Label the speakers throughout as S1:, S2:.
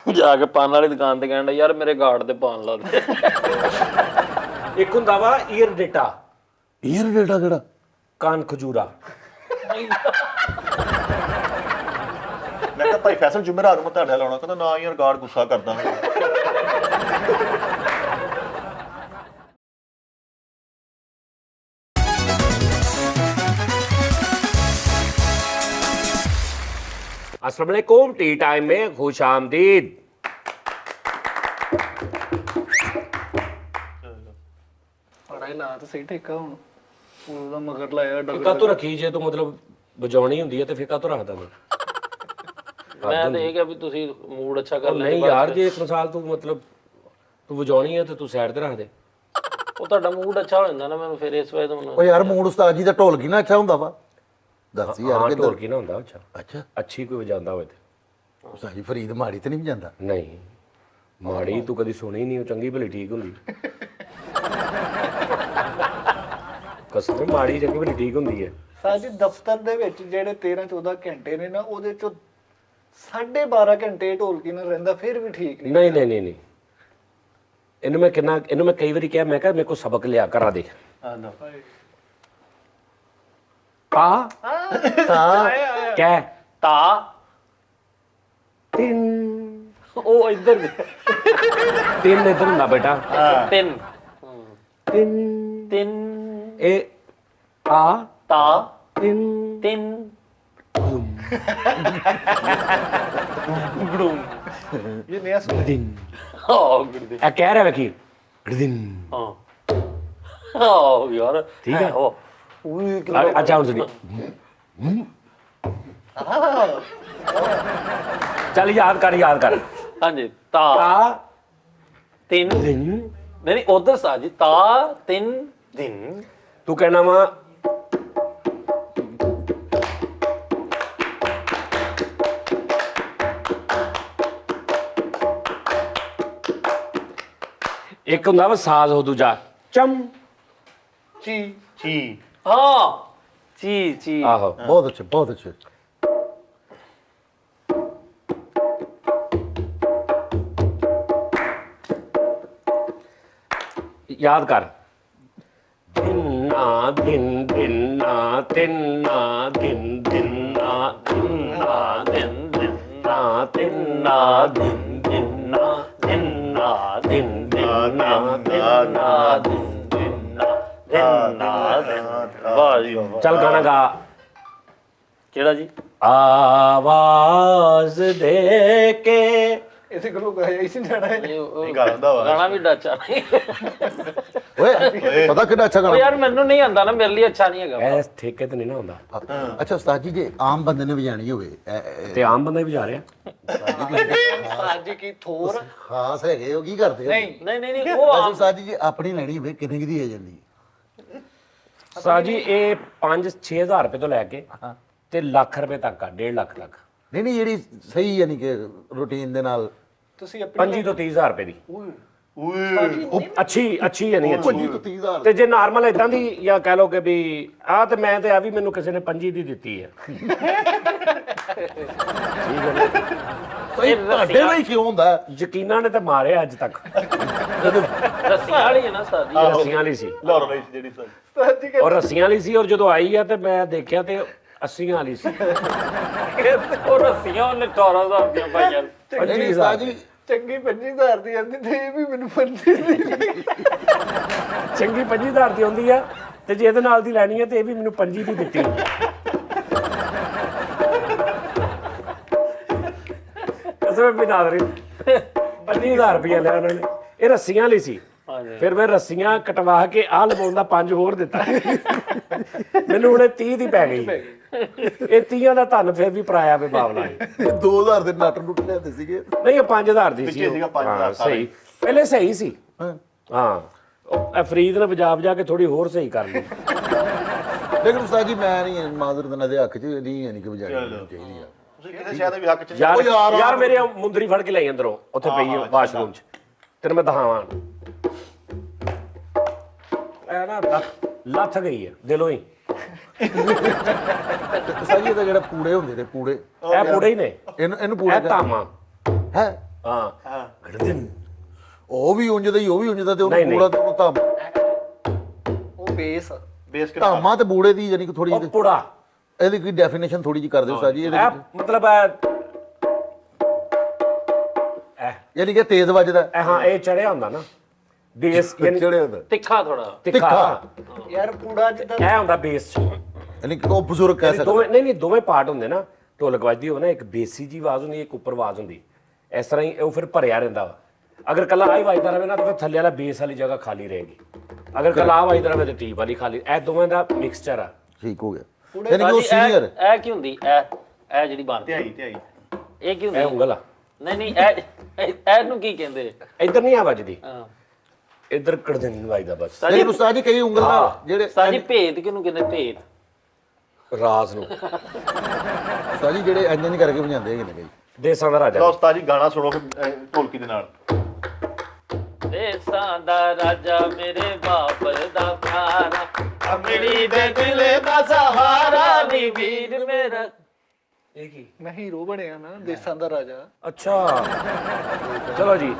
S1: जाके पान वाली दुकान ते कहना यार मेरे गार्ड ते पान ला दे।
S2: एक हुंदा वा ईयर डेटा
S3: ਕਿਹੜਾ
S2: कान खजूरा
S4: ਮੈਂ ਕਿਹਾ ਭਾਈ ਫੈਸਲ ਜੁਮੇਰਾਤ ਨੂੰ ਮੈਂ ਤੁਹਾਡੇ ਲਾਉਣਾ ਕਹਿੰਦਾ ਨਾ ਯਾਰ ਗਾਰਡ ਗੁੱਸਾ ਕਰਦਾ
S2: अस्सलाम वालेकुम टी टाइम में खुश आमदीद।
S5: ਪੜਾਈ ਲਾ ਤਾਂ ਸਹੀ ਠੇਕਾ ਹੁਣ ਉਹਦਾ ਮਗਰ ਲਾਇਆ
S2: ਫਿਕਾ ਤੋਂ ਰੱਖੀ ਜੇ ਤੂੰ ਮਤਲਬ ਵਜਾਉਣੀ ਹੁੰਦੀ ਹੈ ਤੇ ਫਿਕਾ ਤੋਂ ਰੱਖਦਾ ਤੂੰ।
S1: मैं तो ये क्या भी तुसी मूड अच्छा कर ले
S2: ਨਹੀਂ ਯਾਰ ਜੇ ਇੱਕ ਮਿਸਾਲ ਤੂੰ ਮਤਲਬ ਤੂੰ ਵਜਾਉਣੀ ਹੈ ਤੇ ਤੂੰ ਸਾਈਡ ਤੇ ਰੱਖ ਦੇ।
S1: ਉਹ ਤੁਹਾਡਾ ਮੂਡ ਅੱਛਾ ਹੋ ਜਾਂਦਾ ਨਾ ਮੈਨੂੰ ਫਿਰ ਇਸ ਵਜ੍ਹਾ ਤੋਂ
S3: ਓ ਯਾਰ ਮੂਡ ਉਸਤਾਦ ਜੀ ਦਾ ਢੋਲਕੀ ਨਾ ਅੱਛਾ ਹੁੰਦਾ ਵਾ ਦੱਸ ਯਾਰ
S2: ਹਾਂ
S3: ਕਿ
S2: ਢੋਲਕੀ ਨਾ ਹੁੰਦਾ ਅੱਛਾ
S3: ਅੱਛਾ
S2: ਅੱਛੀ ਕੋਈ ਵਜਾਉਂਦਾ ਹੋਵੇ ਤੇ
S3: ਉਸਤਾਦ ਜੀ ਫਰੀਦ ਮਾੜੀ ਤੇ ਨਹੀਂ ਜਾਂਦਾ
S2: ਨਹੀਂ ਮਾੜੀ ਤੂੰ ਕਦੀ ਸੁਣੀ ਨਹੀਂ ਉਹ ਚੰਗੀ ਭਲੀ ਠੀਕ ਹੁੰਦੀ ਕਸਮ ਮਾੜੀ ਚੰਗੀ ਭਲੀ ਠੀਕ ਹੁੰਦੀ ਹੈ।
S5: ਸਾਡੇ ਦਫ਼ਤਰ ਦੇ ਵਿੱਚ ਜਿਹੜੇ 13-14 ਘੰਟੇ ਨੇ ਨਾ ਉਹਦੇ ਚੋਂ 12.5 ਘੰਟੇ ਢੋਲਕੀ ਨਾਲ ਰਹਿੰਦਾ ਫਿਰ ਵੀ ਠੀਕ ਨਹੀਂ।
S2: ਨਹੀਂ ਇਹਨੂੰ ਮੈਂ ਕਈ ਵਾਰੀ ਕਿਹਾ ਮੈਂ ਕਿਹਾ ਮੇਰੇ ਕੋ ਸਬਕ ਲਿਆ ਕਰਾ ਦੇ ਕਾ ਕਹਿ
S1: ਤਾ
S2: ਤਿੰਨ
S1: ਉਹ ਇੱਧਰ
S2: ਤਿੰਨ ਇੱਧਰ ਹੁੰਦਾ ਬੇਟਾ
S1: ਤਿੰਨ
S2: ਤਿੰਨ
S1: ਤਿੰਨ
S2: ਇਹ ਆ
S1: ਤਾ
S2: ਤਿੰਨ
S1: ਤਿੰਨ
S5: ਇਹ ਨया ਸੁਣ
S2: ਦਿਨ
S1: ਹਾਂ ਗੁਰਦੇ
S2: ਇਹ ਕਹਿ ਰਿਹਾ ਵੇਖੀ ਦਿਨ
S1: ਹਾਂ ਹਾਂ ਯਾਰ
S2: ਠੀਕ ਹੈ।
S1: ਉਹ ਉਈ
S2: ਅੱਛਾ ਹੁਣ ਸੁਣੀ ਚੱਲ ਯਾਦ ਕਰ
S1: ਹਾਂਜੀ ਤਾ
S2: ਤਾ
S1: ਤਿੰਨ
S2: ਦਿਨ
S1: ਨਹੀਂ ਉਧਰ ਸਾਜੀ ਤਾ ਤਿੰਨ ਦਿਨ
S2: ਤੂੰ ਕਹਿਣਾ ਵਾ ਇੱਕ ਹੁੰਦਾ ਵਾ ਸਾਜ਼ ਹੋ ਦੂਜਾ ਚਮ
S5: ਚੀ
S4: ਚੀ
S1: ਹਾਂ ਚੀ ਚੀ
S2: ਆਹੋ
S3: ਬਹੁਤ ਅੱਛੇ
S2: ਯਾਦ ਕਰ ਦਿਨਾ ਦਿਨ ਦਿਨਾ ਤਿੰਨਾ ਦਿਨ ਦਿਨਾ ਦਿਨਾ ਦਿਨ ਦਿਨਾ ਤਿੰਨਾ ਦਿਨ ਦਿਨਾ ਦਿਨਾ ਦਿਨ ਦਿਨਾ ਦਿਨਾ ਦਿਨ
S1: ਵਾਹ ਜੀ ਵਾਹ।
S2: ਚੱਲ ਗਾਣਾ ਗਾ
S1: ਕਿਹੜਾ ਜੀ
S2: ਆਵਾਜ਼ ਦੇ ਕੇ
S5: ਇਸੇ ਕੋਲੋਂ ਗਾਇਆ ਹੀ ਨਹੀਂ ਜਾਣਾ ਹੈ
S1: ਇਹ
S4: ਗਾ ਲੈਂਦਾ ਵਾ।
S1: ਗਾਣਾ ਵੀ ਡਾਚਾ ਨਹੀਂ
S3: ਓਏ ਪਤਾ ਕਿੰਨਾ ਅੱਛਾ
S1: ਉਹ
S3: ਗਾਣਾ
S1: ਯਾਰ ਮੈਨੂੰ ਨਹੀਂ ਆਂਦਾ ਨਾ ਮੇਰੇ ਲਈ ਅੱਛਾ ਨਹੀਂ ਹੈਗਾ
S2: ਐਸ ਠੇਕੇ ਤੇ ਨਹੀਂ ਨਾ ਹੁੰਦਾ
S3: ਅੱਛਾ ਉਸਤਾਦ ਜੀ ਜੇ ਆਮ ਬੰਦੇ ਨੇ ਵਜਾਣੀ ਹੋਵੇ
S2: ਤੇ ਆਮ ਬੰਦਾ ਵੀ ਜਾ ਰਿਹਾ
S5: ਸਾਜੀ ਕੀ ਥੋਰ
S3: ਖਾਸ ਹੈਗੇ ਉਹ ਕੀ ਕਰਦੇ ਹੋ
S5: ਨਹੀਂ
S1: ਨਹੀਂ ਉਹ
S3: ਵੈਸੇ
S1: ਆਮ
S3: ਉਸਤਾਦ ਜੀ ਜੇ ਆਪਣੀ ਲੈਣੀ ਹੋਵੇ ਕਿੰਨੇ ਦੀ ਹੋ ਜਾਂਦੀ
S2: ਸਾਜੀ ਇਹ 5-6000 ਰੁਪਏ ਤੋਂ ਲੈ ਕੇ ਤੇ ਲੱਖ ਰੁਪਏ ਤੱਕ ਆ 1.5 ਲੱਖ ਤੱਕ
S3: ਨਹੀਂ ਜਿਹੜੀ ਸਹੀ ਯਾਨੀ ਕਿ ਰੂਟੀਨ ਦੇ ਨਾਲ
S5: ਤੁਸੀਂ ਆਪਣੀ
S2: 25 ਤੋਂ 30000 ਰੁਪਏ ਦੀ
S4: ਓਏ
S2: ਅੱਛੀ ਹੈ ਨਹੀਂ ਅੱਛੀ
S3: 25 ਤੋਂ 30,000
S2: ਤੇ ਜੇ ਨਾਰਮਲ ਇਦਾਂ ਦੀ ਜਾਂ ਕਹਿ ਲਓ ਕਿ ਵੀ ਆਹ ਤੇ ਮੈਂ ਤੇ ਆ ਵੀ ਮੈਨੂੰ ਕਿਸੇ ਨੇ 25 ਦੀ ਦਿੱਤੀ ਹੈ
S3: ਸਹੀ ਤੁਹਾਡੇ ਲਈ ਕਿਉਂ ਹੁੰਦਾ ਹੈ?
S2: ਯਕੀਨਾਂ ਨੇ ਤੇ ਮਾਰਿਆ ਅੱਜ ਤੱਕ
S1: ਰੱਸੀਆਂ ਵਾਲੀ ਹੈ ਨਾ ਸਾਡੀ
S2: ਰੱਸੀਆਂ ਵਾਲੀ ਸੀ
S4: ਲਾਹੌਰ ਵਾਲੀ ਸੀ ਜਿਹੜੀ ਸਾਡੀ
S5: ਸਾਜੀ
S2: ਔਰ ਰੱਸੀਆਂ ਵਾਲੀ ਸੀ ਔਰ ਜਦੋਂ ਆਈ ਆ ਤੇ ਮੈਂ ਦੇਖਿਆ ਤੇ 80 ਵਾਲੀ ਸੀ
S1: ਉਹ ਰੱਸੀਆਂ ਉਹਨੇ 18000 ਦੀਆਂ ਪਾਈਆਂ
S3: ਨਹੀਂ, ਨਹੀਂ ਉਸਤਾਦ ਜੀ
S5: ਚੰਗੀ 25,000 ਦੀ ਆਂਦੀ ਤੇ ਇਹ ਵੀ ਮੈਨੂੰ 25 ਦੀ
S2: ਚੰਗੀ 50,000 ਦੀ ਆਉਂਦੀ ਆ ਤੇ ਜੇ ਇਹਦੇ ਨਾਲ ਦੀ ਲੈਣੀ ਹੈ ਤੇ ਇਹ ਵੀ ਮੈਨੂੰ 25 ਦੀ ਦਿੱਤੀ ਕਸਮ ਵੀ ਨਾ ਰਹੀ 50,000 ਰੁਪਏ ਲਿਆ ਉਹਨਾਂ ਨੇ ਇਹ ਰੱਸੀਆਂ ਲਈ ਸੀ ਫਿਰ ਮੈਂ ਰੱਸੀਆਂ ਕਟਵਾ ਕੇ ਆਹ ਲਵਾਉਣ ਦਾ 5 ਹੋਰ ਦਿੱਤਾ ਮੈਨੂੰ ਹੁਣੇ 30 ਦੀ ਪੈ ਗਈ ਇਹ 30 ਦਾ ਧੰਨ ਫਿਰ ਵੀ ਪਰਾਇਆ ਵੇ ਬਾਵਲਾ
S3: 2000 ਦੇ ਨਟ ਨੁੱਟ ਲੈਂਦੇ ਸੀਗੇ
S2: ਨਹੀਂ ਉਹ 5000 ਦੀ ਸੀ
S4: ਵਿੱਚੇ ਸੀਗਾ 5,000
S2: ਹਾਂ, ਸਹੀ ਪਹਿਲੇ ਸਹੀ ਸੀ
S3: ਹਾਂ।
S2: ਹਾਂ ਉਹ ਇਹ ਫਰੀਦ ਨੇ ਵਜਾ ਕੇ ਥੋੜੀ ਹੋਰ ਸਹੀ ਕਰ ਲਈ
S3: ਲੇਕਿਨ ਉਸਤਾਦ ਜੀ ਮੈਂ ਨਹੀਂ ਮਾਜ਼ਰ ਦੇ ਹੱਕ ਚ ਨਹੀਂ ਯਾਨੀ ਕਿ ਵਜਾਣੀ ਚਾਹੀਦੀ ਆ
S4: ਤੁਸੀਂ ਕਿਹਦੇ ਸ਼ਾਇਦ ਵੀ ਹੱਕ ਚ
S2: ਯਾਰ
S3: ਉਹ ਯਾਰ
S2: ਯਾਰ ਮੇਰੇ ਮੁੰਦਰੀ ਫੜ ਕੇ ਲਈ ਅੰਦਰੋਂ ਉੱਥੇ ਪਈ ਹੈ ਵਾਸ਼ਰੂਮ 'ਚ ਤੈਨੂੰ ਮੈਂ ਦਿਖਾਵਾਂ ਐ ਨਾ ਲੱਥ ਗਈ ਹੈ ਦਿਲੋਂ ਹੀ
S3: ਉਸਤਾਦ ਜੀ ਇਹਦਾ ਜਿਹੜਾ ਪੂੜੇ ਹੁੰਦੇ ਨੇ ਪੂੜੇ
S2: ਇਹ ਪੂੜੇ ਹੀ ਨੇ
S3: ਇਹਨੂੰ
S2: ਇਹ
S3: ਪੂੜੇ
S2: ਤਾਮਾ
S3: ਹੈ
S2: ਹਾਂ ਗੜਦਨ
S3: ਉਹ ਵੀ ਉਂਝ ਦਾ ਹੀ ਉਹ ਵੀ ਉਂਝ ਦਾ ਤੇ ਉਹਨੂੰ
S2: ਨਹੀਂ,
S3: ਬੂੜਾ ਤੇ ਉਹਨੂੰ
S5: ਉਹ ਬੇਸ
S4: ਬੇਸ ਕਿ
S3: ਧਾਮਾ ਤੇ ਬੂੜੇ ਦੀ ਯਾਨੀ ਕਿ ਥੋੜੀ
S2: ਉਹ ਪੁੜਾ
S3: ਇਹਦੀ ਕੋਈ ਡੈਫੀਨੇਸ਼ਨ ਥੋੜੀ ਜੀ ਕਰ ਦਿਓ ਉਸਤਾਦ ਜੀ ਇਹਦੇ
S2: ਇਹ
S3: ਵਿੱਚ
S2: ਮਤਲਬ
S3: ਯਾਨੀ ਕਿ ਤੇਜ਼ ਵੱਜਦਾ
S2: ਹਾਂ ਇਹ ਚੜਿਆ ਹੁੰਦਾ ਨਾ ਬੇਸ ਯਾਨੀ
S3: ਚੜਿਆ ਹੁੰਦਾ
S1: ਤਿੱਖਾ ਥੋੜਾ
S2: ਤਿੱਖਾ
S5: ਯਾਰ ਪੂੜਾ ਜਿੱਦਾਂ
S2: ਇਹ ਹੁੰਦਾ ਬੇਸ
S3: ਯਾਨੀ ਕਿ ਉਹ ਬਜ਼ੁਰਗ ਕਹਿ ਸਕਦਾ
S2: ਦੋਵੇਂ ਨਹੀਂ ਦੋਵੇਂ ਪਾਰਟ ਹੁੰਦੇ ਨਾ ਢੋਲਕ ਵੱਜਦੀ ਹੋਵੇ ਨਾ ਇੱਕ ਬੇਸੀ ਜੀ ਆਵਾਜ਼ ਹੁੰਦੀ ਇੱਕ ਉੱਪਰ ਆਵਾਜ਼ ਹੁੰਦੀ ਇਸ ਤਰ੍ਹਾਂ ਹੀ ਉਹ ਫਿਰ ਭਰਿਆ ਰਹਿੰਦਾ ਵਾ ਅਗਰ ਕੱਲਾ ਆਈ ਵੱਜਦਾ ਰਹੇ ਨਾ ਤਾਂ ਫਿਰ ਥੱਲੇ ਵਾਲਾ ਬੇਸ ਵਾਲੀ ਜਗ੍ਹਾ ਖਾਲੀ ਰਹੇਗੀ ਅਗਰ ਕੱਲਾ ਆ ਵੱਜਦਾ ਰਹੇ ਤਾਂ ਟੀਪ ਵਾਲੀ ਖਾਲੀ ਇਹ ਦੋਵਾਂ ਦਾ ਮਿਕਸਚਰ ਆ
S3: ਠੀਕ ਹੋ ਗਿਆ ਯਾਨੀ ਕਿ ਉਹ ਸੀਨੀਅਰ
S1: ਇਹ ਕੀ ਹੁੰਦੀ ਇਹ ਜਿਹੜੀ ਬਣਦੀ
S4: ਧਿਆਈ
S1: ਇਹ ਕੀ
S2: ਇਹ
S1: ਹੁੰਦੀ
S2: ਉਂਗਲ ਆ
S1: ਨਹੀਂ ਇਹਨੂੰ ਕੀ ਕਹਿੰਦੇ
S2: ਇੱਧਰ ਨਹੀਂ ਆ ਵੱਜਦੀ
S1: ਹਾਂ
S2: ਇੱਧਰ ਕੜਦਨ ਨਹੀਂ ਵੱਜਦਾ ਬਸ
S3: ਲੇਕਿਨ ਉਸਤਾਦ ਜੀ ਕਈ ਉਂਗਲ ਨਾਲ ਜਿਹੜੇ
S1: ਸਾਜੀ ਭੇਦ ਕਿਹਨੂੰ ਕਹਿੰਦੇ ਭੇਦ
S2: ਰਾਜ਼ ਨੂੰ
S3: ਉਸਤਾਦ ਜੀ ਜਿਹੜੇ ਇੰਜ ਕਰਕੇ ਵਜਾਉਂਦੇ ਹੈਗੇ ਨੇ ਕਈ
S2: ਦੇਸਾਂ ਦਾ ਰਾਜਾ
S4: ਲਓ ਉਸਤਾਦ ਜੀ ਗਾਣਾ ਸੁਣੋ ਫਿਰ ਢੋਲਕੀ ਦੇ ਨਾਲ
S1: ਦੇਸਾਂ ਦਾ ਰਾਜਾ ਮੇਰੇ ਬਾਬਰ ਦਾ ਪਿਆਰਾ ਅਮੜੀ ਦੇ ਦਿਲ ਦਾ ਸਹਾਰਾ ਨੀ ਵੀਰ ਮੇਰਾ
S2: ਇਹ ਕੀ
S5: ਮੈਂ ਹੀਰੋ ਬਣਿਆ ਨਾ ਦੇਸਾਂ ਦਾ ਰਾਜਾ
S2: ਅੱਛਾ ਚਲੋ ਜੀ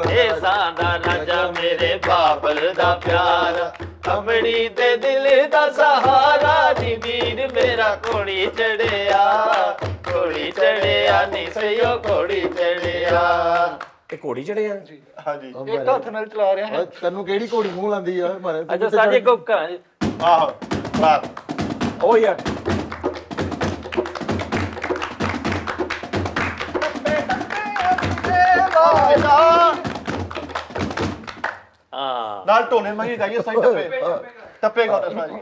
S1: ਦੇਸਾਂ ਦਾ ਰਾਜਾ ਮੇਰੇ ਬਾਬਰ ਦਾ ਪਿਆਰਾ ਅਮੜੀ ਦੇ ਦਿਲ ਦਾ ਸਹਾਰਾ ਨੀ ਵੀਰ ਮੇਰਾ ਘੋੜੀ ਚੜਿਆ ਨੀ ਸਈਓ ਘੋੜੀ ਚੜਿਆ
S2: ਇਹ ਘੋੜੀ ਚੜੇ ਆ
S4: ਹਾਂਜੀ
S5: ਇੱਕ ਹੱਥ ਨਾਲ ਚਲਾ ਰਿਹਾ ਹੈ
S3: ਤੈਨੂੰ ਕਿਹੜੀ ਘੋੜੀ ਮੂੰਹ ਲਾਂਦੀ ਆ ਮਾਰੇ
S1: ਅੱਛਾ ਸਾਜੇ ਕੋ ਘਰਾਂ
S4: ਆਹੋ ਬਾਤ
S2: ਉਹ ਯਾਰ
S1: ਹਾਂ
S4: ਨਾਲ ਢੋਲੇ ਮੰਗੀ ਗਾਈਏ ਸਹੀ ਟੱਪੇ ਟੱਪੇ ਗਾਉਂਦਾ ਉਸਤਾਦ ਜੀ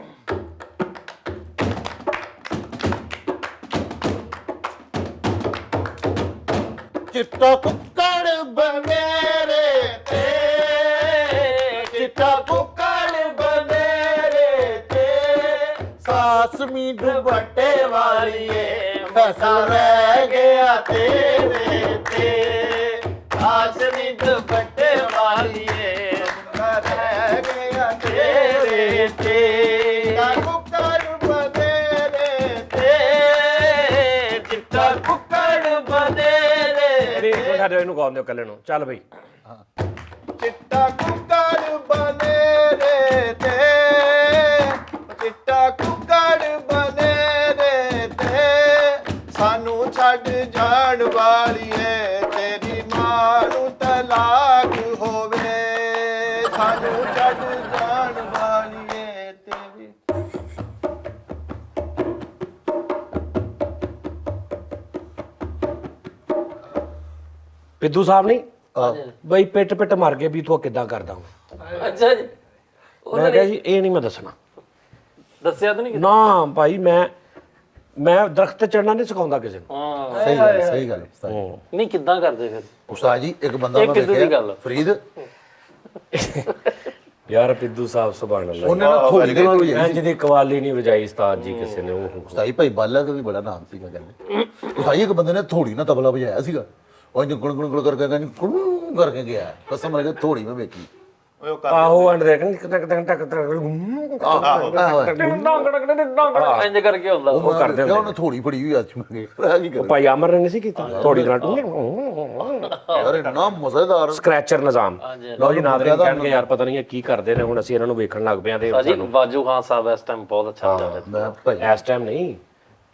S3: ਚਿੱਟਾ ਕੁੱਕੜ ਬਨੇਰੇ ਤੇ ਚਿੱਟਾ ਕੁੱਕੜ ਬਨੇਰੇ ਤੇ ਸਾਸ ਮੀ ਦੁਪੱਟੇ ਵਾਲੀਏ ਫਸਲ ਰਹਿ ਗਿਆ ਤੇਰੇ ਤੇ
S1: ਆਸ ਨੀ ਦੁਪੱਟੇ ਵਾਲੀਏ
S3: ਰਹਿ ਗਿਆ
S1: ਤੇਰੇ ਤੇ
S3: ਕੁੱਕੜ ਬਨੇਰੇ
S1: ਤੇ ਚਿੱਟਾ ਕੁੱਕੜ ਬਨੇਰੇ
S2: ਸਾਡੇ ਇਹਨੂੰ ਗਾਉਂਦੇ ਹੋ ਕੱਲੇ ਨੂੰ ਚੱਲ ਬਈ
S3: ਚਿੱਟਾ ਕੁੱਕੜ ਬਨੇਰੇ ਤੇ ਚਿੱਟਾ ਕੁੱਕੜ ਬਨੇਰੇ ਤੇ ਸਾਨੂੰ ਛੱਡ ਜਾਣ ਵਾਲੀਏ ਤੇਰੀ ਮਾਂ ਨੂੰ ਤਲਾਕ ਹੋਵੇ ਸਾਨੂੰ ਛੱਡ ਜਾਣ ਵਾਲੀਏ ਤੇਰੀ
S2: ਪਿੱਦੂ ਸਾਹਿਬ ਨਹੀਂ ਬਈ ਪਿੱਟ ਪਿੱਟ ਮਰ ਗਏ ਵੀ ਤੂੰ ਕਿੱਦਾਂ ਕਰਦਾ ਹਾਂ
S1: ਅੱਛਾ ਜੀ
S2: ਮੈਂ ਕਿਹਾ ਜੀ ਇਹ ਨਹੀਂ ਮੈਂ ਦੱਸਣਾ
S1: ਦੱਸਿਆ ਤਾਂ ਨਹੀਂ
S2: ਨਾ ਭਾਈ ਮੈਂ ਦਰਖਤ ਤੇ ਚੜਨਾ ਨਹੀਂ ਸਿਖਾਉਂਦਾ ਕਿਸੇ ਨੂੰ
S1: ਹਾਂ
S3: ਸਹੀ ਗੱਲ ਉਸਤਾਦ
S1: ਨਹੀਂ ਕਿੱਦਾਂ ਕਰਦੇ ਫਿਰ
S3: ਉਸਤਾਦ ਜੀ ਇੱਕ ਬੰਦਾ
S1: ਇਹ
S3: ਮੈਂ
S1: ਕਿੱਦਾਂ ਦੀ
S3: ਦੇਖਿਆ
S1: ਗੱਲ?
S3: ਫਰੀਦ
S2: ਯਾਰ ਪਿੱਦੂ ਸਾਹਿਬ ਸੁਭਾਨ ਅੱਲਾਹ
S3: ਉਹਨੇ ਨਾ ਥੋੜੀ ਜਿਹੀ ਵਜਾਈ
S2: ਇੰਜ ਦੀ ਕਵਾਲੀ ਨਹੀਂ ਵਜਾਈ ਉਸਤਾਦ ਜੀ ਕਿਸੇ ਨੇ ਉਹ
S3: ਉਸਤਾਦ ਜੀ ਭਾਈ ਬਾਲਾ ਦਾ ਵੀ ਬੜਾ ਨਾਮ ਸੀਗਾ ਕਹਿੰਦੇ ਉਸਤਾਦ ਜੀ ਇੱਕ ਬੰਦੇ ਨੇ ਥੋੜੀ ਨਾ ਤਬਲਾ ਵਜਾਇਆ ਸੀਗਾ ਉਹ ਗੁਣ ਗੁਣ ਗੁਣ ਕਰਕੇ ਕਹਿੰਦੇ ਗੁਣ ਕਰਕੇ ਗਿਆ ਕਸਮ ਲੱਗੇ ਥੋੜੀ ਮੈਂ ਵੇਖੀ
S4: ਓਏ ਉਹ ਕਰ
S2: ਆਹੋ ਐਂਡ ਦੇਖ ਟਕ ਟਕ ਟਕ ਟਕ
S1: ਇੰਜ ਕਰਕੇ ਹੁੰਦਾ
S3: ਉਹ
S2: ਕਰਦੇ ਹੁੰਦੇ।
S3: ਉਹਨੇ ਥੋੜੀ ਫੜੀ ਹੋਈ ਅੱਜ ਮੰਗੇ ਆ ਕੀ ਕਰ
S2: ਭਾਈ ਅਮਰ ਨੇ ਨਹੀਂ ਸੀ ਕੀਤਾ ਥੋੜੀ ਨਾਲ
S3: ਯਾਰ ਇੰਨਾ ਮਜ਼ੇਦਾਰ
S2: ਸਕ੍ਰੈਚਰ ਨਿਜ਼ਾਮ ਲਓ ਜੀ ਨਾਜ਼ਰੀਨ ਕਹਿਣਗੇ ਯਾਰ ਪਤਾ ਨਹੀਂ ਇਹ ਕੀ ਕਰਦੇ ਨੇ ਹੁਣ ਅਸੀਂ ਇਹਨਾਂ ਨੂੰ ਵੇਖਣ ਲੱਗ ਪਿਆ ਤੇ
S1: ਸਾਜੀ ਬਾਜੂ ਖਾਨ ਸਾਹਿਬ ਇਸ ਟਾਈਮ ਬਹੁਤ ਅੱਛਾ ਚੱਲ ਰਿਹਾ
S3: ਮੈਂ ਭਾਈ
S2: ਇਸ ਟਾਈਮ ਨਹੀਂ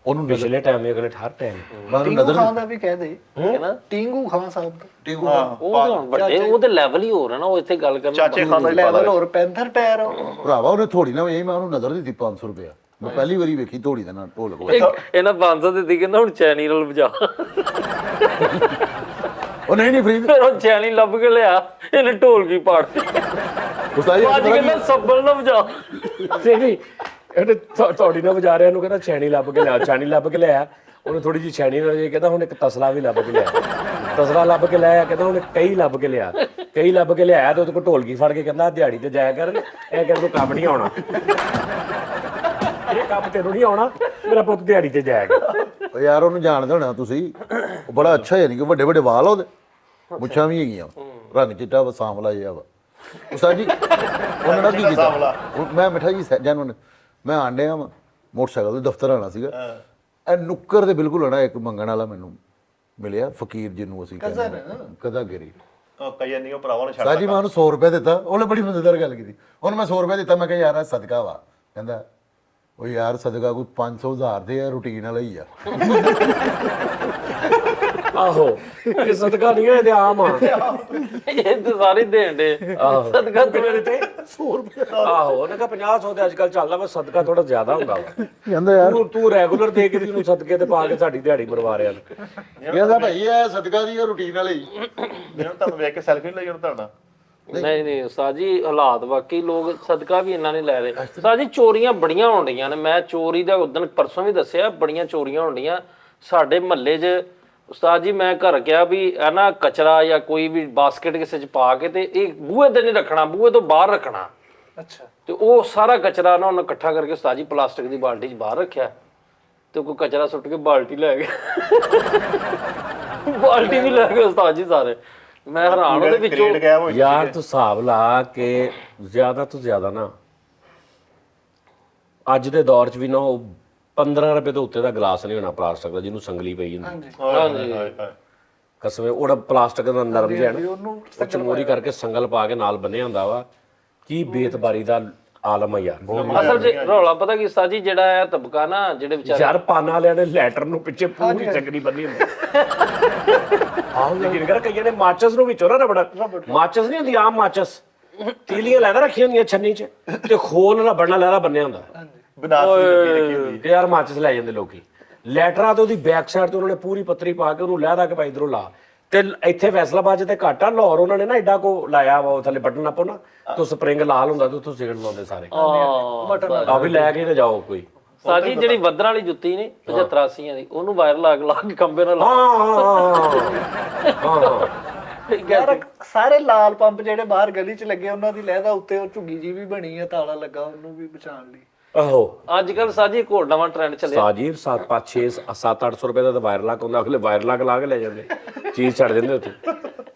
S3: ਉਹਨੂੰ
S2: ਪਿਛਲੇ ਟਾਈਮ ਇਹ ਅਗਲੇ ਹਰ ਟਾਈਮ
S3: ਮੈਨੂੰ
S5: ਟਿੰਗੂ
S3: ਨਜ਼ਰ
S5: ਖਾਨ ਦਾ ਵੀ ਕਹਿ ਦੇ
S1: ਹੈਨਾ
S5: ਟਿੰਗੂ ਖਾਨ ਸਾਹਿਬ ਦਾ
S3: ਟਿੰਗੂ
S1: ਉਹ ਤਾਂ ਹੁਣ ਵੱਡੇ ਉਹਦੇ ਲੈਵਲ ਹੀ ਹੋ ਰਿਹਾ ਨਾ ਉਹ ਇੱਥੇ ਗੱਲ ਕਰਨਾ
S4: ਚਾਚੇ ਖਾਨ ਦਾ
S5: ਲੈਵਲ ਹੋਰ ਪੈਂਥਰ ਟਾਇਰ
S3: ਭਰਾਵਾ ਉਹਨੇ ਥੋੜੀ ਨਾ ਵਜਾਈ ਮੈਂ ਉਹਨੂੰ ਨਜ਼ਰ ਦਿੱਤੀ 500 ਰੁਪਇਆ ਮੈਂ ਪਹਿਲੀ ਵਾਰੀ ਵੇਖੀ ਥੋੜੀ ਦੇ ਨਾਲ ਢੋਲ ਕੋਲ
S1: ਇਹਨਾਂ 500 ਦਿੱਤੀ ਕਹਿੰਦਾ ਹੁਣ ਚੈਨੀ ਨਾਲ ਵਜਾ
S3: ਉਹ ਨਹੀਂ ਫਰੀਦ
S1: ਫਿਰ ਉਹ ਚੈਨੀ ਲੱਭ ਕੇ ਲਿਆ ਇਹਨੇ ਢੋਲ ਕੀ ਪਾੜਤੀ
S3: ਉਸਤਾਦ ਜੀ
S1: ਅੱਜ ਕਹਿੰਦਾ ਸੱਬਲ ਨਾ ਵਜਾ
S2: ਨਹੀਂ ਇਹਨੇ ਥੋੜੀ ਨਾ ਵਜਾ ਰਿਹਾ ਇਹਨੂੰ ਕਹਿੰਦਾ ਛੈਣੀ ਲੱਭ ਕੇ ਲਿਆ ਛੈਣੀ ਲੱਭ ਕੇ ਲਿਆ ਉਹਨੇ ਥੋੜੀ ਜਿਹੀ ਛੈਣੀ ਨਾਲ ਕਹਿੰਦਾ ਹੁਣ ਇੱਕ ਤਸਲਾ ਵੀ ਲੱਭ ਕੇ ਲਿਆ ਤਸਲਾ ਲੱਭ ਕੇ ਲਿਆ ਕਹਿੰਦਾ ਉਹਨੇ ਕਈ ਲੱਭ ਕੇ ਲਿਆ ਤੇ ਉਹਦੇ ਕੋਲ ਢੋਲਕੀ ਫੜ ਕੇ ਕਹਿੰਦਾ ਦਿਹਾੜੀ ਤੇ ਜਾਇਆ ਕਰ ਇਹ ਕਹਿੰਦਾ ਤੂੰ ਕੰਮ ਨਹੀਂ ਆਉਣਾ ਇਹ ਕੰਮ ਤੈਨੂੰ ਨਹੀਂ ਆਉਣਾ ਮੇਰਾ ਪੁੱਤ ਦਿਹਾੜੀ ਤੇ ਜਾਇਆ ਕਰ
S3: ਉਹ ਯਾਰ ਉਹਨੂੰ ਜਾਣਦੇ ਹੋਣਾ ਤੁਸੀਂ ਉਹ ਬੜਾ ਅੱਛਾ ਯਾਨੀ ਕਿ ਵੱਡੇ ਵੱਡੇ ਵਾਲ ਉਹਦੇ ਮੁੱਛਾਂ ਵੀ ਹੈਗੀਆਂ ਰੰਗ ਚਿੱਟਾ ਵਾ ਸਾਂਵਲਾ ਜਿਹਾ ਵਾ ਉਸਤਾਦ ਜੀ ਉਹਨਾਂ ਨੇ ਕੀ ਕੀਤਾ ਮੈਂ ਮਿੱਠਾ ਜੀ ਜਨਮਨ ਮੈਂ ਆਂਡਿਆ ਵਾ ਮੋਟਰਸਾਈਕਲ ਦੇ ਦਫ਼ਤਰ ਆਣਾ ਸੀਗਾ ਇਹ ਨੁੱਕਰ ਦੇ ਬਿਲਕੁਲ ਆਣਾ ਇੱਕ ਮੰਗਣ ਵਾਲਾ ਮੈਨੂੰ ਮਿਲਿਆ ਫਕੀਰ ਜਿਹਨੂੰ ਅਸੀਂ ਕਹਿੰਦੇ ਕਦਾਗਿਰੀ।
S4: ਕਈ ਨਹੀਂ ਉਹ ਭਰਾਵਾਂ ਨੂੰ ਛੱਡ
S3: ਸਾਜੀ ਮੈਂ ਉਹਨੂੰ 100 ਰੁਪਏ ਦਿੱਤਾ, ਉਹਨੇ ਬੜੀ ਮਜ਼ੇਦਾਰ ਗੱਲ ਕੀਤੀ। ਉਹਨੂੰ ਮੈਂ 100 ਰੁਪਏ ਦਿੱਤਾ, ਮੈਂ ਕਿਹਾ ਯਾਰ ਇਹ ਸਦਕਾ ਵਾ। ਕਹਿੰਦਾ ਉਹ ਯਾਰ ਸਦਕਾ ਕੋਈ 500,000 ਦੇ ਆ, ਰੂਟੀਨ ਵਾਲਾ ਹੀ ਆ।
S2: ਆਹੋ ਇਹ ਸਦਕਾ ਨਹੀਂ ਹੈ, ਇਹ ਤੇ ਆਮ ਆ।
S1: ਇਹ ਤੇ ਸਾਰੇ ਦੇਣ ਦੇ ਸਦਕਾ
S2: ਕਿੰਨੇ ਦਿੱਤੇ? 100 ਰੁਪਏ। ਆਹੋ ਉਹਨੇ ਕਿਹਾ 50-100 ਤੇ ਅੱਜ ਕੱਲ ਚੱਲਦਾ, ਬਸ ਸਦਕਾ ਥੋੜਾ ਜ਼ਿਆਦਾ ਹੁੰਦਾ ਵਾ।
S3: ਕਹਿੰਦਾ ਯਾਰ
S2: ਤੂੰ ਰੈਗੂਲਰ ਦੇ ਕੇ ਤੈਨੂੰ ਸਦਕੇ ਤੇ ਪਾ ਕੇ ਸਾਡੀ ਦਿਹਾੜੀ ਮਰਵਾ ਰਿਆ।
S3: ਕਹਿੰਦਾ ਭਾਈ ਇਹ ਸਦਕਾ ਦੀ ਰੂਟੀਨ ਵਾਲੀ।
S4: ਜਿਹਨੂੰ ਤੁਹਾਨੂੰ ਵੇਖ ਕੇ ਸੈਲਫੀ ਲਈ ਉਹਨੂੰ ਤੁਹਾਡਾ
S1: ਨਹੀਂ ਉਸਤਾਦ ਜੀ, ਹਾਲਾਤ ਵਾਕਈ ਲੋਕ ਸਦਕਾ ਵੀ ਇੰਨਾ ਨਹੀਂ ਲੈ ਰਹੇ ਉਸਤਾਦ ਜੀ। ਚੋਰੀਆਂ ਬੜੀਆਂ ਹੋਣ ਡੀਆਂ ਨੇ, ਮੈਂ ਚੋਰੀ ਦਾ ਉਦੋਂ ਪਰਸੋਂ ਵੀ ਦੱਸਿਆ, ਬੜੀਆਂ ਚੋਰੀਆਂ ਹੋਣ ਡੀਆਂ ਸਾਡੇ ਮਹੱਲੇ 'ਚ। ਉਸਤਾਦ ਜੀ ਮੈਂ ਘਰ ਗਿਆ ਵੀ ਇਹ ਨਾ ਕਚਰਾ ਜਾਂ ਕੋਈ ਵੀ ਬਾਸਕਟ ਕਿਸੇ 'ਚ ਪਾ ਕੇ ਤੇ ਇਹ ਬੂਹੇ ਤੇ ਨਹੀਂ ਰੱਖਣਾ, ਬੂਹੇ ਤੋਂ ਬਾਹਰ ਰੱਖਣਾ।
S5: ਅੱਛਾ।
S1: ਤੇ ਉਹ ਸਾਰਾ ਕਚਰਾ ਨਾ ਉਹਨੇ ਇਕੱਠਾ ਕਰਕੇ ਉਸਤਾਦ ਜੀ ਪਲਾਸਟਿਕ ਦੀ ਬਾਲਟੀ 'ਚ ਬਾਹਰ ਰੱਖਿਆ ਤੇ ਕੋਈ ਕਚਰਾ ਸੁੱਟ ਕੇ ਬਾਲਟੀ ਲੈ ਗਿਆ। ਬਾਲਟੀ ਵੀ ਲੈ ਗਏ ਉਸਤਾਦ ਜੀ ਸਾਰੇ। ਮੈਂ ਹੈਰਾਨ ਉਹਦੇ ਵਿੱਚੋਂ।
S2: ਯਾਰ ਤੂੰ ਹਿਸਾਬ ਲਾ ਕੇ ਜ਼ਿਆਦਾ ਤੋਂ ਜ਼ਿਆਦਾ ਨਾ ਅੱਜ ਦੇ ਦੌਰ 'ਚ ਵੀ ਨਾ ਉਹ 15 ਰੁਪਏ ਤੋਂ ਉੱਤੇ ਦਾ ਗਲਾਸ ਨਹੀਂ ਹੋਣਾ ਪਲਾਸਟਿਕ ਦਾ, ਜਿਹਨੂੰ ਸੰਗਲੀ ਪਈ ਹੁੰਦੀ। ਕਸਮੇ ਉਹਦਾ ਪਲਾਸਟਿਕ ਦਾ ਨਰਮ ਜਿਹਾ ਨਾ, ਉਹ ਚਮੋਰੀ ਕਰਕੇ ਸੰਗਲ ਪਾ ਕੇ ਨਾਲ ਬੰਨਿਆ ਹੁੰਦਾ ਵਾ। ਕੀ ਬੇਤਬਾਰੀ ਦਾ ਆਲਮ ਆ ਯਾਰ।
S1: ਅਸਲ 'ਚ ਰੌਲਾ ਪਤਾ ਕੀ ਉਸਤਾਦ ਜੀ, ਜਿਹੜਾ ਇਹ ਤਬਕਾ ਨਾ ਜਿਹੜੇ ਵਿਚਾਰੇ
S2: ਯਾਰ ਪਾਨਾ ਵਾਲਿਆਂ ਨੇ ਲੈਟਰ ਨੂੰ ਪਿੱਛੇ ਪੂਰੀ ਚੰਗਰੀ ਬੰਨੀ ਹੁੰਦੀ। ਆਹ ਲੇਕਿਨ ਕਰ ਕਈਆਂ ਨੇ ਮਾਚਸ ਨੂੰ ਵਿੱਚੋਂ ਨਾ ਰਬੜ, ਮਾਚਸ ਨਹੀਂ ਹੁੰਦੀ ਆਮ ਮਾਚਸ, ਤੀਲੀਆਂ ਲੈਦਾ ਰੱਖੀਆਂ ਹੁੰਦੀਆਂ ਛੰਨੀ 'ਚ ਤੇ ਖੋਲ ਰਬੜ ਨਾਲ ਲੈਦਾ ਬੰਨਿਆ ਹੁੰਦਾ। ਤੇ ਯਾਰ ਮਾਚਸ ਲੈ ਜਾਂਦੇ ਲੋਕੀ ਲੈਟਰਾਂ ਤੇ, ਉਹਦੀ ਬੈਕ ਸਾਈਡ ਤੇ ਉਹਨਾਂ ਨੇ ਪੂਰੀ ਪੱਤਰੀ ਪਾ ਕੇ ਉਹਨੂੰ ਲੈਦਾ ਕੇ ਭਾਈ ਇਧਰੋਂ ਲਾ। ਤੇ ਇੱਥੇ ਫੈਸਲਾਬਾਦ 'ਚ ਤੇ ਘੱਟ ਆ, ਲਾਹੌਰ ਉਹਨਾਂ ਨੇ ਨਾ ਐਡਾ ਕੋ ਲਾਇਆ ਵਾ, ਉਹ ਥੱਲੇ ਬਟਨ ਆਪੋ ਨਾ ਤੋਂ ਸਪਰਿੰਗ ਲਾਲ ਹੁੰਦਾ ਤੇ ਉੱਥੋਂ ਸਿਗਰਟ ਲਾਉਂਦੇ ਸਾਰੇ। ਆ ਵੀ ਲੈ ਕੇ ਤੇ ਜਾਓ ਕੋਈ।
S1: ਉਸਤਾਦ ਜੀ ਜਿਹੜੀ ਵੱਧਣ ਵਾਲੀ ਜੁੱਤੀ ਨੇ 75-80 ਦੀ, ਉਹਨੂੰ ਵਾਇਰ ਲਾ ਕੇ ਖੰਬੇ ਨਾਲ
S5: ਯਾਰ ਸਾਰੇ ਲਾਲ ਪੰਪ ਜਿਹੜੇ ਬਾਹਰ ਗਲੀ 'ਚ ਲੱਗੇ, ਉਹਨਾਂ ਦੀ ਲਹਿਦਾ ਉੱਤੇ ਉਹ ਝੁੱਗੀ ਜੀ ਵੀ ਬਣੀ ਆ, ਤਾਲਾ ਲੱਗਾ ਉਹਨੂੰ ਵੀ ਬਚਾਉਣ ਲਈ।
S2: ਆਹੋ
S1: ਅੱਜ ਕੱਲ ਸਾਜੀ ਇੱਕ ਹੋਰ ਨਵਾਂ ਟ੍ਰੈਂਡ ਚੱਲਿਆ
S2: ਸਾਜੀ 7-800 ਰੁਪਏ ਦਾ ਵਾਇਰ ਲਾਕ ਹੁੰਦਾ, ਅਗਲੇ ਵਾਇਰ ਲਾਕ ਲਾ ਕੇ ਲੈ ਜਾਂਦੇ, ਚੀਜ਼ ਛੱਡ ਦਿੰਦੇ ਉੱਥੇ।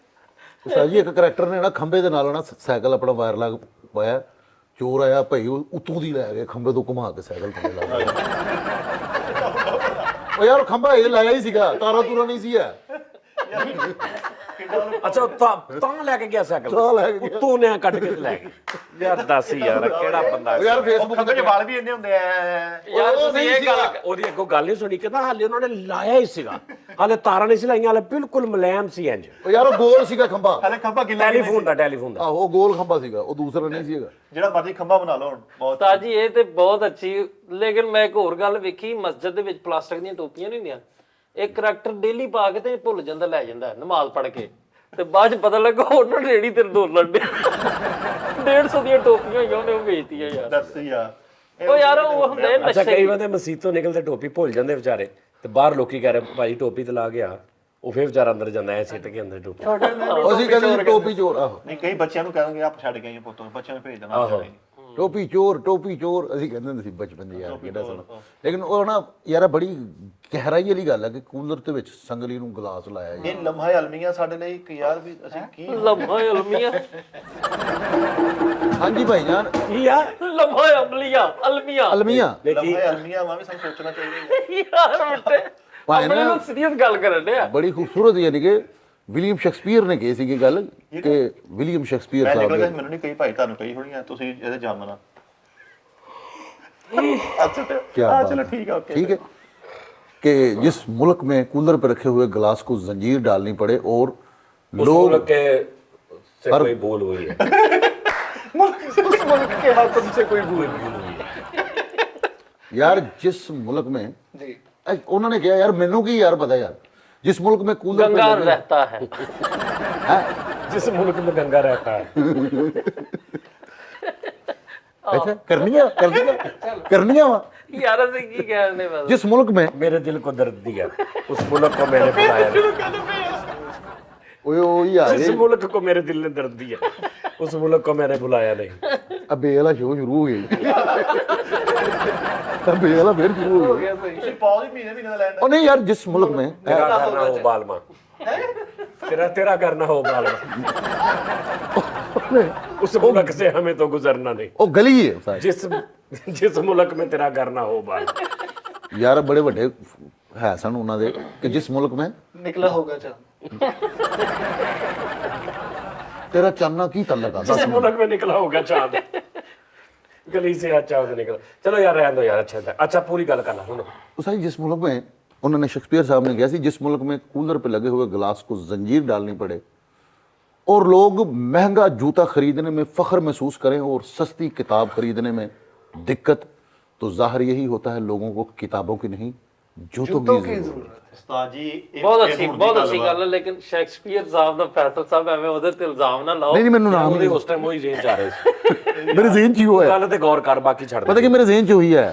S3: ਸਾਜੀ ਇੱਕ ਕਰੈਕਟਰ ਨੇ ਨਾ ਖੰਬੇ ਦੇ ਨਾਲ ਨਾ ਸਾਈਕਲ ਆਪਣਾ ਵਾਇਰ ਲੱਗ ਪਾਇਆ, ਚੋਰ ਆਇਆ ਭਾਈ ਉਹ ਉਤੋਂ ਦੀ ਲੈ ਗਿਆ ਖੰਬੇ ਤੋਂ ਘੁਮਾ ਕੇ ਸਾਈਕਲ ਥੱਲੇ ਲਾ ਗਿਆ। ਉਹ ਯਾਰ ਖੰਬਾ ਇਹ ਲਾਇਆ ਹੀ ਸੀਗਾ, ਤਾਰਾ ਤੂਰਾ ਨਹੀਂ ਸੀ ਹੈ।
S2: ਅੱਛਾ ਤਾਂ ਲੈ ਕੇ ਗਿਆ ਸਾਈਕਲ, ਤੂੰ ਨੇ ਕੱਢ ਕੇ ਲੈ ਗਿਆ। ਯਾਰ ਦੱਸ ਯਾਰ ਕਿਹੜਾ ਬੰਦਾ
S3: ਯਾਰ ਫੇਸਬੁੱਕ
S4: ਖੰਬੇ 'ਚ ਵਾਲ ਵੀ ਇੰਨੇ ਹੁੰਦੇ ਆ।
S1: ਯਾਰ ਤੁਸੀਂ ਇਹ ਗੱਲ
S2: ਉਹਦੀ ਅੱਗੋਂ ਗੱਲ ਨਹੀਂ ਸੁਣੀ, ਕਹਿੰਦਾ ਹਾਲੇ ਉਹਨਾਂ ਨੇ ਲਾਇਆ ਹੀ ਸੀਗਾ, ਹਾਲੇ ਤਾਰਾਂ ਨਹੀਂ ਸੀ ਲਾਈਆਂ, ਹਾਲੇ ਬਿਲਕੁਲ ਮੁਲਾਇਮ ਸੀ ਇੰਜ।
S3: ਉਹ ਯਾਰ ਉਹ ਗੋਲ ਸੀਗਾ ਖੰਬਾ,
S4: ਹਲੇ ਖੰਬਾ ਗਿੱਲਾ
S2: ਟੈਲੀਫੋਨ ਦਾ
S3: ਆਹੋ ਉਹ ਗੋਲ ਖੰਬਾ ਸੀਗਾ, ਉਹ ਦੂਸਰਾ ਨਹੀਂ ਸੀਗਾ।
S4: ਜਿਹੜਾ ਮਰਜ਼ੀ ਖੰਬਾ ਬਣਾ ਲਓ ਹੁਣ। ਬਹੁਤ
S1: ਉਸਤਾਦ ਜੀ ਇਹ ਤੇ ਬਹੁਤ ਅੱਛੀ, ਲੇਕਿਨ ਮੈਂ ਇੱਕ ਹੋਰ ਗੱਲ ਵੇਖੀ, ਮਸਜਿਦ ਦੇ ਵਿੱਚ ਪਲਾਸਟਿਕ ਦੀਆਂ ਟੋਪੀਆਂ ਨਹੀਂ ਹੁੰਦੀਆਂ, ਇੱਕ ਕਰੈਕਟਰ ਡੇਲੀ ਪਾ ਕੇ ਤੇ ਭੁੱਲ ਜਾਂਦਾ, ਲੈ ਜਾਂਦਾ ਨਮਾਜ਼ ਪੜ੍ਹ ਕੇ, ਤੇ ਬਾਅਦ ਚ ਪਤਾ ਲੱਗਾ ਉਹਨਾਂ ਨੇ ਰੇੜੀ ਤੇ ਦੋ ਲੰਡੇ 150 ਦੀਆਂ ਟੋਪੀਆਂ ਹੋਈਆਂ, ਉਹਨੇ ਉਹ ਵੇਚਤੀਆਂ ਯਾਰ।
S4: ਦੱਸ ਯਾਰ
S1: ਉਹ ਯਾਰ ਉਹ ਹੁੰਦੇ
S2: ਅੱਛਾ
S1: ਨਸ਼ੇ।
S2: ਕਈ ਵਾਰ ਮਸਜਿਦ ਤੋਂ ਨਿਕਲਦੇ ਟੋਪੀ ਭੁੱਲ ਜਾਂਦੇ ਵਿਚਾਰੇ, ਤੇ ਬਾਹਰ ਲੋਕੀ ਕਹਿ ਰਹੇ ਭਾਈ ਟੋਪੀ ਤੇ ਲਾ ਗਿਆ, ਉਹ ਫੇਰ ਵਿਚਾਰਾ ਅੰਦਰ ਜਾਂਦਾ ਐ ਸਿੱਟ ਕੇ ਅੰਦਰ ਟੋਪੀ।
S3: ਅਸੀਂ ਕਹਿੰਦੇ ਟੋਪੀ ਚੋਰ। ਆਹੋ
S4: ਨਹੀਂ, ਕਈ ਬੱਚਿਆਂ ਨੂੰ ਕਹਿੰਦੇ ਆਪ ਛੱਡ ਗਏ ਪੁੱਤ, ਬੱਚਿਆਂ ਨੂੰ ਭੇਜ ਦੇਣਾ।
S3: ਟੋਪੀ ਚੋਰ ਅਸੀਂ ਕਹਿੰਦੇ ਹੁੰਦੇ ਸੀ ਬਚਪਨ ਦੇ ਯਾਰ, ਕਿਹੜਾ ਸਮਾਂ। ਲੇਕਿਨ ਉਹ ਨਾ ਯਾਰ ਬੜੀ ਗਹਿਰਾਈ ਵਾਲੀ ਗੱਲ ਹੈ ਕਿ ਕੂਲਰ ਦੇ ਵਿੱਚ ਸੰਗਲੀ ਨੂੰ ਗਲਾਸ ਲਾਇਆ ਜੀ।
S4: ਇਹ ਲਮਹਾ ਅਲਮੀਆਂ ਸਾਡੇ ਲਈ ਇੱਕ ਯਾਰ ਵੀ ਅਸੀਂ ਕੀ
S1: ਲੰਮਾ ਅਲਮੀਆਂ,
S3: ਹਾਂਜੀ ਭਾਈ ਜਾਨ
S2: ਕੀ ਆ
S1: ਲੰਮਾ ਅਲਮੀਆਂ
S3: ਅਲਮੀਆਂ
S4: ਲਮਹਾ ਅਲਮੀਆਂ ਵਾ ਵੀ ਸਾਨੂੰ ਸੋਚਣਾ ਚਾਹੀਦਾ।
S1: ਯਾਰ ਬੇਟੇ ਆਪਣੇ ਨਾਲ ਸੀਰੀਅਸ ਗੱਲ ਕਰਨ ਦੇ ਆ।
S3: ਬੜੀ ਖੂਬਸੂਰਤ, ਯਾਨੀ ਕਿ ਵਿਲੀਅਮ ਸ਼ੇਕਸਪੀਅਰ ਨੇ ਕਹੀ ਸੀਗੀ ਗੱਲ ਕਿ ਵਿਲੀਅਮ ਸ਼ੇਕਸਪੀਅਰ
S4: ਮੈਂ
S3: ਸਾਹਿਬ
S4: ਨਿਕਲ ਗਿਆ,
S3: ਨੇ
S4: ਮੈਨੂੰ ਨਹੀਂ ਕਹੀ ਭਾਈ, ਤੁਹਾਨੂੰ ਕਹੀ ਹੋਣੀ ਆ, ਤੁਸੀਂ ਇਹਦੇ ਜਾਮਨਾ। अच्छा
S3: क्या बात
S4: चलो
S3: है।
S4: ठीक है, ओके।
S3: ठीक है कि जिस मुल्क में कूलर पर रखे हुए गिलास को जंजीर डालनी पड़े और लोग
S2: के से कोई भूल हुई है,
S5: उस मुल्क के हाथों से कोई भूल
S3: यार जिस मुल्क में
S5: जी
S3: उन्होंने कहा यार मैनू की यार पता यार जिस मुल्क में कूलर पे
S1: गंगा
S3: लगे-
S1: रहता है,
S2: जिस मुल्क में गंगा रहता है।
S3: अच्छा करनी वा
S1: यार ਅਸੀਂ ਕੀ ਕਹਿਣੇ ਬਸ।
S3: जिस मुल्क में
S2: मेरे दिल को दर्द दिया, उस मुल्क को मैंने बुलाया नहीं।
S3: ओए ओए यार
S2: जिस मुल्क को मेरे दिल ने दर्द दिया, उस मुल्क को मैंने बुलाया नहीं।
S3: अबे वाला शो शुरू हो गया अबे वाला फिर शुरू हो गया
S4: ਤੁਸੀਂ ਪੌਜ ਮਹੀਨੇ ਮਹੀਨੇ ਦਾ ਲੈਣ
S3: और नहीं यार जिस मुल्क में
S2: तेरा करना हो बालमा, तेरा करना हो बालमा, उस मुल्क से हमें तो गुजरना नहीं।
S3: ਉਹ ਗਲੀ ਹੈ ਸਾਰੀ।
S2: जिस मुल्क में तेरा करना हो बालमा।
S3: ਯਾਰ ਬੜੇ ਵੱਡੇ ਹੈ ਸਨ ਉਹਨਾਂ ਦੇ ਕਿ ਜਿਸ ਮੁਲਕ में
S5: निकला होगा चांद।
S3: तेरा चानना की तल्लक आता
S2: जिस मुल्क में निकला होगा चांद, गली से अच्छा चांद निकला। चलो यार रहने दो यार, अच्छा था। अच्छा पूरी गल करना सुनो।
S3: उसाई जिस मुल्क में उन्होंने शेक्सपियर साहब ने कहा सी, जिस मुल्क में कूलर पे लगे हुए गिलास को जंजीर डालनी पड़े और लोग महंगा जूता खरीदने में फख्र महसूस करें और सस्ती किताब खरीदने में दिक्कत, तो जाहिर यही होता है लोगों को किताबों की नहीं जूतों की जरूरत।
S4: ਉਸਤਾਦ ਜੀ
S1: ਬਹੁਤ ਅੱਛੀ ਗੱਲ ਹੈ, ਲੇਕਿਨ ਸ਼ੈਕਸਪੀਅਰ ਸਾਹਿਬ ਦਾ ਫੈਸਲ ਸਾਹਿਬ ਐਵੇਂ ਉਹਦੇ ਤੇ ਇਲਜ਼ਾਮ ਨਾ ਲਾਓ।
S3: नहीं मैंने नाम
S2: ਉਹਦੇ ਉਸ ਟਾਈਮ ਉਹੀ ਜੇਨ ਜਾ ਰਹੇ ਸੀ।
S3: मेरे जेहन च ही वो है,
S2: ਗੱਲ ਤੇ ਗੌਰ ਕਰ, ਬਾਕੀ ਛੱਡ
S3: पता
S2: ਦੇ।
S3: कि मेरे जेहन च वही है।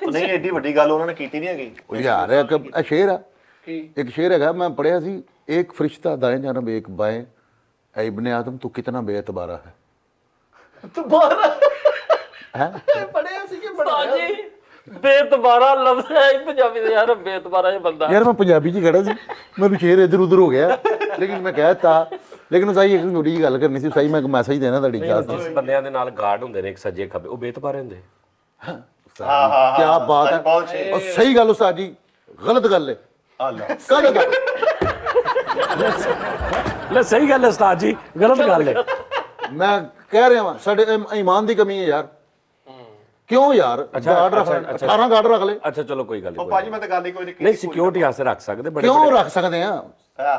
S4: ਨਹੀਂ ਐਡੀ ਵੱਡੀ ਗੱਲ ਉਹਨਾਂ ਨੇ ਕੀਤੀ ਨਹੀਂ ਹੈਗੀ।
S3: ਉਹ ਯਾਰ ਇੱਕ ਸ਼ੇਰ ਆ, ਇੱਕ ਸ਼ੇਰ ਹੈਗਾ, ਮੈਂ ਪੜਿਆ ਸੀ, एक फरिश्ता दाएं जानब एक बाएं, ऐ इब्ने आदम तू कितना बेएतबारा है।
S5: दोबारा
S3: हैं?
S5: पढ़िया सी कि पढ़ाया
S1: ਜੀ ਬੇਤਬਾਰਾ ਲਫ਼ਜ਼ ਹੈ ਹੀ ਪੰਜਾਬੀ ਦੇ ਯਾਰ, ਬੇਤਬਾਰਾ ਇਹ ਬੰਦਾ।
S3: यार मैं पंजाबी च खड़ा सी, मैं भी शेर इधर उधर हो गया, लेकिन मैं कहता, लेकिन उसाई एक थोड़ी जी गल करनी सी, उसाई मैं एक मैसेज देना ਤੁਹਾਡੀ ਇਜਾਜ਼ਤ ਨਾਲ।
S2: ਜਿਸ ਬੰਦਿਆਂ ਦੇ ਨਾਲ ਗਾਰਡ ਹੁੰਦੇ ਨੇ ਇੱਕ ਸੱਜੇ ਖੱਬੇ, ਉਹ ਬੇਤਬਾਰੇ ਹੁੰਦੇ।
S4: ਹਾਂ ਹਾਂ
S3: क्या बात है,
S4: ਬਹੁਤ ਸਹੀ।
S3: और सही गल उस्ताद जी, गलत गल है,
S4: ਅੱਲਾ
S3: गलत गल।
S2: ਲੈ ਸਹੀ ਗੱਲ ਹੈ ਉਸਤਾਦ ਜੀ, ਗਲਤ ਗੱਲ ਹੈ।
S3: मैं कह रहा हूं साडे ईमान दी कमी है यार। क्यों यार गार्ड रख, 18 गार्ड रख ले,
S2: ਅੱਛਾ ਚਲੋ ਕੋਈ ਗੱਲ
S4: ਉਹ
S2: ਨਹੀਂ।
S4: ਭਾਜੀ ਮੈਂ ਤਾਂ ਗੱਲ ਹੀ ਕੋਈ ਨਹੀਂ
S2: ਨਹੀਂ ਸਿਕਿਉਰਿਟੀ ਵਾਸਤੇ ਰੱਖ ਸਕਦੇ ਬੜੇ।
S3: क्यों रख सकते हैं,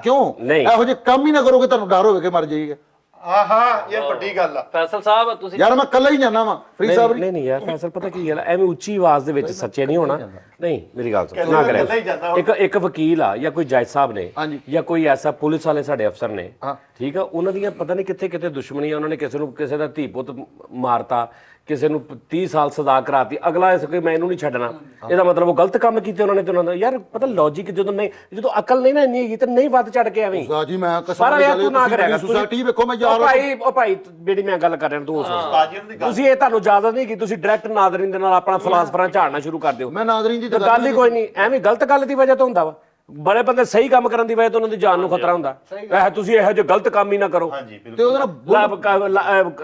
S3: क्यों
S2: नहीं।
S3: ਇਹੋ ਜਿਹੇ ਕੰਮ ਹੀ ਨਾ ਕਰੋਗੇ ਤੁਹਾਨੂੰ ਡਰ ਹੋਵੇ ਕਿ ਮਰ ਜਾਈਏ।
S4: ਹਾਂ ਹਾਂ ਇਹ ਵੱਡੀ ਗੱਲ ਆ।
S1: ਫੈਸਲ ਸਾਹਿਬ ਤੁਸੀਂ
S3: ਯਾਰ ਮੈਂ ਕੱਲਾ ਹੀ ਜਾਣਾ ਵਾ ਫਰੀ ਸਾਹਿਬ
S2: ਨਹੀਂ ਨਹੀਂ ਯਾਰ ਫੈਸਲ ਪਤਾ ਕੀ ਗੱਲ ਹੈ, ਐਵੇਂ ਉੱਚੀ ਆਵਾਜ਼ ਦੇ ਵਿੱਚ ਸੱਚੇ ਨਹੀਂ ਹੋਣਾ। ਨਹੀਂ ਮੇਰੀ ਗੱਲ ਸੁਣ, ਨਾ
S4: ਇਕੱਲਾ ਹੀ ਜਾਂਦਾ
S2: ਕਰਿਆ। ਇੱਕ ਵਕੀਲ ਆ ਜਾਂ ਕੋਈ ਜੱਜ ਸਾਹਿਬ ਨੇ
S3: ਹਾਂਜੀ।
S2: ਜਾਂ ਕੋਈ ਐਸਾ ਪੁਲਿਸ ਵਾਲੇ ਸਾਡੇ ਅਫਸਰ ਨੇ,
S3: ਹਾਂ।
S2: ਠੀਕ ਆ, ਉਹਨਾਂ ਦੀਆਂ ਪਤਾ ਨਹੀਂ ਕਿੱਥੇ ਕਿੱਥੇ ਦੁਸ਼ਮਣੀਆਂ, ਉਹਨਾਂ ਨੇ ਕਿਸੇ ਦਾ ਧੀ ਪੁੱਤ ਮਾਰਤਾ, ਕਿਸੇ ਨੂੰ 30 ਸਾਲ ਸਜ਼ਾ ਕਰਾਤੀ, ਅਗਲਾ ਇਸ ਕੋਈ ਮੈਂ ਇਹਨੂੰ ਨਹੀਂ ਛੱਡਣਾ, ਇਹਦਾ ਮਤਲਬ ਉਹ ਗਲਤ ਕੰਮ ਕੀਤੇ ਉਹਨਾਂ ਨੇ। ਤੇ ਉਹਨਾਂ ਦਾ ਯਾਰ ਪਤਾ ਲੌਜੀਕ ਜਦੋਂ ਅਕਲ ਨਹੀਂ ਨਾ ਇੰਨੀ ਹੈਗੀ ਤੇ ਨਹੀਂ ਵੱਧ ਚੜ ਕੇ ਐਵੇਂ
S3: ਉਸਤਾਦ ਜੀ ਮੈਂ ਕਸਮ
S2: ਸਾਰਾ ਯਾਰ ਤੂੰ ਨਾ ਕਰਿਆ
S3: ਸੁਸਾਇਟੀ ਵੇਖੋ ਮੈਂ ਜਾ ਰਿਹਾ।
S2: ਉਹ ਭਾਈ ਜਿਹੜੀ ਮੈਂ ਗੱਲ ਕਰ ਰਿਹਾ ਤੂੰ ਉਸ
S4: ਉਸਤਾਦ ਜੀ ਉਹਨਾਂ ਦੀ ਗੱਲ
S2: ਤੁਸੀਂ ਇਹ ਤੁਹਾਨੂੰ ਇਜਾਜ਼ਤ ਨਹੀਂ ਕਿ ਤੁਸੀਂ ਡਾਇਰੈਕਟ ਨਾਜ਼ਰੀਨ ਦੇ ਨਾਲ ਆਪਣਾ ਫਲਸਫਾ ਝਾੜਨਾ ਸ਼ੁਰੂ ਕਰ ਦਿਓ।
S3: ਮੈਂ ਨਾਜ਼ਰੀਨ ਦੀ
S2: ਤੇ ਗੱਲ ਹੀ ਕੋਈ ਨਹੀਂ, ਐਵੇਂ ਗਲਤ ਗੱਲ ਦੀ ਵਜ੍ਹਾ ਤੋਂ ਹੁੰਦਾ ਵਾ। ਬੜੇ ਬੰਦੇ ਸਹੀ ਕੰਮ ਕਰਨ ਦੀ ਵਜ੍ਹਾ ਤੋਂ ਉਹਨਾਂ ਦੀ ਜਾਨ ਨੂੰ ਖਤਰਾ ਹੁੰਦਾ। ਵੈਸੇ ਤੁਸੀਂ ਇਹੋ ਜਿਹੇ ਗਲਤ ਕੰਮ ਹੀ ਨਾ ਕਰੋ।
S4: ਹਾਂਜੀ
S3: ਤੇ
S4: ਬਿਲਕੁਲ।
S3: ਉਹਦੇ ਨਾਲ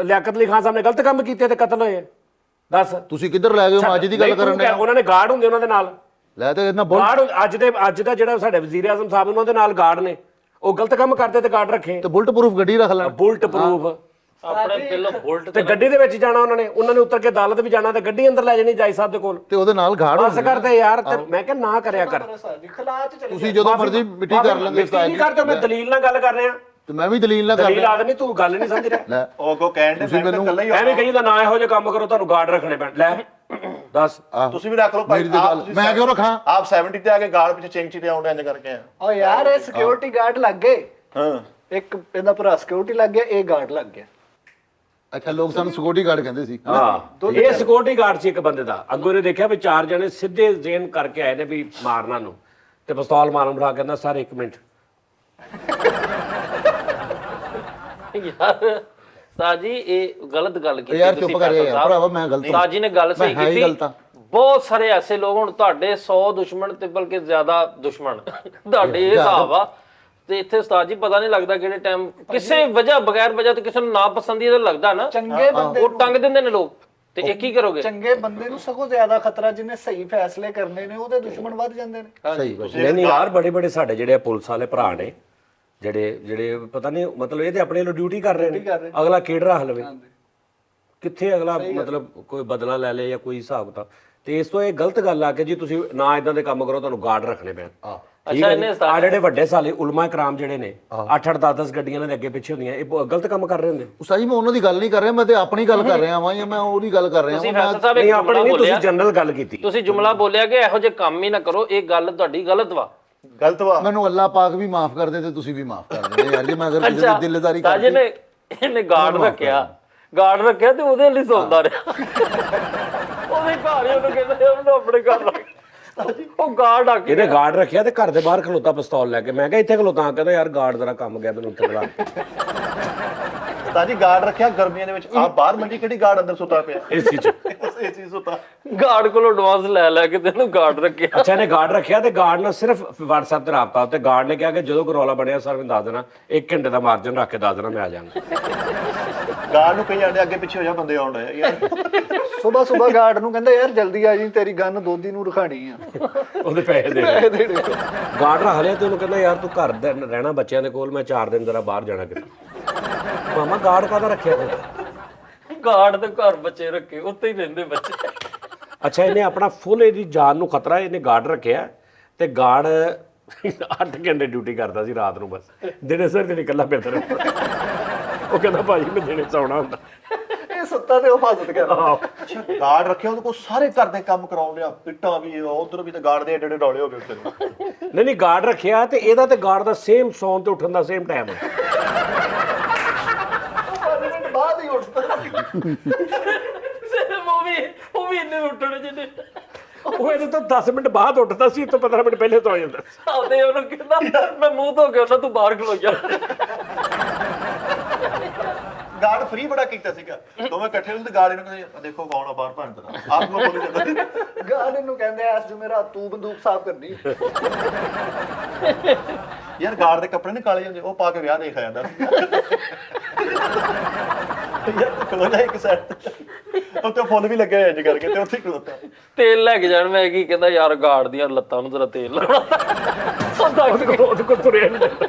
S2: ਲਿਆਕਤ ਅਲੀ ਖਾਨ ਸਾਹਿਬ ਨੇ ਗਲਤ ਕੰਮ ਕੀਤੇ ਤੇ ਕਤਲ ਹੋਏ। ਦੱਸ
S3: ਤੁਸੀਂ ਕਿੱਧਰ ਲੈ ਗਏ ਹੋ? ਅੱਜ ਦੀ ਗੱਲ ਕਰਨ ਦੇ
S2: ਉਹਨਾਂ ਨੇ ਗਾਰਡ ਹੁੰਦੇ ਉਹਨਾਂ ਦੇ ਨਾਲ,
S3: ਲੈ ਤੇ ਇਹਨਾਂ ਬੁੱਲ
S2: ਗਾਰਡ ਅੱਜ ਦਾ ਜਿਹੜਾ ਸਾਡੇ ਵਜ਼ੀਰ ਆਜ਼ਮ ਸਾਹਿਬ ਉਹਨਾਂ ਦੇ ਨਾਲ ਗਾਰਡ ਨੇ, ਉਹ ਗਲਤ ਕੰਮ ਕਰਦੇ ਤੇ ਗਾਰਡ ਰੱਖੇ।
S3: ਤੇ ਬੁਲਟ ਪ੍ਰੂਫ ਗੱਡੀ ਰੱਖ ਲੈਣ।
S2: ਬੁਲਟ ਪ੍ਰੂਫ
S1: ਆਪਣੇ ਪਹਿਲਾਂ ਬੁਲਟ
S2: ਤੇ ਗੱਡੀ ਦੇ ਵਿੱਚ ਜਾਣਾ, ਉਹਨਾਂ ਨੇ ਉੱਤਰ ਕੇ ਅਦਾਲਤ ਵੀ ਜਾਣਾ ਤੇ ਗੱਡੀ ਅੰਦਰ ਲੈ ਜਾਣੀ ਜੱਜ ਸਾਹਿਬ ਦੇ ਕੋਲ।
S3: ਤੇ ਉਹਦੇ ਨਾਲ ਗਾਰਡ
S2: ਬਸ ਕਰਦੇ ਯਾਰ, ਤੇ ਮੈਂ ਕਿਹਾ ਨਾ ਕਰਿਆ ਕਰ।
S5: खिला च चले
S3: ਤੁਸੀਂ ਜਦੋਂ ਮਰਜ਼ੀ ਮਿੱਟੀ ਕਰ ਲੈਂਦੇ ਉਸਤਾਦ
S2: ਨਹੀਂ ਕਰਦੇ, ਮੈਂ ਦਲੀਲ ਨਾਲ ਗੱਲ ਕਰ ਰਿਹਾ।
S3: ਤੇ ਮੈਂ ਵੀ ਦਲੀਲ ਨਾ ਕਰ
S2: ਦਲੀਲ ਆਦਮੀ ਤੂੰ ਗੱਲ ਨਹੀਂ ਸਮਝ ਰਿਹਾ।
S3: ਲੈ
S4: ਉਹ ਕੋ ਕਹਿਣ ਦੇ ਮੈਂ ਤਾਂ ਇਕੱਲਾ ਹੀ
S2: ਐਵੇਂ ਕਹੀ ਦਾ ਨਾ ਇਹੋ ਜਿਹੇ ਕੰਮ ਕਰੋ ਤੁਹਾਨੂੰ ਗਾਰਡ ਰੱਖਣੇ ਪੈਣ। ਲੈ ਦੱਸ
S4: ਤੁਸੀਂ ਵੀ ਰੱਖ ਲਓ ਭਾਈ।
S3: ਮੇਰੀ ਤਾਂ ਗੱਲ ਮੈਂ ਕਿਉਂ ਰੱਖਾਂ?
S4: ਆਪ 70 ਤੇ ਆ ਕੇ ਗਾਲ ਪਿੱਛੇ ਚਿੰਗਚੀ ਤੇ ਆਉਂਦੇ ਇੰਜ ਕਰਕੇ ਆ।
S5: ओ यार ये सिक्योरिटी गार्ड लग गए,
S4: ਹਾਂ
S5: एक ਇਹਦਾ ਭਰਾ ਸਿਕਿਉਰਿਟੀ ਲੱਗ ਗਿਆ, ਇਹ ਗਾਰਡ ਲੱਗ ਗਿਆ।
S3: ਅੱਛਾ ਲੋਕ ਸਾਨੂੰ ਸਿਕਿਉਰਿਟੀ ਗਾਰਡ ਕਹਿੰਦੇ ਸੀ।
S2: ਹਾਂ ਇਹ ਸਿਕਿਉਰਿਟੀ ਗਾਰਡ ਸੀ ਇੱਕ ਬੰਦੇ ਦਾ। ਅੱਗੋਂ ਨੇ ਦੇਖਿਆ ਵੀ 4 ਜਣੇ ਸਿੱਧੇ ਜ਼ੇਨ ਕਰਕੇ ਆਏ ਨੇ ਵੀ ਮਾਰਨਾ ਨੂੰ, ਤੇ ਪਿਸਤੌਲ ਮਾਰਨ ਬਣਾ ਕਹਿੰਦਾ ਸਰ 1 ਮਿੰਟ।
S1: ਯਾਰ ਸਾਜੀ ਇਹ ਗਲਤ ਗੱਲ ਕੀਤੀ
S3: ਯਾਰ ਚੁੱਪ ਕਰ ਯਾਰ ਭਰਾਵਾ, ਮੈਂ ਗਲਤ ਹਾਂ।
S1: ਸਾਜੀ ਨੇ ਗੱਲ ਸਹੀ
S3: ਮੈਂ ਹੈ ਹੀ
S1: ਕੀਤੀ।
S3: ਗਲਤ ਹਾਂ।
S1: ਬਹੁਤ ਸਾਰੇ ਐਸੇ ਲੋਕ ਹੁਣ ਤੁਹਾਡੇ 100 ਦੁਸ਼ਮਣ ਤੇ ਬਲਕਿ ਜ਼ਿਆਦਾ ਦੁਸ਼ਮਣ ਤੁਹਾਡੇ ਇਹ ਹਿਸਾਬ ਆ। ਤੇ ਇੱਥੇ ਉਸਤਾਦ ਜੀ ਪਤਾ ਨਹੀਂ ਲੱਗਦਾ ਕਿਹੜੇ ਟਾਈਮ ਕਿਸੇ ਵਜ੍ਹਾ ਬਗੈਰ ਵਜ੍ਹਾ ਤੋਂ ਕਿਸੇ ਨੂੰ ਨਾ ਪਸੰਦੀ ਇਹਦਾ ਲੱਗਦਾ ਨਾ,
S5: ਚੰਗੇ ਬੰਦੇ
S1: ਉਹ ਟੰਗ ਦਿੰਦੇ ਨੇ ਲੋਕ। ਤੇ ਇਹ ਕੀ ਕਰੋਗੇ?
S5: ਚੰਗੇ ਬੰਦੇ ਨੂੰ ਸਗੋਂ ਜ਼ਿਆਦਾ ਖਤਰਾ, ਜਿਹਨੇ ਸਹੀ ਫੈਸਲੇ ਕਰਨੇ ਨੇ ਉਹਦੇ ਦੁਸ਼ਮਣ ਵੱਧ ਜਾਂਦੇ ਨੇ।
S3: ਸਹੀ ਕੁਛ
S2: ਨਹੀਂ ਯਾਰ ਬੜੇ ਸਾਡੇ ਜਿਹੜੇ ਪੁਲਿਸ ਵਾਲੇ ਭਰਾ ਨੇ, ਜਿਹੜੇ ਪਤਾ ਨਹੀਂ ਮਤਲਬ ਇਹ ਤੇ ਆਪਣੇ ਵੱਲੋਂ ਡਿਊਟੀ ਕਰ ਰਹੇ ਨੇ, ਅਗਲਾ ਕਿਹੜਾ ਰੱਖ ਲਵੇ ਕਿੱਥੇ, ਅਗਲਾ ਮਤਲਬ ਕੋਈ ਬਦਲਾ ਲੈ ਲੇ ਜਾਂ ਕੋਈ ਹਿਸਾਬ ਕਿਤਾਬ। ਤੇ ਇਸ ਤੋਂ ਇਹ ਗਲਤ ਗੱਲ ਆ ਕਿ ਜੀ ਤੁਸੀਂ ਨਾ ਇਦਾਂ ਦੇ ਕੰਮ ਕਰੋ, ਤੁਹਾਨੂੰ ਗਾਰਡ ਰੱਖਣੇ ਪੈਣ। ਅੱਛਾ ਇਹਨੇ ਆ ਜਿਹੜੇ ਵੱਡੇ ਸਾਲੇ ਉਲਮਾ ਇਕਰਾਮ ਜਿਹੜੇ ਨੇ 8-8 10-10 ਗੱਡੀਆਂ ਦੇ ਅੱਗੇ ਪਿੱਛੇ ਹੁੰਦੀਆਂ, ਇਹ ਗਲਤ ਕੰਮ ਕਰ ਰਹੇ ਹੁੰਦੇ।
S3: ਉਸਤਾਦ ਜੀ ਮੈਂ ਉਹਨਾਂ ਦੀ ਗੱਲ ਨਹੀਂ ਕਰ ਰਿਹਾ, ਮੈਂ ਤੇ ਆਪਣੀ ਗੱਲ ਕਰ ਰਿਹਾ ਵਾਂ ਜਾਂ ਮੈਂ ਉਹਦੀ ਗੱਲ ਕਰ ਰਿਹਾ
S1: ਤੁਸੀਂ
S3: ਵਾਂ।
S1: ਫੈਸਲ ਸਾਹਿਬ
S2: ਨਹੀਂ
S1: ਇੱਕ
S2: ਆਪਣੀ
S1: ਜੁਮਲਾ
S2: ਨਹੀਂ, ਤੁਸੀਂ
S1: ਬੋਲਿਆ,
S2: ਜਨਰਲ ਗੱਲ ਕੀਤੀ।
S1: ਤੁਸੀਂ ਜੁਮਲਾ ਬੋਲਿਆ ਕਿ ਇਹੋ ਜਿਹੇ ਕੰਮ ਹੀ ਨਾ ਕਰੋ, ਇਹ ਗੱਲ ਤੁਹਾਡੀ ਗਲਤ ਵਾ।
S4: ਗਲਤ ਵਾ।
S3: ਮੈਨੂੰ ਅੱਲਾਹ ਪਾਕ ਵੀ ਮਾਫ ਕਰ ਦੇ ਤੇ ਤੁਸੀਂ ਵੀ ਮਾਫ ਕਰ ਦਿਓ ਯਾਰ, ਜੇ ਮੈਂ ਅਗਰ ਕਿਸੇ ਦੀ ਦਿਲਦਾਰੀ
S1: ਸਾਜੀ
S3: ਕਰਦੀ।
S1: ਇਹਨੇ ਗਾਰਡ ਰੱਖਿਆ ਤੇ ਉਹਦੇ ਲਈ ਸੌਂਦਾ ਰਿਹਾ। ਉਹਦੇ ਘਰ ਹੀ ਉਹਨੂੰ ਕਹਿੰਦੇ ਉਹਨੂੰ ਆਪਣੇ ਘਰ ਰੱਖ, ਉਹ ਗਾਰਡ ਆ ਕੇ
S2: ਇਹਨੇ ਗਾਰਡ ਰੱਖਿਆ ਤੇ ਘਰ ਦੇ ਬਾਹਰ ਖਲੋਤਾ ਪਿਸਤੌਲ ਲੈ ਕੇ। ਮੈਂ ਕਿਹਾ ਇੱਥੇ ਖਲੋਤਾ, ਕਹਿੰਦਾ ਯਾਰ ਗਾਰਡ ਦਾ ਕੰਮ ਗਿਆ ਮੈਨੂੰ ਉੱਥੇ ਬੁਲਾ।
S4: ਤਾਂ ਜੀ ਗਾਰਡ ਰੱਖਿਆ ਗਰਮੀਆਂ ਦੇ ਵਿੱਚ ਆ ਬਾਹਰ ਮੰਡੀ ਕਿਹੜੀ ਗਾਰਡ ਅੰਦਰ ਸੁੱਤਾ ਪਿਆ
S2: ਏਸੀ 'ਚ।
S4: ਏਸੀ ਸੁੱਤਾ
S1: ਗਾਰਡ ਕੋਲੋਂ ਐਡਵਾਂਸ ਲੈ ਕੇ ਤੈਨੂੰ ਗਾਰਡ ਰੱਖਿਆ।
S2: ਅੱਛਾ ਇਹਨੇ ਗਾਰਡ ਰੱਖਿਆ ਤੇ ਗਾਰਡ ਨਾਲ ਸਿਰਫ WhatsApp ਤੇ ਰਾਬਤਾ ਤੇ ਗਾਰਡ ਨੇ ਕਿਹਾ ਕਿ ਜਦੋਂ ਕੋਈ ਰੌਲਾ ਬਣਿਆ ਸਰ ਮੈਨੂੰ ਦੱਸ ਦੇਣਾ 1 ਘੰਟੇ ਦਾ ਮਾਰਜਨ ਰੱਖ ਕੇ ਦੱਸ ਦੇਣਾ ਮੈਂ ਆ ਜਾਵਾਂਗਾ।
S4: ਗਾਰਡ ਨੂੰ ਕਹੀ ਜਾਂਦੇ ਅੱਗੇ ਪਿੱਛੇ ਹੋ ਜਾ ਬੰਦੇ ਆਉਣ ਡਏ ਯਾਰ।
S5: ਸਵੇਰ ਗਾਰਡ ਨੂੰ ਕਹਿੰਦਾ ਯਾਰ ਜਲਦੀ ਆ ਜੀ ਤੇਰੀ ਗਨ ਦੋਦੀ ਨੂੰ ਰਖਾਣੀ ਆ।
S2: ਉਹਦੇ ਪੈਸੇ ਦੇ ਗਾਰਡ ਰੱਖ ਲਿਆ ਤੇ ਉਹਨੂੰ ਕਹਿੰਦਾ ਯਾਰ ਤੂੰ ਘਰ ਰਹਿਣਾ ਬੱਚਿਆਂ ਦੇ ਕੋਲ, ਮੈਂ 4 ਦਿਨ ਜਰਾ ਬਾਹਰ ਜਾਣਾ ਕਿਤੇ। ਮਾਮਾ ਗਾਰਡ ਕਾਹਦਾ ਰੱਖਿਆ ਫਿਰ?
S1: ਗਾਰਡ ਦੇ ਘਰ ਬੱਚੇ ਰੱਖੇ, ਉੱਥੇ ਹੀ ਰਹਿੰਦੇ ਬੱਚੇ।
S2: ਅੱਛਾ ਇਹਨੇ ਆਪਣਾ ਫੁੱਲ ਇਹਦੀ ਜਾਨ ਨੂੰ ਖਤਰਾ ਇਹਨੇ ਗਾਰਡ ਰੱਖਿਆ ਤੇ ਗਾਰਡ 8 ਘੰਟੇ ਡਿਊਟੀ ਕਰਦਾ ਸੀ ਰਾਤ ਨੂੰ, ਬਸ ਦਿਨੇ ਸਰ ਦਿਨੇ ਇਕੱਲਾ ਫਿਰਦਾ ਰਹਿੰਦਾ। ਉਹ ਕਹਿੰਦਾ ਭਾਜੀ ਮੈਂ ਦਿਨੇ ਸੌਣਾ ਹੁੰਦਾ।
S5: ਇਹ ਸੁੱਤਾ ਤੇ ਉਹ ਫਾਜ਼ਤ ਕਰਦਾ।
S4: ਅੱਛਾ ਗਾਰਡ ਰੱਖਿਆ ਉਹਦੇ ਕੋਲ ਸਾਰੇ ਘਰ ਦੇ ਕੰਮ ਕਰਾਉਣ ਲਿਆ, ਪਿੱਟਾਂ ਵੀ ਉਧਰ ਵੀ ਤੇ ਗਾਰਡ ਦੇ ਏਡੇ ਰੌਲੇ ਹੋ ਗਏ ਉੱਤੇ।
S2: ਨਹੀਂ ਗਾਰਡ ਰੱਖਿਆ ਤੇ ਇਹਦਾ ਤੇ ਗਾਰਡ ਦਾ ਸੇਮ ਸੌਣ ਤੇ ਉੱਠਣ ਦਾ ਸੇਮ ਟਾਈਮ ਹੈ।
S5: 5 ਮਿੰਟ ਬਾਅਦ ਹੀ ਉੱਠਦਾ।
S1: ਉਹ ਵੀ ਇੰਨੇ ਉੱਠਣ ਜਿਹਨੇ
S2: ਉਹ ਇਹਦੇ ਤੋਂ 10 ਮਿੰਟ ਬਾਅਦ ਉੱਠਦਾ ਸੀ, ਇਹ ਤੋਂ 15 ਮਿੰਟ ਪਹਿਲੇ ਸੌ ਜਾਂਦਾ ਸੀ।
S1: ਆਉਂਦੇ ਉਹਨੂੰ ਕਹਿੰਦਾ ਮੈਂ ਮੂੰਹ ਧੋ ਕੇ ਉਹਨਾਂ ਤੂੰ ਬਾਹਰ ਖਲੋ ਜਾ।
S4: ਗਾਰਡ ਫ੍ਰੀ ਬੜਾ ਕੀਤਾ ਸੀਗਾ, ਦੋਵੇਂ ਇਕੱਠੇ ਹੁੰਦੇ ਗਾਰਡ ਨੂੰ ਕਹਿੰਦੇ ਦੇਖੋ ਕੌਣ ਆ ਬਾਹਰ ਭੰਨ ਤਰਾ ਆਪ ਨੂੰ ਬੋਲੀ ਜਾਂਦਾ।
S5: ਗਾਰਡ ਨੂੰ ਕਹਿੰਦੇ ਐਸ ਜੁਮੇਰਾਤ ਤੂੰ ਬੰਦੂਕ ਸਾਫ਼ ਕਰਨੀ।
S4: ਯਾਰ ਗਾਰਡ ਦੇ ਕੱਪੜੇ ਨਹੀਂ ਕਾਲੇ ਹੁੰਦੇ, ਉਹ ਪਾ ਕੇ ਵਿਆਹ ਦੇਖ ਆ ਜਾਂਦਾ। ਯਾਰ ਤੂੰ ਖਲੋ ਜਾ ਇੱਕ ਸਾਈਡ ਤੇ, ਉੱਤੇ ਫੁੱਲ ਵੀ ਲੱਗੇ ਹੋਏ ਇੰਜ ਕਰਕੇ ਤੇ ਉੱਥੇ ਖਲੋਤਾ।
S1: ਤੇਲ ਲੈ ਕੇ ਜਾਣ, ਮੈਂ ਕੀ ਕਹਿੰਦਾ ਯਾਰ ਗਾਰਡ ਦੀਆਂ ਲੱਤਾਂ ਨੂੰ ਜ਼ਰਾ ਤੇਲ ਲਾਉਣਾ।
S2: ਉਹਦੇ ਕੋਲ ਤੁਰਿਆ ਨਹੀਂ ਜਾਂਦਾ।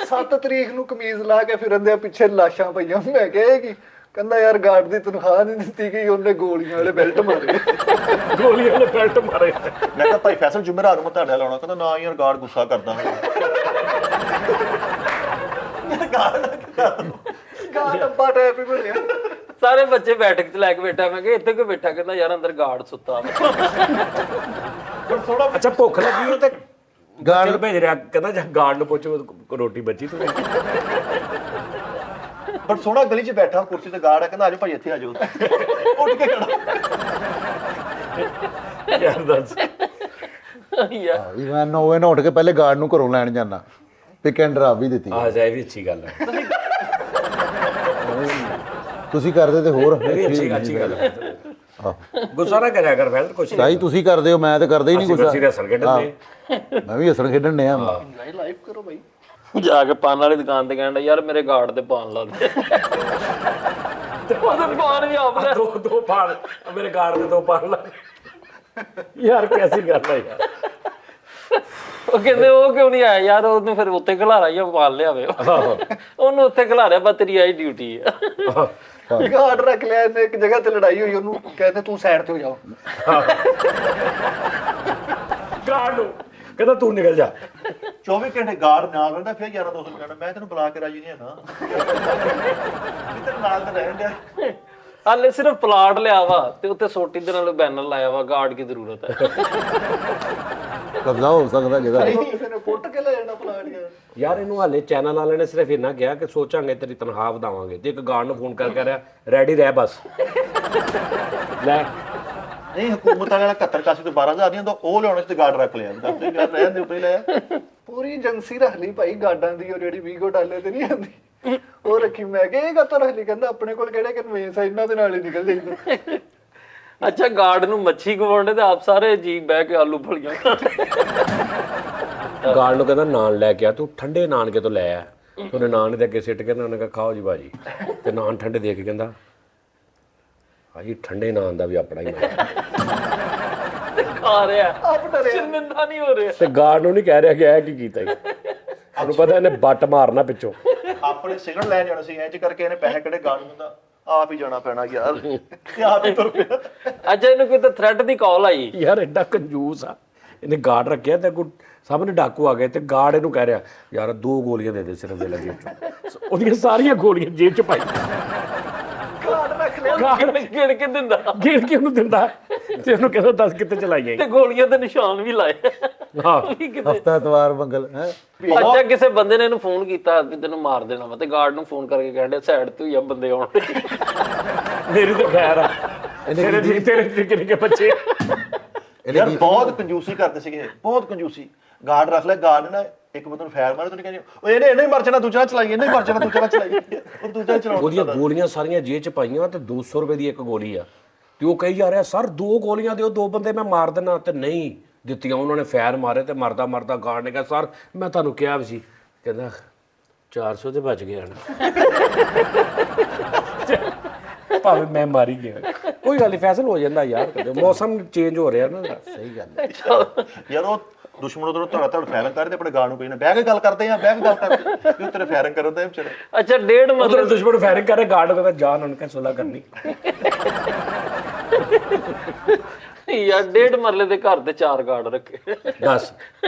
S5: 7 ਤਰੀਕ ਨੂੰ ਕਮੀਜ਼ ਲਾ ਕੇ ਫਿਰਨ ਦੇ ਪਿੱਛੇ ਲਾਸ਼ਾਂ ਪਈਆਂ। ਮੈਂ ਕਿਹਾ ਇਹ ਕੀ? ਕਹਿੰਦਾ ਯਾਰ ਗਾਰਡ ਦੀ ਤਨਖਾਹ ਨਹੀਂ ਦਿੱਤੀ ਗਈ, ਉਹਨੇ ਗੋਲੀਆਂ ਵਾਲੇ ਬੈਲਟ ਮਾਰੇ।
S2: ਗੋਲੀਆਂ ਵਾਲੇ ਬੈਲਟ ਮਾਰੇ।
S4: ਮੈਂ ਕਿਹਾ ਭਾਈ ਫੈਸਲ ਜੁਮੇਰਾਤ ਨੂੰ ਮੈਂ ਤੁਹਾਡੇ ਲਾਉਣਾ, ਕਹਿੰਦਾ ਨਾ ਯਾਰ ਗਾਰਡ ਗੁੱਸਾ ਕਰਦਾ ਹੈ।
S5: ਗਾਰਡ ਅੱਬਾ ਟਾਈਪ ਹੀ ਬਣਿਆ।
S1: ਸਾਰੇ ਬੱਚੇ ਬੈਠਕ 'ਚ ਲੈ ਕੇ ਬੈਠਾ, ਮੈਂ ਕਿਹਾ ਇੱਥੇ ਕੋਈ ਬੈਠਾ, ਕਹਿੰਦਾ ਯਾਰ ਅੰਦਰ ਗਾਰਡ ਸੁੱਤਾ ਵਾ।
S2: ਅੱਛਾ ਭੁੱਖ ਲੱਗੀ ਤੇ ਗਾਰਡ ਨੂੰ ਭੇਜ ਰਿਹਾ, ਕਹਿੰਦਾ ਜਾ ਗਾਰਡ ਨੂੰ ਪੁੱਛ ਰੋਟੀ ਬੱਚੀ ਤੂੰ।
S4: ਪਰ ਸੋਹਣਾ ਗਲੀ 'ਚ ਬੈਠਾ ਕੁਰਸੀ ਤੇ ਗਾਰਡ ਆ, ਕਹਿੰਦਾ ਆਜੋ ਭਾਈ ਇੱਥੇ ਆਜੋ। ਉੱਠ ਕੇ ਖੜਾ।
S2: ਯਾਰ ਦੱਸ
S1: ਯਾਰ
S3: ਵੀ ਮੈਂ 9 ਵਜੇ ਉੱਠ ਕੇ ਪਹਿਲੇ ਗਾਰਡ ਨੂੰ ਘਰੋਂ ਲੈਣ ਜਾਂਦਾ, ਪਿਕ ਐਂਡ ਡਰਾਪ ਵੀ ਦਿੱਤੀ।
S2: ਆ ਜਾਏ ਵੀ ਅੱਛੀ ਗੱਲ ਹੈ।
S3: ਤੁਸੀਂ ਕਰਦੇ ਤੇ ਹੋਰ
S2: ਇਹ ਵੀ ਅੱਛੀ ਗੱਲ ਹੈ। ਗੁੱਸਾ ਨਾ ਕਰਿਆ ਕਰ ਫੈਸਲ ਕੁਛ
S3: ਸਾਈ ਤੁਸੀਂ ਕਰਦੇ ਹੋ, ਮੈਂ ਤਾਂ ਕਰਦਾ ਹੀ ਨਹੀਂ ਕੁਛ।
S2: ਅਸੀਂ ਅਸਰ ਖੇਡਦੇ
S3: ਮੈਂ ਵੀ ਅਸਲ ਖੇਡਣ ਡਿਆ।
S5: ਇੰਜੋਏ ਲਾਈਫ ਕਰੋ ਭਾਈ।
S1: ਜਾ ਕੇ ਪਾਨ ਵਾਲੀ ਦੁਕਾਨ ਤੇ ਕਹਿੰਦਾ ਯਾਰ ਮੇਰੇ ਗਾਰਡ ਤੇ ਪਾਨ ਲਾ ਦੇ। ਉਹਦੇ ਪਾਨ ਵੀ ਆਪ ਲੈ।
S2: ਦੋ ਪਾਣ ਮੇਰੇ ਗਾਰਡ ਦੇ 2 ਪਾਣ ਲਾ। ਯਾਰ ਕੈਸੀ ਗੱਲ ਹੈ ਯਾਰ।
S1: ਉਹ ਕਹਿੰਦੇ ਉਹ ਕਿਉਂ ਨਹੀਂ ਆਇਆ ਯਾਰ, ਉਹਨੂੰ ਫਿਰ ਉੱਤੇ ਖਿਲਾਰਾ ਹੀ ਪਾਲ ਲਿਆਵੇ। ਉਹਨੂੰ ਉੱਥੇ ਖਿਲਾਰਿਆ, ਬਸ ਤੇਰੀ ਆਈ ਡਿਊਟੀ ਆ।
S5: ਗਾਰਡ ਰੱਖ ਲਿਆ ਇਹਨੇ, ਇੱਕ ਜਗ੍ਹਾ ਤੇ ਲੜਾਈ ਹੋਈ, ਉਹਨੂੰ ਕਹਿੰਦੇ ਤੂੰ ਸਾਈਡ ਤੇ ਹੋ ਜਾਓ।
S2: ਗਾਰਡ ਨੂੰ ਕਹਿੰਦਾ ਤੂੰ ਨਿਕਲ ਜਾ।
S4: 24 ਘੰਟੇ ਗਾਰਡ ਨਾਲ ਰਹਿੰਦਾ, ਫਿਰ 11 200 ਕਹਿੰਦਾ ਮੈਂ ਤੈਨੂੰ ਬੁਲਾ ਕੇ ਰਾਜੀ ਨਹੀਂ ਹੈਗਾ। ਤੇਰੇ ਨਾਲ ਤਾਂ ਰਹਿਣ ਡਿਆ।
S1: ਹਾਲੇ ਸਿਰਫ ਪਲਾਟ ਲਿਆ ਵਾ ਤੇ ਉੱਤੇ ਸੋਟੀ ਦੇ ਨਾਲ ਬੈਨਰ ਲਾਇਆ ਵਾ, ਗਾਰਡ ਕੀ ਜ਼ਰੂਰਤ ਹੈ।
S3: ਕਬਜ਼ਾ ਹੋ ਸਕਦਾ ਜਗ੍ਹਾ।
S5: ਕਿਸੇ ਨੇ ਪੁੱਟ ਕੇ ਲੈ ਜਾਣਾ ਪਲਾਟ ਯਾਰ।
S2: ਯਾਰ ਇਹਨੂੰ ਹਾਲੇ ਚੈਨਲ ਵਾਲਿਆਂ ਨੇ ਸਿਰਫ ਇੰਨਾ ਕਿਹਾ ਕਿ ਸੋਚਾਂਗੇ ਤੇਰੀ ਤਨਖਾਹ ਵਧਾਵਾਂਗੇ, ਤੇ ਇੱਕ ਗਾਰਡ ਨੂੰ ਫੋਨ ਕਰ ਰਿਹਾ ਰੈਡੀ ਰਹਿ ਬਸ ਲੈ।
S4: ਨਹੀਂ ਹਕੂਮਤ ਵਾਲਿਆਂ 71 ਤੋਂ 12000 ਦੀਆਂ ਤਾਂ ਉਹ ਲਿਆਉਣੇ ਤੇ ਗਾਰਡ ਰੱਖ ਲਿਆ। ਦੱਸਦੇ ਯਾਰ ਰਹਿਣ ਦੇ ਉੱਤੇ ਲੈ।
S5: ਪੂਰੀ ਏਜੰਸੀ ਰੱਖ ਲਈ ਭਾਈ ਗਾਰਡਾਂ ਦੀ, ਉਹ ਜਿਹੜੀ 20 ਡਾਲੇ ਤੇ ਨਹੀਂ ਆਉਂਦੀ ਉਹ ਰੱਖੀ। ਮੈਂ ਕਿਹਾ ਇਹ ਕਾਤੋਂ ਰੱਖ ਲਈ? ਕਹਿੰਦਾ ਆਪਣੇ ਕੋਲ ਕਿਹੜੇ ਕਨਵੇਂਸ ਆ, ਇਹਨਾਂ ਦੇ ਨਾਲ ਹੀ ਨਿਕਲ ਜਾਈਦਾ।
S1: ਅੱਛਾ ਗਾਰਡ ਨੂੰ ਮੱਛੀ ਖਵਾਉਂਦੇ ਤੇ ਆਪ ਸਾਰੇ ਜੀ ਬਹਿ ਕੇ ਆਲੂ ਫਲੀਆਂ ਖਾਂਦੇ।
S2: ਗਾਰਡ ਨੂੰ ਕਹਿੰਦਾ ਨਾਨ ਲੈ ਕੇ ਆ, ਤੂੰ ਠੰਡੇ ਨਾਨ ਕਿਤੋਂ ਲੈ ਆ। ਉਹਨੇ ਨਾਨ ਦੇ ਅੱਗੇ ਸਿੱਟ ਕੇ ਉਹਨੇ ਕਿਹਾ ਖਾਓ ਜੀ ਬਾਜੀ, ਤੇ ਨਾਨ ਠੰਡੇ ਦੇ ਕੇ ਕਹਿੰਦਾ ਭਾਜੀ ਠੰਡੇ ਨਾਨ ਦਾ ਵੀ ਆਪਣਾ ਹੀ ਮਜ਼ਾ।
S1: ਖਾ ਰਿਹਾ,
S5: ਆਪ ਡਰਿਆ।
S1: ਸ਼ਰਮਿੰਦਾ ਨਹੀਂ ਹੋ ਰਿਹਾ।
S2: ਤੇ ਗਾਰਡ ਨੂੰ ਨਹੀਂ ਕਹਿ ਰਿਹਾ ਕਿ ਇਹ ਕੀ ਕੀਤਾ ਜੀ। ਉਹਨੂੰ ਪਤਾ ਇਹਨੇ ਬੱਟ ਮਾਰਨਾ ਪਿੱਛੋਂ।
S4: ਆਪਣੇ ਸਿਗਨਲ ਲੈਣ ਜਾਣਾ ਸੀ, ਇੰਜ ਕਰਕੇ ਇਹਨੇ ਪੈਸੇ ਕਿਹੜੇ ਗਾਰਡ ਨੂੰ ਦਾ ਆਪ ਹੀ ਜਾਣਾ ਪੈਣਾ ਯਾਰ, ਤੇ ਆਪ ਹੀ ਤੁਰ ਪਿਆ।
S1: ਅੱਛਾ ਇਹਨੂੰ ਕੋਈ ਤਾਂ ਥ੍ਰੈਟ ਦੀ ਕਾਲ ਆਈ।
S2: ਯਾਰ ਐਡਾ ਕੰਜੂਸ ਆ, ਇਹਨੇ ਗਾਰਡ ਰੱਖਿਆ ਤੇ ਅੱਗੋਂ ਸਾਹਮਣੇ ਡਾਕੂ ਆ ਗਏ ਤੇ ਗਾਰਡ ਇਹਨੂੰ ਕਹਿ ਰਿਹਾ ਯਾਰ 2 ਗੋਲੀਆਂ ਦੇ ਦੇ ਸਿਰਫ ਦੇ ਲੱਗੇ ਚੋਂ। ਉਹਦੀਆਂ ਸਾਰੀਆਂ ਗੋਲੀਆਂ ਜੇਬ ਚ ਪਾਈ।
S5: ਗਾਰਡ ਰੱਖ ਲਿਆ।
S1: ਗਾਰਡ ਗਿਣ ਕੇ ਦਿੰਦਾ
S2: ਗੇੜ ਕੇ ਉਹਨੂੰ ਦਿੰਦਾ ਤੇ ਉਹਨੂੰ ਕਹਿੰਦਾ 10 ਕਿੱਥੇ ਚਲਾਈਆਂ।
S1: ਤੇ ਗੋਲੀਆਂ ਦੇ ਨਿਸ਼ਾਨ ਵੀ ਲਾਏ।
S2: ਹਾਂ
S3: ਹਫਤਾ ਐਤਵਾਰ ਮੰਗਲ ਹੈ।
S1: ਅੱਛਾ ਕਿਸੇ ਬੰਦੇ ਨੇ ਇਹਨੂੰ ਫੋਨ ਕੀਤਾ ਵੀ ਤੈਨੂੰ ਮਾਰ ਦੇਣਾ ਵਾ, ਤੇ ਗਾਰਡ ਨੂੰ ਫੋਨ ਕਰਕੇ ਕਹਿੰਦੇ ਸਾਈਡ ਤੇ ਹੀ ਆ ਬੰਦੇ ਆਉਣ ਤੇ।
S2: ਮੇਰੀ ਤਾਂ ਖੈਰ ਆ, ਤੇਰੇ ਨਿੱਕੇ ਨਿੱਕੇ ਬੱਚੇ।
S4: ਯਾਰ ਬਹੁਤ ਕੰਜੂਸੀ ਕਰਦੇ ਸੀਗੇ, ਬਹੁਤ ਕੰਜੂਸੀ। ਗਾਰਡ ਰੱਖ ਲਿਆ, ਗਾਰਡ ਨੇ ਇੱਕ ਬੰਦੇ ਨੂੰ ਫੈਰ ਮਾਰੇ ਤੁਸੀਂ ਕਹਿੰਦੇ ਉਹ ਇਹਨੇ ਹੀ ਮਰ ਜਾਣਾ ਦੂਜਾ ਚਲਾਈਏ, ਇਹਨੇ ਹੀ ਮਰ ਜਾਣਾ ਦੂਜਾ ਚਲਾਈਏ, ਉਹ ਦੂਜਾ ਚਲਾਉਣ
S2: ਉਹਦੀਆਂ ਗੋਲੀਆਂ ਸਾਰੀਆਂ ਜੇਬ 'ਚ ਪਾਈਆਂ ਤੇ 200 ਰੁਪਏ ਦੀ ਇੱਕ ਗੋਲੀ ਆ ਤੇ ਉਹ ਕਹੀ ਜਾ ਰਿਹਾ ਸਰ 2 ਗੋਲੀਆਂ ਦਿਓ, 2 ਬੰਦੇ ਮੈਂ ਮਾਰ ਦੇਣਾ, ਤੇ ਨਹੀਂ ਦਿੱਤੀਆਂ ਉਹਨਾਂ ਨੇ, ਫੈਰ ਮਾਰੇ ਤੇ ਮਰਦਾ ਮਰਦਾ ਗਾਰਡ ਨੇ ਕਿਹਾ ਸਰ ਮੈਂ ਤੁਹਾਨੂੰ ਕਿਹਾ ਵੀ ਸੀ, ਕਹਿੰਦਾ 400 ਤੇ ਬਚ ਗਿਆ ਨਾ ਭਾਵੇਂ ਮੈਂ ਮਾਰੀ ਗਿਆ, ਕੋਈ ਗੱਲ ਨਹੀਂ ਫੈਸਲ ਹੋ ਜਾਂਦਾ ਯਾਰ, ਕਦੇ ਮੌਸਮ ਚੇਂਜ ਹੋ ਰਿਹਾ ਨਾ, ਸਹੀ ਗੱਲ ਹੈ
S4: ਯਾਰ ਉਹ ਦੁਸ਼ਮਣ ਉਧਰੋਂ ਧੜ ਫਾਇਰਿੰਗ ਕਰਦੇ ਆਪਣੇ ਗਾਰਡ ਨੂੰ ਪਈ ਨੇ ਬਹਿ ਕੇ ਗੱਲ ਕਰਦੇ ਆ, ਬਹਿ ਕੇ ਗੱਲ ਕਰਦੇ ਕਿਉਂ ਤੇਰੇ ਫਾਇਰਿੰਗ ਕਰਨ ਦੇ ਵਿਚਾਰੇ।
S1: ਅੱਛਾ 1.5 ਮਰਲੇ
S2: ਉਧਰ ਦੁਸ਼ਮਣ ਫਾਇਰਿੰਗ ਕਰ ਰਿਹਾ, ਗਾਰਡ ਨੂੰ ਕਹਿੰਦਾ ਜਾਨ ਉਹਨਾਂ ਕੇ ਸੁਲਾ ਕਰਨੀ
S1: ਯਾਰ 1.5 ਮਰਲੇ ਦੇ ਘਰ ਦੇ 4 ਗਾਰਡ ਰੱਖੇ।
S2: ਦੱਸ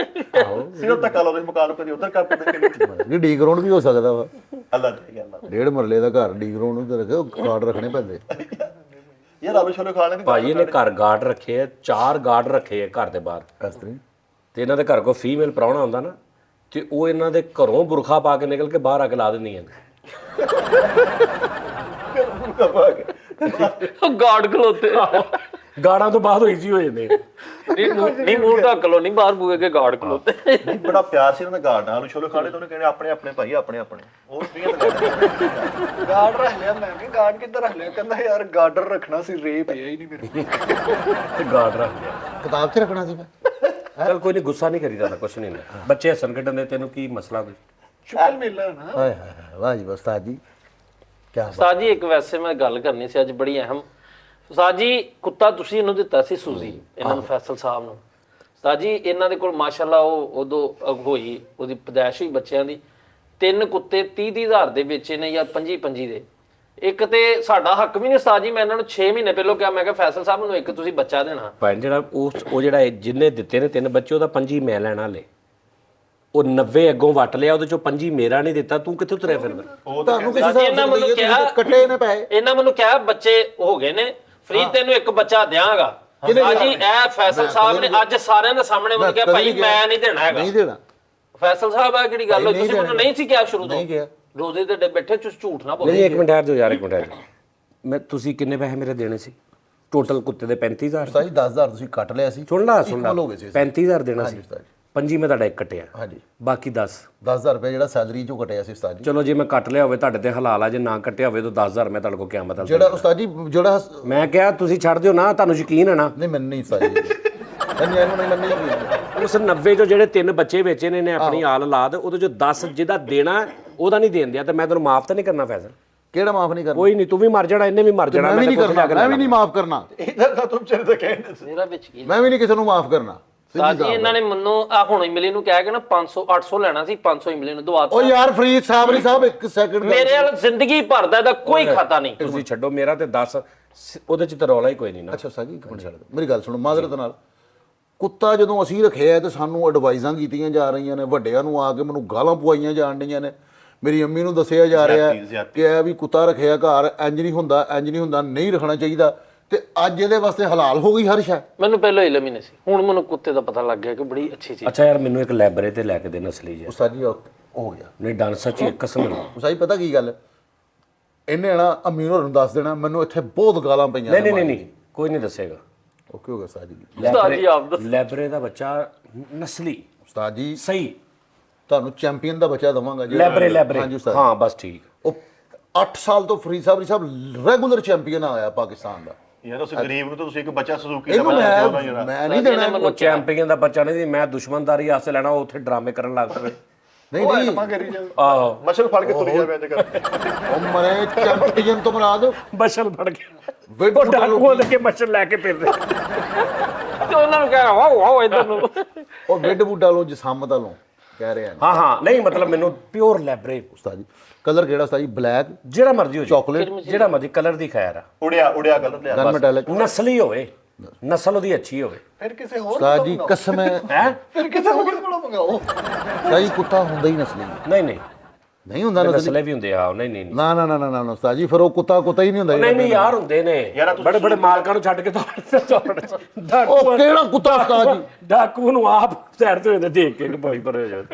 S2: ਆਹੋ
S4: ਸਿਰੋਂ ਧੱਕਾ ਲਾਉਂਦੇ ਮਕਾਨ ਕਦੀ ਉਧਰ ਕਰ ਪਦੇ
S3: ਇਹ ਡੀ ਗਰਾਊਂਡ ਵੀ ਹੋ ਸਕਦਾ ਵਾ,
S4: ਅੱਲਾ ਦੀ ਗੱਲ
S3: 1.5 ਮਰਲੇ ਦਾ ਘਰ ਡੀ ਗਰਾਊਂਡ ਨੂੰ ਤੇ ਰੱਖੇ, ਕਾਰਡ ਰੱਖਣੇ ਪੈਂਦੇ।
S4: ਯਾਰ ਆਲੂ ਛੋਲੇ ਖਾ ਲੈਣਗੇ
S2: ਭਾਈ ਇਹਨੇ ਘਰ ਗਾਰਡ ਰੱਖੇ ਆ, 4 ਗਾਰਡ ਰੱਖੇ ਆ ਘਰ ਦੇ ਬਾਹਰ,
S3: ਇਸ ਤਰ੍ਹਾਂ
S2: ਤੇ ਇਹਨਾਂ ਦੇ ਘਰ ਕੋਈ ਫੀਮੇਲ ਪ੍ਰਾਹੁਣਾ ਹੁੰਦਾ ਨਾ ਤੇ ਉਹ ਇਹਨਾਂ ਦੇ ਘਰੋਂ ਬੁਰਖਾ ਪਾ ਕੇ ਨਿਕਲ ਕੇ ਬਾਹਰ ਆ ਕੇ ਲਾ ਦਿੰਦੀਆਂ ਨੇ।
S1: ਗਾਰਡ ਖਲੋਤੇ
S2: ਗਾੜਾਂ ਤੋਂ ਬਾਅਦ ਹੋਈ ਸੀ ਹੋ ਜਾਂਦੇ
S1: ਨਹੀਂ ਮੂੰਹ ਢੱਕ ਲੋ, ਨਹੀਂ ਬਾਹਰ ਬੂਏ ਕੇ ਗਾਰਡ ਖਲੋਤੇ।
S4: ਨਹੀਂ ਬੜਾ ਪਿਆਰ ਸੀ ਇਹਨਾਂ ਦਾ ਗਾਰਡ ਨਾਲ ਆਲੂ ਛੋਲੇ ਖਾਣੇ ਤਾਂ ਉਹਨੇ ਕਹਿੰਦੇ ਆਪਣੇ ਆਪਣੇ ਭਾਈ ਆਪਣੇ ਆਪਣੇ ਉਹ ਫਰੀਆਂ
S5: ਗਾਰਡ ਰੱਖ ਲਿਆ, ਮੈਂ ਕਿ ਗਾਰਡ ਕਿੱਧਰ ਰੱਖ ਲਿਆ, ਕਹਿੰਦਾ ਯਾਰ ਗਾਰਡਰ ਰੱਖਣਾ ਸੀ, ਰੇਪ ਪਿਆ ਹੀ ਨਹੀਂ ਮੇਰੇ ਕੋਲ।
S2: ਤੇ ਗਾਰਡ ਰੱਖ ਲਿਆ।
S3: ਕਿਤਾਬ 'ਚ ਰੱਖਣਾ ਸੀ ਮੈਂ।
S2: ਚਲ ਕੋਈ ਨਹੀਂ, ਗੁੱਸਾ ਨਹੀਂ ਕਰੀਦਾ ਨਾ, ਕੁਛ ਨਹੀਂ ਹੁੰਦਾ, ਬੱਚੇ ਹੱਸਣ ਖੇਡਣ ਦੇ, ਤੈਨੂੰ ਕੀ ਮਸਲਾ ਕੋਈ?
S5: ਸ਼ੁਕਰ ਮੇਲਾ ਨਾ।
S3: ਹਾਏ ਹਾਏ ਹਾਏ, ਵਾਹ ਜੀ ਉਸਤਾਦ ਜੀ ਕਿਆ
S1: ਉਸਤਾਦ ਜੀ ਇੱਕ ਵੈਸੇ ਮੈਂ ਗੱਲ ਕਰਨੀ ਸੀ ਅੱਜ ਬੜੀ ਅਹਿਮ। ਉਸਤਾਦ ਜੀ ਕੁੱਤਾ ਤੁਸੀਂ ਇਹਨੂੰ ਦਿੱਤਾ ਸੀ ਸੂਜ਼ੀ, ਇਹਨਾਂ ਨੂੰ ਫੈਸਲ ਸਾਹਿਬ ਨੂੰ। ਉਸਤਾਦ ਜੀ ਇਹਨਾਂ ਦੇ ਕੋਲ ਮਾਸ਼ਾਅੱਲਾ ਉਹ ਉਦੋਂ ਹੋਈ ਉਹਦੀ ਪੈਦਾਇਸ਼ ਹੋਈ ਬੱਚਿਆਂ ਦੀ, 3 ਕੁੱਤੇ 30 ਹਜ਼ਾਰ ਦੇ ਵੇਚੇ ਨੇ ਜਾਂ 25 ਦੇ। ਇੱਕ ਤੇ ਸਾਡਾ ਹੱਕ ਵੀ ਨਹੀਂ ਉਸਤਾਦ ਜੀ, ਮੈਂ ਇਹਨਾਂ ਨੂੰ 6 ਮਹੀਨੇ ਪਹਿਲਾਂ ਕਿਹਾ, ਮੈਂ ਕਿਹਾ ਫੈਸਲ ਸਾਹਿਬ ਨੂੰ ਇੱਕ ਤੁਸੀਂ ਬੱਚਾ ਦੇਣਾ।
S2: ਭਾਈ ਜਿਹੜਾ ਉਹ ਜਿਹੜਾ ਜਿੰਨੇ ਦਿੱਤੇ ਨੇ 3 ਬੱਚੇ, ਉਹਦਾ 5 ਮੈਂ ਲੈਣਾ ਲੈ, ਉਹ 90 ਅੱਗੋਂ ਵਟ ਲਿਆ, ਉਹਦੇ ਚੋਂ 5 ਮੇਰਾ ਨਹੀਂ ਦਿੱਤਾ, ਤੂੰ ਕਿੱਥੋਂ ਤੁਰਿਆ ਫਿਰਦਾ?
S3: ਤੁਹਾਨੂੰ ਕਿਸੇ
S1: ਉਸਤਾਦ ਜੀ ਇਹਨਾਂ ਮੈਨੂੰ ਕਿਹਾ,
S3: ਕੱਟੇ ਨੇ ਪੈਸੇ
S1: ਇਹਨਾਂ ਮੈਨੂੰ ਕਿਹਾ ਬੱਚੇ ਹੋ ਗਏ ਨੇ ਫ੍ਰੀ, ਤੈਨੂੰ ਇੱਕ ਬੱਚਾ ਦਿਆਂਗਾ। ਉਸਤਾਦ ਜੀ ਇਹ ਫੈਸਲ ਸਾਹਿਬ ਨੇ ਅੱਜ ਸਾਰਿਆਂ ਦੇ ਸਾਹਮਣੇ ਮੈਨੂੰ ਕਿਹਾ ਭਾਈ ਮੈਂ ਨਹੀਂ ਦੇਣਾ ਹੈਗਾ।
S3: ਨਹੀਂ ਦੇਣਾ
S1: ਫੈਸਲ ਸਾਹਿਬ ਆ ਕਿਹੜੀ ਗੱਲ ਹੋਈ, ਤੁਸੀਂ ਮੈਨੂੰ ਨਹੀਂ ਸੀ ਕਿਹਾ ਸ਼ੁਰੂ ਤੋਂ?
S3: ਨਹੀਂ ਕਿਹਾ।
S1: ਰੋਜ਼ੇ ਤੇ ਬੈਠੇ ਤੁਸੀਂ ਝੂਠ ਨਾ ਬੋਲੋ।
S2: ਨਹੀਂ ਇੱਕ ਮਿੰਟ ਠਹਿਰ ਜਾਓ ਯਾਰ, ਇੱਕ ਮਿੰਟ ਠਹਿਰ ਜਾਓ। ਮੈਂ ਤੁਸੀਂ ਕਿੰਨੇ ਪੈਸੇ ਮੇਰੇ ਦੇਣੇ ਸੀ ਟੋਟਲ ਕੁੱਤੇ ਦੇ? 35000।
S3: ਉਸਤਾਦ ਜੀ 10000 ਤੁਸੀਂ ਕੱਟ ਲਿਆ ਸੀ,
S2: ਸੁਣ ਲਾ 35000 ਦੇਣਾ ਸੀ, 25 ਮੈਂ ਤੁਹਾਡਾ ਇੱਕ ਕੱਟਿਆ,
S3: ਹਾਂਜੀ
S2: ਬਾਕੀ
S3: 10000 ਰੁਪਏ ਜਿਹੜਾ ਸੈਲਰੀ ਚੋਂ ਕੱਟਿਆ ਸੀ ਉਸਤਾਦ ਜੀ।
S2: ਚਲੋ ਜੇ ਮੈਂ ਕੱਟ ਲਿਆ ਹੋਵੇ ਤੁਹਾਡੇ ਤੇ ਹਲਾਲ ਆ, ਜੇ ਨਾ ਕੱਟਿਆ ਹੋਵੇ ਤਾਂ 10000 ਮੈਂ ਤੁਹਾਡੇ ਕੋਲ ਕਿਆਮਤ ਤੱਕ।
S3: ਜਿਹੜਾ ਉਸਤਾਦ ਜੀ ਜਿਹੜਾ
S2: ਮੈਂ ਕਿਹਾ ਤੁਸੀਂ ਛੱਡ ਦਿਓ ਨਾ, ਤੁਹਾਨੂੰ ਯਕੀਨ ਹੈ ਨਾ?
S3: ਨਹੀਂ ਮੈਨੂੰ ਨਹੀਂ ਉਸਤਾਦ ਜੀ, ਨਹੀਂ ਇਹਨੂੰ ਨਹੀਂ ਮੰਨੀ।
S2: ਉਸ 90 ਚੋਂ ਜਿਹੜੇ 3 ਬੱਚੇ ਵੇਚੇ ਨੇ ਆਪਣੀ ਆਲ ਲਾਦ, ਉਹਦੇ ਚੋਂ 10 ਜਿਹਦਾ ਦੇਣਾ ਉਹਦਾ ਨਹੀਂ ਦੇਣ ਦਿਆ, ਤੇ ਮੈਂ ਤੈਨੂੰ ਮਾਫ ਤਾਂ ਨਹੀਂ ਕਰਨਾ ਫੈਸਲ?
S3: ਕਿਹੜਾ ਮਾਫ ਨਹੀਂ ਕਰਨਾ?
S2: ਕੋਈ ਨਹੀਂ, ਤੂੰ ਵੀ ਮਰ ਜਾਣਾ, ਇਹਨੇ ਵੀ ਮਰ ਜਾਣਾ,
S3: ਮੈਂ ਵੀ ਨਹੀਂ ਕਰਨਾ, ਮੈਂ ਵੀ ਨਹੀਂ ਮਾਫ ਕਰਨਾ,
S4: ਇਹਦਾ ਤਾਂ ਤੁਮ ਚਲੇ ਤਾਂ ਕਹਿੰਦੇ ਸੀ
S1: ਮੇਰਾ ਵਿੱਚ ਕੀ
S3: ਮੈਂ ਵੀ ਨਹੀਂ ਕਿਸੇ ਨੂੰ ਮਾਫ ਕਰਨਾ।
S1: ਉਸਤਾਦ ਜੀ ਇਹਨਾਂ ਨੇ ਮੈਨੂੰ ਆ ਹੁਣ ਇਮਲੀ ਨੂੰ ਕਹਿ ਕੇ ਨਾ 500 800 ਲੈਣਾ ਸੀ, 500 ਇਮਲੀ ਨੂੰ ਦਵਾ
S3: ਉਹ ਯਾਰ ਫਰੀਦ ਸਾਹਿਬ ਸਾਹਿਬ ਇੱਕ ਸੈਕਿੰਡ
S1: ਮੇਰੇ ਨਾਲ ਜ਼ਿੰਦਗੀ ਭਰ ਦਾ ਇਹਦਾ ਕੋਈ ਖਾਤਾ ਨਹੀਂ।
S2: ਤੁਸੀਂ ਛੱਡੋ ਮੇਰਾ ਤੇ 10 ਉਹਦੇ ਚ ਤਾਂ ਰੌਲਾ ਹੀ ਕੋਈ ਨਹੀਂ ਨਾ।
S3: ਅੱਛਾ ਉਸਤਾਦ ਜੀ ਇੱਕ ਮਿੰਟ ਛੱਡ ਦਿਓ, ਮੇਰੀ ਗੱਲ ਸੁਣੋ ਮਾਜ਼ਰਤ ਨਾਲ। ਕੁੱਤਾ ਜਦੋਂ ਅਸੀਂ ਰੱਖਿਆ ਤੇ ਸਾਨੂੰ ਐਡਵਾਈਜ਼ਾਂ ਕੀਤੀਆਂ ਜਾ ਰਹੀਆਂ ਨੇ, ਵੱਡਿਆਂ ਨੂੰ ਆ ਕੇ ਮੈਨੂੰ ਗਾਲਾਂ ਪਵਾਈਆਂ ਜਾਣ ਡੀਆਂ ਨੇ, ਮੇਰੀ ਅੰਮੀ ਨੂੰ ਦੱਸਿਆ ਜਾ ਰਿਹਾ ਕਿ ਇਹ ਵੀ ਕੁੱਤਾ ਰੱਖਿਆ ਘਰ ਇੰਜ ਨਹੀਂ ਹੁੰਦਾ, ਇੰਜ ਨਹੀਂ ਹੁੰਦਾ, ਨਹੀਂ ਰੱਖਣਾ ਚਾਹੀਦਾ, ਤੇ ਅੱਜ ਇਹਦੇ ਵਾਸਤੇ ਹਲਾਲ ਹੋ ਗਈ ਹਰ ਸ਼ੈ।
S1: ਮੈਨੂੰ ਪਹਿਲਾਂ ਇਲਮ ਹੀ ਨਹੀਂ ਸੀ, ਹੁਣ ਮੈਨੂੰ ਕੁੱਤੇ ਦਾ ਪਤਾ ਲੱਗ ਗਿਆ ਕਿ ਬੜੀ ਅੱਛੀ ਚੀਜ਼।
S2: ਅੱਛਾ ਯਾਰ ਮੈਨੂੰ ਇੱਕ ਲੈਬਰੇ ਤੇ ਲੈ ਕੇ ਦੇ ਨਸਲੀ ਜਿਹਾ।
S3: ਉਸਤਾਦ ਜੀ ਹੋ ਗਿਆ
S2: ਨਹੀਂ ਡਨ ਸੱਚੀ ਇੱਕ ਕਸਮ ਨਾਲ।
S3: ਉਸਤਾਦ ਜੀ ਪਤਾ ਕੀ ਗੱਲ ਇਹਨੇ ਨਾ ਅੰਮੀ ਨੂੰ ਦੱਸ ਦੇਣਾ, ਮੈਨੂੰ ਇੱਥੇ ਬਹੁਤ ਗਾਲਾਂ ਪਈਆਂ
S2: ਨਹੀਂ ਨਹੀਂ ਨਹੀਂ ਕੋਈ ਨਹੀਂ ਦੱਸੇਗਾ।
S3: ਓਕੇ ਹੋ ਗਿਆ ਉਸਤਾਦ ਜੀ।
S1: ਉਸਤਾਦ ਜੀ ਆਪ ਦੱਸੋ।
S2: ਲੈਬਰੇ ਦਾ ਬੱਚਾ ਨਸਲੀ
S3: ਉਸਤਾਦ ਜੀ
S2: ਸਹੀ,
S3: ਤੁਹਾਨੂੰ ਚੈਂਪੀਅਨ ਦਾ ਬੱਚਾ ਦਵਾਂਗਾ ਜੀ।
S2: ਲੈਬਰੇ
S3: ਹਾਂਜੀ ਉਸਤਾਦ।
S2: ਹਾਂ ਬਸ ਠੀਕ।
S3: ਉਹ 8 ਸਾਲ ਤੋਂ ਫਰੀਦ ਸਾਹਿਬ ਰੈਗੂਲਰ ਚੈਂਪੀਅਨ ਆਇਆ ਪਾਕਿਸਤਾਨ ਦਾ।
S4: ਯਾਰ ਉਸ ਗਰੀਬ ਨੂੰ ਤਾਂ ਤੁਸੀਂ ਇੱਕ ਬੱਚਾ ਸੁਜ਼ੂਕੀ ਦਾ
S3: ਇਹਨੂੰ
S4: ਬੱਚਾ ਦਿਓ ਨਾ ਯਾਰ।
S3: ਮੈਂ ਨਹੀਂ ਦੇਣਾ।
S2: ਉਹ ਚੈਂਪੀਅਨ ਦਾ ਬੱਚਾ ਨਹੀਂ, ਮੈਂ ਦੁਸ਼ਮਣਦਾਰੀ ਆਸੇ ਲੈਣਾ, ਉਹ ਉੱਥੇ ਡਰਾਮੇ ਕਰਨ ਲੱਗ ਪਏ।
S3: ਨਹੀਂ ਨਹੀਂ
S5: ਕਰੀ ਜਾਓ।
S2: ਆਹੋ
S4: ਮਸ਼ਲ ਫੜ ਕੇ ਤੁਰੀ ਜਾਵੇ ਇੰਜ ਕਰ।
S3: ਉਹ ਮਰੇ ਚੈਂਪੀਅਨ ਤੋਂ ਬਣਾ ਦੋ।
S2: ਮਸ਼ਲ ਫੜ ਕੇ
S3: ਵਿਡ
S2: ਉਹ ਡਾਕੂਆਂ ਦੇ ਕੇ ਮਸ਼ਲ ਲੈ ਕੇ ਫਿਰਦੇ।
S1: ਤੇ ਉਹਨਾਂ ਨੂੰ ਕਹਿ ਵਾਓ ਵਾਓ ਇਧਰ ਨੂੰ।
S3: ਉਹ ਵਿਡ ਬੂਟਾ ਲੋ ਜਸਾਮਤ ਵਾਲੋਂ ਕਹਿ ਰਹੇ ਆ
S2: ਹਾਂ ਹਾਂ ਨਹੀਂ ਮਤਲਬ ਮੈਨੂੰ ਪਿਓਰ ਲੈਬਰੇ
S3: ਉਸਤਾਦ ਜੀ। ਕਲਰ ਕਿਹੜਾ ਉਸਤਾਦ ਜੀ? ਬਲੈਕ,
S2: ਜਿਹੜਾ ਮਰਜ਼ੀ ਹੋ ਜਾਏ,
S3: ਚਾਕਲੇਟ,
S2: ਜਿਹੜਾ ਮਰਜ਼ੀ ਕਲਰ ਦੀ ਖੈਰ ਆ,
S4: ਉੜਿਆ ਕਲਰ ਲਿਆ
S3: ਗਨ ਮੈਟੈਲਿਕ।
S2: ਨਸਲੀ ਹੋਵੇ, ਨਸਲ ਉਹਦੀ ਅੱਛੀ ਹੋਵੇ।
S5: ਫਿਰ ਕਿਸੇ ਹੋਰ
S3: ਉਸਤਾਦ ਜੀ ਕਸਮ ਹੈ,
S2: ਹੈ
S5: ਫਿਰ ਕਿਸੇ ਹੋਰ ਕੋਲੋਂ ਮੰਗਾਓ।
S3: ਸਹੀ ਕੁੱਤਾ ਹੁੰਦਾ ਹੀ ਨਸਲੀ
S2: ਨਹੀਂ ਨਹੀਂ
S3: ਨਹੀਂ ਹੁੰਦਾ ਨਸਲੀ।
S2: ਨਸਲੇ ਵੀ ਹੁੰਦੇ ਆ। ਨਹੀਂ ਨਹੀਂ
S3: ਨਾ ਨਾ ਨਾ ਨਾ ਨਾ ਉਸਤਾਦ ਜੀ ਫਿਰ ਉਹ ਕੁੱਤਾ ਹੀ ਨਹੀਂ ਹੁੰਦਾ।
S2: ਨਹੀਂ ਨਹੀਂ ਯਾਰ ਹੁੰਦੇ ਨੇ ਬੜੇ ਬੜੇ ਮਾਲਕਾਂ ਨੂੰ ਛੱਡ ਕੇ
S3: ਉਹ ਕਿਹੜਾ ਕੁੱਤਾ ਉਸਤਾਦ ਜੀ?
S2: ਡਾਕੂ ਨੂੰ ਆਪ ਸਾਈਡ ਤੇ ਹੁੰਦੇ ਦੇਖ ਕੇ ਭਾਈ ਪਰ ਹੋ ਜਾਵੇ।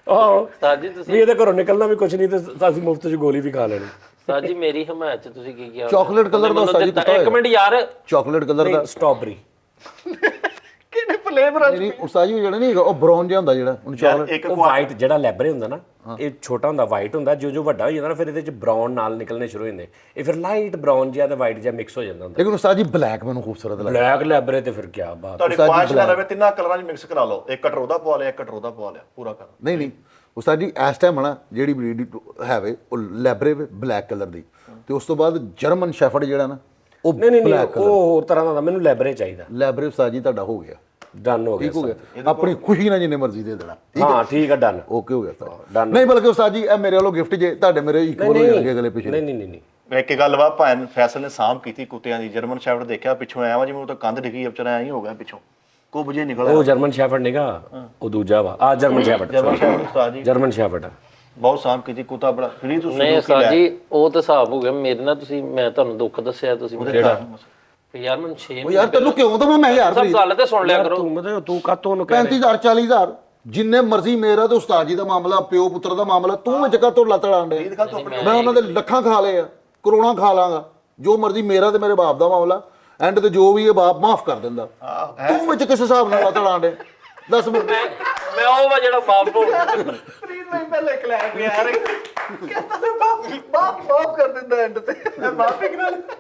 S2: ਆਹੋ
S1: ਉਸਤਾਦ ਜੀ ਤੁਸੀਂ,
S2: ਵੀ ਇਹਦੇ ਘਰੋਂ ਨਿਕਲਣਾ ਵੀ ਕੁਝ ਨਹੀਂ ਤੇ ਅਸੀਂ ਮੁਫਤ ਚ ਗੋਲੀ ਵੀ ਖਾ ਲੈਣੀ।
S1: ਉਸਤਾਦ ਜੀ ਮੇਰੀ ਹਮਾਇਤ ਚ ਤੁਸੀਂ ਕੀ ਕੀਤਾ?
S3: ਚਾਕਲੇਟ ਕਲਰ ਦਾ ਉਸਤਾਦ ਜੀ ਕੁੱਤਾ
S1: ਇੱਕ ਮਿੰਟ ਯਾਰ,
S3: ਚਾਕਲੇਟ ਕਲਰ ਦਾ
S2: ਸਟ੍ਰਾਬੇਰੀ
S5: ਇਹਨੇ ਫਲੇਵਰ
S3: ਨਹੀਂ ਉਸਤਾਦ ਜੀ ਜਿਹੜਾ ਨਹੀਂ ਹੈਗਾ ਉਹ ਬ੍ਰਾਊਨ ਜਿਹਾ ਹੁੰਦਾ ਜਿਹੜਾ ਉਹਨੂੰ
S4: ਯਾਰ
S3: ਚਾਕਲੇਟ
S4: ਇੱਕ
S2: ਉਹ ਵਾਈਟ ਜਿਹੜਾ ਲੈਬਰੇ ਹੁੰਦਾ ਨਾ ਇਹ ਛੋਟਾ ਹੁੰਦਾ ਵਾਈਟ ਹੁੰਦਾ ਜੋ ਵੱਡਾ ਹੋ ਜਾਂਦਾ ਨਾ ਫਿਰ ਇਹਦੇ ਚ ਬ੍ਰਾਊਨ ਨਾਲ ਨਿਕਲਣੇ ਸ਼ੁਰੂ ਹੋ ਜਾਂਦੇ ਇਹ ਫਿਰ ਲਾਈਟ ਬ੍ਰਾਊਨ ਜਿਹਾ ਤੇ ਵਾਈਟ ਜਿਹਾ ਮਿਕਸ ਹੋ ਜਾਂਦਾ ਹੁੰਦਾ
S3: ਲੇਕਿਨ ਉਸਤਾਦ ਜੀ ਬਲੈਕ ਮੈਨੂੰ ਖੂਬਸੂਰਤ ਲੱਗਦਾ
S2: ਬਲੈਕ ਲੈਬਰੇ ਤੇ ਫਿਰ ਕੀ ਬਾਤ
S4: ਤੁਹਾਡੇ 5 ਕਲਰ ਰਵੇ ਤਿੰਨਾਂ ਕਲਰਾਂ 'ਚ ਮਿਕਸ ਕਰਾ ਲਓ ਇੱਕ ਕਟਰ ਉਹਦਾ ਪਵਾ ਲਿਆ ਇੱਕ ਕਟਰ ਉਹਦਾ ਪਵਾ ਲਿਆ ਪੂਰਾ ਕਰ
S3: ਨਹੀਂ ਉਸਤਾਦ ਜੀ ਇਸ ਟਾਈਮ ਨਾ ਜਿਹੜੀ ਬਰੀਡ ਹੈਵੇ ਉਹ ਲੈਬਰੇ ਬਲੈਕ ਕਲਰ ਦੀ ਤੇ ਉਸ ਤੋਂ ਬਾਅਦ ਜਰਮਨ ਸ਼ੈਫਰਡ ਜਿਹੜਾ ਨਾ ਉਹ
S2: ਨਹੀਂ
S3: ਬਲੈਕ
S2: ਉਹ ਹੋਰ ਤਰ੍ਹਾਂ ਦਾ ਹੁੰਦਾ, ਮੈਨੂੰ ਲੈਬਰੇ ਚਾਹੀਦਾ
S3: ਲੈਬਰੇ ਉਸਤਾਦ ਜੀ ਤੁਹਾਡਾ ਹੋ ਗਿਆ
S2: ਡਨ ਹੋ ਗਿਆ
S3: ਠੀਕ ਹੋ ਗਿਆ ਆਪਣੀ ਖੁਸ਼ੀ ਨਾਲ ਜਿੰਨੇ ਮਰਜ਼ੀ ਦੇ ਦੇਣਾ
S2: ਹਾਂ ਠੀਕ ਆ ਡਨ
S3: ਓਕੇ ਹੋ ਗਿਆ ਉਸਤਾਦ ਨਹੀਂ ਬਲਕਿ ਉਸਤਾਦ ਜੀ ਇਹ ਮੇਰੇ ਵੱਲੋਂ ਗਿਫਟ ਜੇ ਤੁਹਾਡੇ ਮੇਰੇ ਇਕੁਅਲ ਹੋ ਜਾਣਗੇ ਅਗਲੇ ਪਿਛਲੇ
S2: ਨਹੀਂ
S4: ਇੱਕ ਗੱਲ ਵਾ ਭਾਵੇਂ ਫੈਸਲ ਨੇ ਸਾਂਭ ਕੀਤੀ ਕੁੱਤਿਆਂ ਦੀ ਜਰਮਨ ਸ਼ੈਫਰਡ ਦੇਖਿਆ ਪਿੱਛੋਂ ਆਇਆ ਵਾ ਜਿਵੇਂ ਉਹ ਤਾਂ ਕੰਧ ਡਿੱਗੀ ਵਿਚਾਰਾ ਐਂ ਹੀ ਹੋ ਗਿਆ ਪਿੱਛੋਂ ਕੁੱਬ ਜੇ ਨਿਕਲ
S2: ਉਹ ਜਰਮਨ ਸ਼ੈਫਰਡ ਨਹੀਂਗਾ ਉਹ ਦੂਜਾ ਵਾ ਆ ਜਰਮਨ ਸ਼ੈਫਰਡ
S4: ਉਸਤਾਦ ਜੀ
S2: ਜਰਮਨ ਸ਼ੈਫਰਡ
S4: ਬਹੁਤ ਸਾਂਭ ਕੀਤੀ ਕੁੱਤਾ ਬੜਾ ਫਰੀ ਤੁਸੀਂ
S1: ਨਹੀਂ ਉਸਤਾਦ ਜੀ ਉਹ ਤਾਂ ਹਿਸਾਬ ਹੋ ਗਿਆ ਮੇਰੇ ਨਾਲ ਤੁਸੀਂ ਮੈਂ ਤੁਹਾਨੂੰ ਦੁੱਖ ਦੱਸਿਆ ਤੁਸੀਂ
S2: ਕਿਹੜਾ
S1: ਯਾਰ ਮੈਨੂੰ 6
S3: ਉਹ ਯਾਰ ਤੈਨੂੰ ਕਿਉਂ ਦਵਾਂ ਮੈਂ ਯਾਰ
S1: ਸਭ ਗੱਲ ਤੇ ਸੁਣ ਲਿਆ ਕਰੋ
S2: ਤੂੰ ਕਾਤੋਂ ਉਹਨੂੰ ਕਹਿ
S3: 35000 40000 ਜਿੰਨੇ ਮਰਜ਼ੀ ਮੇਰਾ ਤੇ ਉਸਤਾਦ ਜੀ ਦਾ ਮਾਮਲਾ ਪਿਓ ਪੁੱਤਰ ਦਾ ਮਾਮਲਾ ਤੂੰ ਵਿੱਚ ਕਾਤੋਂ ਲੱਤ ਲਾਂਡੇ ਮੈਂ ਉਹਨਾਂ ਦੇ ਲੱਖਾਂ ਖਾ ਲਏ ਆ ਕਰੋੜਾਂ ਖਾ ਲਾਂਗਾ ਜੋ ਮਰਜ਼ੀ ਮੇਰਾ ਤੇ ਮੇਰੇ ਬਾਪ ਦਾ ਮਾਮਲਾ ਐਂਡ ਤੇ ਜੋ ਵੀ ਇਹ ਬਾਪ ਮਾਫ ਕਰ ਦਿੰਦਾ ਤੂੰ ਵਿੱਚ ਕਿਸ ਹਿਸਾਬ ਨਾਲ ਲੱਤ ਲਾਂਡੇ ਦੱਸ ਮੈਨੂੰ
S1: ਮੈਂ ਉਹ ਵਾ ਜਿਹੜਾ ਬਾਪ ਨੂੰ
S5: ਫਰੀਦ ਮੈਂ ਪਹਿਲੇ ਕਲੈਪ ਯਾਰ ਕਹਿੰਦਾ ਤੇ ਬਾਪ ਕਰ ਦਿੰਦਾ ਐਂਡ ਤੇ ਮੈਂ ਮਾਫੀ ਕਰਾ ਲਿਆ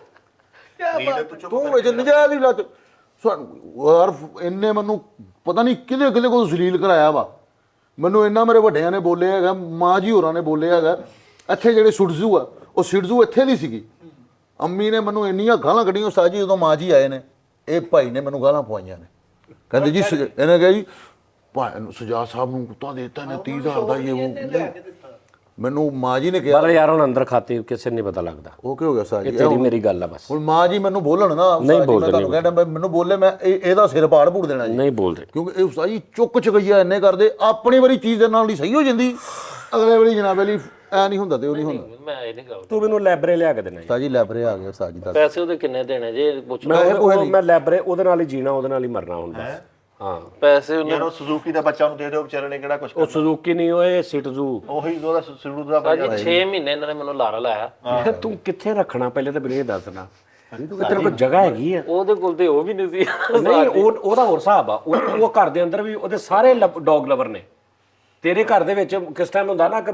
S5: ਕੀ ਬਾਤ
S3: ਤੂੰ ਵਿੱਚ ਨਜਾਇਜ਼ ਹੀ ਲੱਤ ਯਾਰ ਇੰਨੇ ਮੈਨੂੰ ਪਤਾ ਨਹੀਂ ਕਿਹਦੇ ਕੋਲ ਜ਼ਲੀਲ ਕਰਾਇਆ ਵਾ ਮੈਨੂੰ ਇੰਨਾ ਮੇਰੇ ਵੱਡਿਆਂ ਨੇ ਬੋਲਿਆ ਹੈਗਾ ਮਾਂ ਜੀ ਹੋਰਾਂ ਨੇ ਬੋਲਿਆ ਹੈਗਾ ਇੱਥੇ ਜਿਹੜੇ ਸੁਡਜ਼ੂ ਆ ਉਹ ਸਿਡਜ਼ੂ ਇੱਥੇ ਦੀ ਸੀਗੀ ਅੰਮੀ ਨੇ ਮੈਨੂੰ ਇੰਨੀਆਂ ਗਾਲਾਂ ਕੱਢੀਆਂ ਉਸਤਾਦ ਜੀ ਜਦੋਂ ਮਾਂ ਜੀ ਆਏ ਨੇ ਇਹ ਭਾਈ ਨੇ ਮੈਨੂੰ ਗਾਲਾਂ ਪਵਾਈਆਂ ਨੇ ਕਹਿੰਦੇ ਜੀ ਇਹਨੇ ਕਿਹਾ ਜੀ ਭਾਈ ਨੂੰ ਸੁਜਾਤ ਸਾਹਿਬ ਨੂੰ ਕੁੱਤਾ ਦੇ ਦਿੱਤਾ ਨੇ 30000 ਦਾ ਇਹ ਉਹ ਮੈਨੂੰ ਮਾਂ ਜੀ ਨੇ ਕਿਹਾ
S2: ਪਰ ਯਾਰ ਹੁਣ ਅੰਦਰ ਖਾਤੇ ਕਿਸੇ ਨਹੀਂ ਪਤਾ ਲੱਗਦਾ
S3: ਉਹ ਕੀ ਹੋ ਗਿਆ ਉਸਤਾਦ ਜੀ
S2: ਤੇਰੀ ਮੇਰੀ ਗੱਲ ਆ ਬਸ
S3: ਹੁਣ ਮਾਂ ਜੀ ਮੈਨੂੰ ਬੋਲਣ ਨਾ ਉਸਤਾਦ ਜੀ ਮੈਂ ਤੁਹਾਨੂੰ ਕਹਿੰਦਾ ਮੈਨੂੰ ਬੋਲੇ ਮੈਂ ਇਹਦਾ ਸਿਰ ਪਾੜ ਪੂੜ ਦੇਣਾ ਜੀ
S2: ਨਹੀਂ ਬੋਲਦੇ
S3: ਕਿਉਂਕਿ ਇਹ ਉਸਤਾਦ ਜੀ ਚੁੱਕ ਚੁਕਈਆ ਇੰਨੇ ਕਰਦੇ ਆਪਣੀ ਵਾਰੀ ਚੀਜ਼ ਦੇ ਨਾਲ ਨਹੀਂ ਸਹੀ ਹੋ ਜਾਂਦੀ ਅਗਲੇ ਵਾਰੀ ਜਨਾਬ ਵਾਲੀ ਐ ਨਹੀਂ ਹੁੰਦਾ ਤੇ ਉਹ ਨਹੀਂ ਹੁੰਦਾ
S1: ਮੈਂ ਇਹ ਨਹੀਂ ਗੱਲ
S2: ਤੂੰ ਮੈਨੂੰ ਲੈਬਰੇ ਲਿਆ ਕੇ ਦੇਣਾ
S3: ਉਸਤਾਦ ਜੀ ਲੈਬਰੇ ਆ ਗਏ ਉਸਤਾਦ ਜੀ ਦਾ
S1: ਪੈਸੇ ਉਹਦੇ ਕਿੰਨੇ ਦੇਣੇ ਜੇ ਪੁੱਛ
S2: ਮੈਂ ਲੈਬਰੇ ਉਹਦੇ ਨਾਲ ਹੀ ਜੀਣਾ ਉਹਦੇ ਨਾਲ ਹੀ ਮਰਨਾ ਹੁਣ ਬਸ ਹਾਂ
S1: ਪੈਸੇ ਉਹਨੇ
S4: ਯਾਰ ਉਹ ਸੁਜ਼ੂਕੀ ਦਾ ਬੱਚਾ ਉਹਨੂੰ ਦੇ ਦਿਓ ਵਿਚਾਰੇ ਨੇ ਕਿਹੜਾ ਕੁਝ
S2: ਉਹ ਸੁਜ਼ੂਕੀ ਨਹੀਂ ਓਏ ਸਿਟਜ਼ੂ
S4: ਉਹੀ ਉਹਦਾ ਸੁਜ਼ੂ ਦਾ
S1: ਜੀ 6 ਮਹੀਨੇ ਇਹਨਾਂ ਨੇ ਮੈਨੂੰ ਲਾਰਾ ਲਾਇਆ
S2: ਤੂੰ ਕਿੱਥੇ ਰੱਖਣਾ ਪਹਿਲੇ ਤਾਂ ਮੈਨੂੰ ਇਹ ਦੱਸਣਾ ਤੇਰੇ ਕੋਲ ਜਗ੍ਹਾ ਹੈਗੀ ਆ
S1: ਉਹਦੇ ਕੋਲ ਤੇ ਉਹ ਵੀ ਨਹੀਂ ਸੀ
S2: ਨਹੀਂ ਉਹਦਾ ਹੋਰ ਹਿਸਾਬ ਆ ਉਹ ਘਰ ਦੇ ਅੰਦਰ ਵੀ ਉਹਦੇ ਸਾਰੇ ਡੌਗ ਲਵਰ ਨੇ ਤੇਰੇ ਘਰ ਦੇ ਵਿੱਚ ਕਿਸ ਟਾਈਮ ਹੁੰਦਾ ਨਾ ਕਿ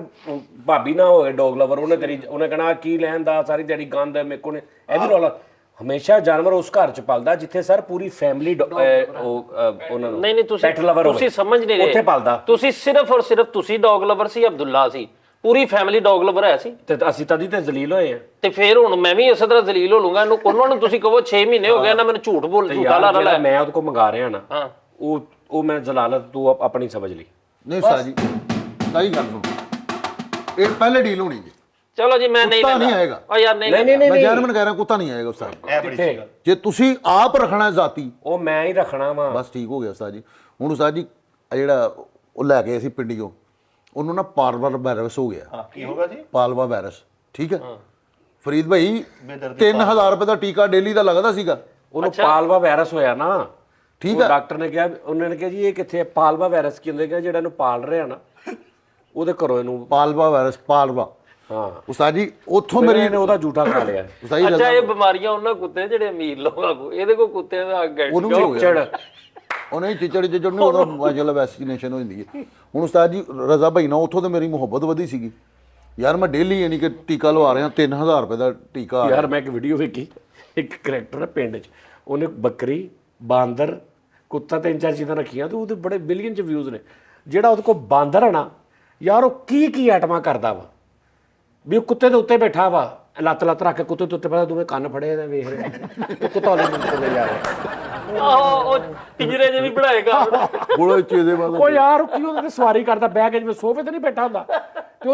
S2: ਭਾਬੀ ਨਾ ਹੋਏ ਡੌਗ ਲਵਰ ਉਹਨੇ ਕਹਣਾ ਕੀ ਲੈਣ ਦਾ ਸਾਰੀ ਦਿਹਾੜੀ ਗੰਦ ਮੇਰੇ ਕੋਲ ਇਹ ਵੀ ਰੌਲਾ ਹਮੇਸ਼ਾ ਜਾਨਵਰ ਉਸ ਘਰ ਚ ਪਲਦਾ ਜਿੱਥੇ ਸਰ ਪੂਰੀ ਫੈਮਿਲੀ ਉਹਨਾਂ ਨੂੰ
S1: ਨਹੀਂ ਤੁਸੀਂ ਸਮਝ ਨਹੀਂ ਰਹੇ
S2: ਉੱਥੇ ਪਲਦਾ
S1: ਤੁਸੀਂ ਸਿਰਫ ਔਰ ਸਿਰਫ ਤੁਸੀਂ ਡੌਗ ਲਵਰ ਸੀ ਅਬਦੁੱਲਾ ਸੀ ਪੂਰੀ ਫੈਮਿਲੀ ਡੌਗ ਲਵਰ ਹੈ ਸੀ
S2: ਤੇ ਅਸੀਂ ਤਦੀ ਤੇ ਜ਼ਲੀਲ ਹੋਏ ਆ
S1: ਤੇ ਫਿਰ ਹੁਣ ਮੈਂ ਵੀ ਇਸੇ ਤਰ੍ਹਾਂ ਜ਼ਲੀਲ ਹੋ ਲੂੰਗਾ ਇਹਨੂੰ ਉਹਨਾਂ ਨੂੰ ਤੁਸੀਂ ਕਹੋ 6 ਮਹੀਨੇ ਹੋ ਗਏ ਨਾ ਮੈਨੂੰ ਝੂਠ ਝੂਠਾ ਲਾ
S2: ਜਿਹੜਾ ਮੈਂ ਉਹਦੇ ਕੋਲ ਮੰਗਾ ਰਿਹਾ ਨਾ
S1: ਹਾਂ
S2: ਉਹ ਮੈਂ ਜ਼ਲਾਲਤ ਤੂੰ ਆਪਣੀ ਸਮਝ ਲਈ
S3: ਨਹੀਂ ਉਸਤਾਦ ਜੀ ਸਹੀ ਗੱਲ ਸੁਣੋ ਇਹ ਪਹਿਲੇ ਡੀਲ ਹੋਣੀ ਜੀ
S1: ਚਲੋ ਜੀ ਮੈਂ ਨਹੀਂ
S3: ਕੁੱਤਾ ਨਹੀਂ ਆਏਗਾ
S1: ਓ ਯਾਰ ਨਹੀਂ
S3: ਮੈਂ ਜਰਮਨ ਕਹਿ ਰਿਹਾ ਕੁੱਤਾ ਨਹੀਂ ਆਏਗਾ ਉਸਤਾਦ
S4: ਇਹ ਬੜੀ ਸਹੀ ਗੱਲ
S3: ਜੇ ਤੁਸੀਂ ਆਪ ਰੱਖਣਾ ਜ਼ਾਤੀ
S2: ਉਹ ਮੈਂ ਹੀ ਰੱਖਣਾ ਵਾ
S3: ਬਸ ਠੀਕ ਹੋ ਗਿਆ ਉਸਤਾਦ ਜੀ ਹੁਣ ਉਸਤਾਦ ਜੀ ਜਿਹੜਾ ਉਹ ਲੈ ਕੇ ਅਸੀਂ ਪਿੰਡੀਓ ਉਹਨੂੰ ਨਾ ਪਾਲਵਾ ਵਾਇਰਸ ਹੋ ਗਿਆ
S4: ਹਾਂ ਕੀ ਹੋਗਾ ਜੀ
S3: ਪਾਲਵਾ ਵਾਇਰਸ ਠੀਕ ਹੈ ਫਰੀਦ ਭਾਈ 3000 ਰੁਪਏ ਦਾ ਟੀਕਾ ਡੇਲੀ ਦਾ ਲੱਗਦਾ ਸੀਗਾ
S2: ਉਹਨੂੰ ਪਾਲਵਾ ਵਾਇਰਸ ਹੋਇਆ ਨਾ
S3: ਠੀਕ
S2: ਹੈ ਡਾਕਟਰ ਨੇ ਕਿਹਾ ਉਹਨਾਂ ਨੇ ਕਿਹਾ ਜੀ ਇਹ ਕਿੱਥੇ ਪਾਲਵਾ ਵਾਇਰਸ ਕੀ ਹੁੰਦਾ ਜਿਹੜਾ ਇਹਨੂੰ ਪਾਲ ਰਿਹਾ ਨਾ ਉਹਦੇ ਘਰੋਂ ਇਹਨੂੰ
S3: ਪਾਲਵਾ ਵਾਇਰਸ ਪਾਲਵਾ
S2: ਹਾਂ
S3: ਉਸਤਾਦ ਜੀ ਉੱਥੋਂ ਮੇਰੀ
S2: ਨੇ ਉਹਦਾ ਝੂਠਾ ਖਾ ਲਿਆ
S3: ਉਸਤਾਦ ਜੀ
S1: ਅੱਛਾ ਇਹ ਬਿਮਾਰੀਆਂ ਉਹਨਾਂ ਕੁੱਤੇ ਜਿਹੜੇ ਅਮੀਰ ਲੋਕਾਂ ਕੋ ਇਹਦੇ ਕੋ ਕੁੱਤਿਆਂ ਦਾ ਅੱਗ
S3: ਉਹਨੂੰ ਵੀ ਹੋ ਗਿਆ ਉਹਨੇ ਚਿਚੜ ਨੂੰ ਉਹਦਾ ਵਾਇਰਲ ਵੈਕਸੀਨੇਸ਼ਨ ਹੋ ਜਾਂਦੀ ਹੈ ਹੁਣ ਉਸਤਾਦ ਜੀ ਰਜ਼ਾ ਭਾਈ ਨਾਲ ਉੱਥੋਂ ਤੇ ਮੇਰੀ ਮੁਹੱਬਤ ਵਧੀ ਸੀਗੀ ਯਾਰ ਮੈਂ ਡੇਲੀ ਯਾਨੀ ਕਿ ਟੀਕਾ ਲਵਾ ਰਿਹਾ 3000 ਰੁਪਏ ਦਾ ਟੀਕਾ
S2: ਯਾਰ ਮੈਂ ਇੱਕ ਵੀਡੀਓ ਵੇਖੀ ਇੱਕ ਕਰੈਕਟਰ ਹੈ ਪਿੰਡ 'ਚ ਉਹਨੇ ਬੱਕਰੀ ਬਾਂਦਰ ਕੁੱਤਾ 3-4 ਚੀਜ਼ਾਂ ਰੱਖੀਆਂ ਤੇ ਉਹਦੇ ਬੜੇ ਬਿਲੀਅਨ 'ਚ ਵਿਊਜ਼ ਨੇ ਜਿਹੜਾ ਉਹਦੇ ਕੋਲ ਬਾਂਦਰ ਹੈ ਨਾ ਯਾਰ ਉਹ ਕੀ ਆਈਟਮਾਂ ਕਰਦਾ ਵਾ ਵੀ ਉਹ ਕੁੱਤੇ ਦੇ ਉੱਤੇ ਬੈਠਾ ਵਾ ਲੱਤ ਰੱਖ ਕੇ ਕੁੱਤੇ ਦੇ ਉੱਤੇ ਪਹਿਲਾਂ ਦੋਵੇਂ ਕੰਨ ਫੜੇ ਨੇ ਵੇਖ ਰਿਹਾ ਉਹ ਕੁੱਤਾ ਉਹਦੇ ਕੋਲ ਜਾ ਰਿਹਾ
S1: ਆਹੋ ਉਹ ਪਿੰਜਰੇ 'ਚ ਵੀ ਬਣਾਏਗਾ
S3: ਬੋਲੇ ਚੇਦੇ ਬਾਅਦ
S2: ਉਹ ਯਾਰ ਕੀ ਉਹਦੇ ਤੇ ਸਵਾਰੀ ਕਰਦਾ ਬਹਿ ਕੇ ਜਿਵੇਂ ਸੋਫੇ ਤੇ ਨਹੀਂ ਬੈਠਾ ਹੁੰਦਾ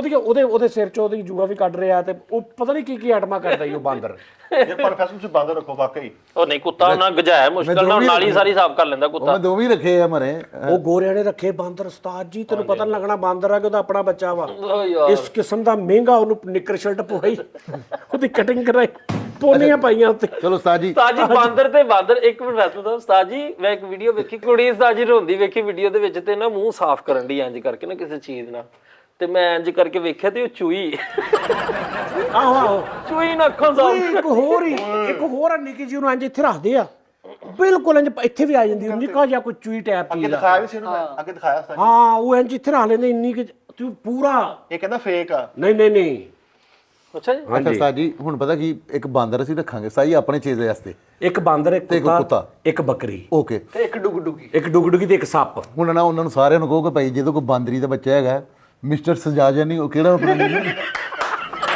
S2: ਤੇ ਉਹਦੇ ਸਿਰ 'ਚ ਉਹਦੀ ਜੂਆ ਵੀ ਕੱਢ ਰਿਹਾ ਤੇ ਉਹ ਪਤਾ ਨਹੀਂ ਕੀ ਆਈਟਮਾਂ ਕਰਦਾ ਈ ਉਹ ਬਾਂਦਰ
S4: ਇਹ ਪ੍ਰੋਫੈਸਰ ਤੁਸੀਂ ਬੰਦ ਰੱਖੋ ਵਾਕਈ
S1: ਉਹ ਨਹੀਂ ਕੁੱਤਾ ਨਾ ਗਜਾਇਆ ਮੁਸ਼ਕਲ ਨਾਲ ਨਾਲੀ ਸਾਰੀ ਸਾਫ਼ ਕਰ ਲੈਂਦਾ ਕੁੱਤਾ
S3: ਮੈਂ ਦੋਵੇਂ ਰੱਖੇ ਆ ਮਰੇ
S2: ਉਹ ਗੋਰਿਆਂ ਨੇ ਰੱਖੇ ਬਾਂਦਰ ਉਸਤਾਦ ਜੀ ਤੈਨੂੰ ਪਤਾ ਨਹੀਂ ਲੱਗਣਾ ਬਾਂਦਰ ਆ ਕਿ ਉਹਦਾ ਆਪਣਾ ਬੱਚਾ ਵਾ
S1: ਓ ਯਾਰ
S2: ਇਸ ਕਿਸਮ ਦਾ ਮਹਿੰਗਾ ਉਹਨੂੰ ਨਿੱਕਰ ਸ਼ਰਟ ਪਵਾਈ ਉਹਦੀ ਕਟਿੰਗ ਕਰਾਈ ਪੋਨੀਆਂ ਪਾਈਆਂ ਉੱਤੇ
S3: ਚਲੋ ਉਸਤਾਦ ਜੀ
S1: ਉਸਤਾਦ ਜੀ ਬਾਂਦਰ ਇੱਕ ਮਿੰਟ ਵੈਸੇ ਤਾਂ ਉਸਤਾਦ ਜੀ ਮੈਂ ਇੱਕ ਵੀਡੀਓ ਵੇਖੀ ਕੁੜੀ ਉਸਤਾਦ ਜੀ ਰੋਂਦੀ ਵੇਖੀ ਵੀਡੀਓ ਦੇ ਵਿੱਚ ਤੇ ਨਾ ਮੂੰਹ ਸਾਫ਼ ਕਰਨ ਦੀ ਇੰਜ ਕਰਕੇ ਨਾ ਕਿਸੇ ਚੀਜ਼ ਨਾਲ ਤੇ ਮੈਂ ਇੰਜ ਕਰਕੇ ਵੇਖਿਆ ਤੇ ਉਹ ਚੂਈ
S2: ਆਹੋ
S1: ਚੂਈ ਨਾ ਅੱਖਾਂ ਸਾਫ਼
S2: ਇੱਕ ਹੋਰ ਨਿੱਕੀ ਜੀ ਉਹਨੂੰ ਇੰਜ ਇੱਥੇ ਰੱਖਦੇ ਆ ਬਿਲਕੁਲ ਇੰਜ ਇੱਥੇ ਵੀ ਆ ਜਾਂਦੀ ਨਿੱਕਾ ਜਿਹਾ ਕੋਈ ਚੂਈ ਟੈਪ
S4: ਅੱਗੇ
S2: ਚੀਜ਼ ਆ।
S4: ਦਿਖਾਇਆ ਵੀ ਸੀ ਉਹਨੂੰ ਮੈਂ ਅੱਗੇ ਦਿਖਾਇਆ ਸੀ
S2: ਹਾਂ ਉਹ ਇੰਜ ਇੱਥੇ ਰੱਖ ਲੈਂਦੇ ਇੰਨੀ ਕਿ ਤੂੰ ਪੂਰਾ
S4: ਇਹ ਕਹਿੰਦਾ ਫੇਕ ਆ
S2: ਨਹੀਂ
S1: ਅੱਛਾ ਜੀ
S3: ਅੱਛਾ ਉਸਤਾਦ ਜੀ ਹੁਣ ਪਤਾ ਕੀ ਇੱਕ ਬਾਂਦਰ ਅਸੀਂ ਰੱਖਾਂਗੇ ਸਾਈ ਆਪਣੇ ਚੀਜ਼ ਵਾਸਤੇ
S2: ਇੱਕ ਬਾਂਦਰ ਇੱਕ
S3: ਇੱਕ
S2: ਕੁੱਤਾ
S3: ਕੁੱਤਾ।
S2: ਇੱਕ ਬੱਕਰੀ
S3: ਓਕੇ
S5: ਤੇ ਇੱਕ ਡੁਗਡੁਗੀ
S2: ਇੱਕ ਡੁਗਡੁਗੀ ਤੇ ਇੱਕ ਸੱਪ
S3: ਹੁਣ ਨਾ ਉਹਨਾਂ ਨੂੰ ਸਾਰਿਆਂ ਨੂੰ ਕਹੋ ਕਿ ਭਾਈ ਜਦੋਂ ਕੋਈ ਬਾਂਦਰੀ ਦਾ ਬੱਚਾ ਹੈਗਾ ਮਿਸਟਰ ਸਜਾਜਾ ਨਹੀਂ ਉਹ ਕਿਹੜਾ ਆਪਣਾ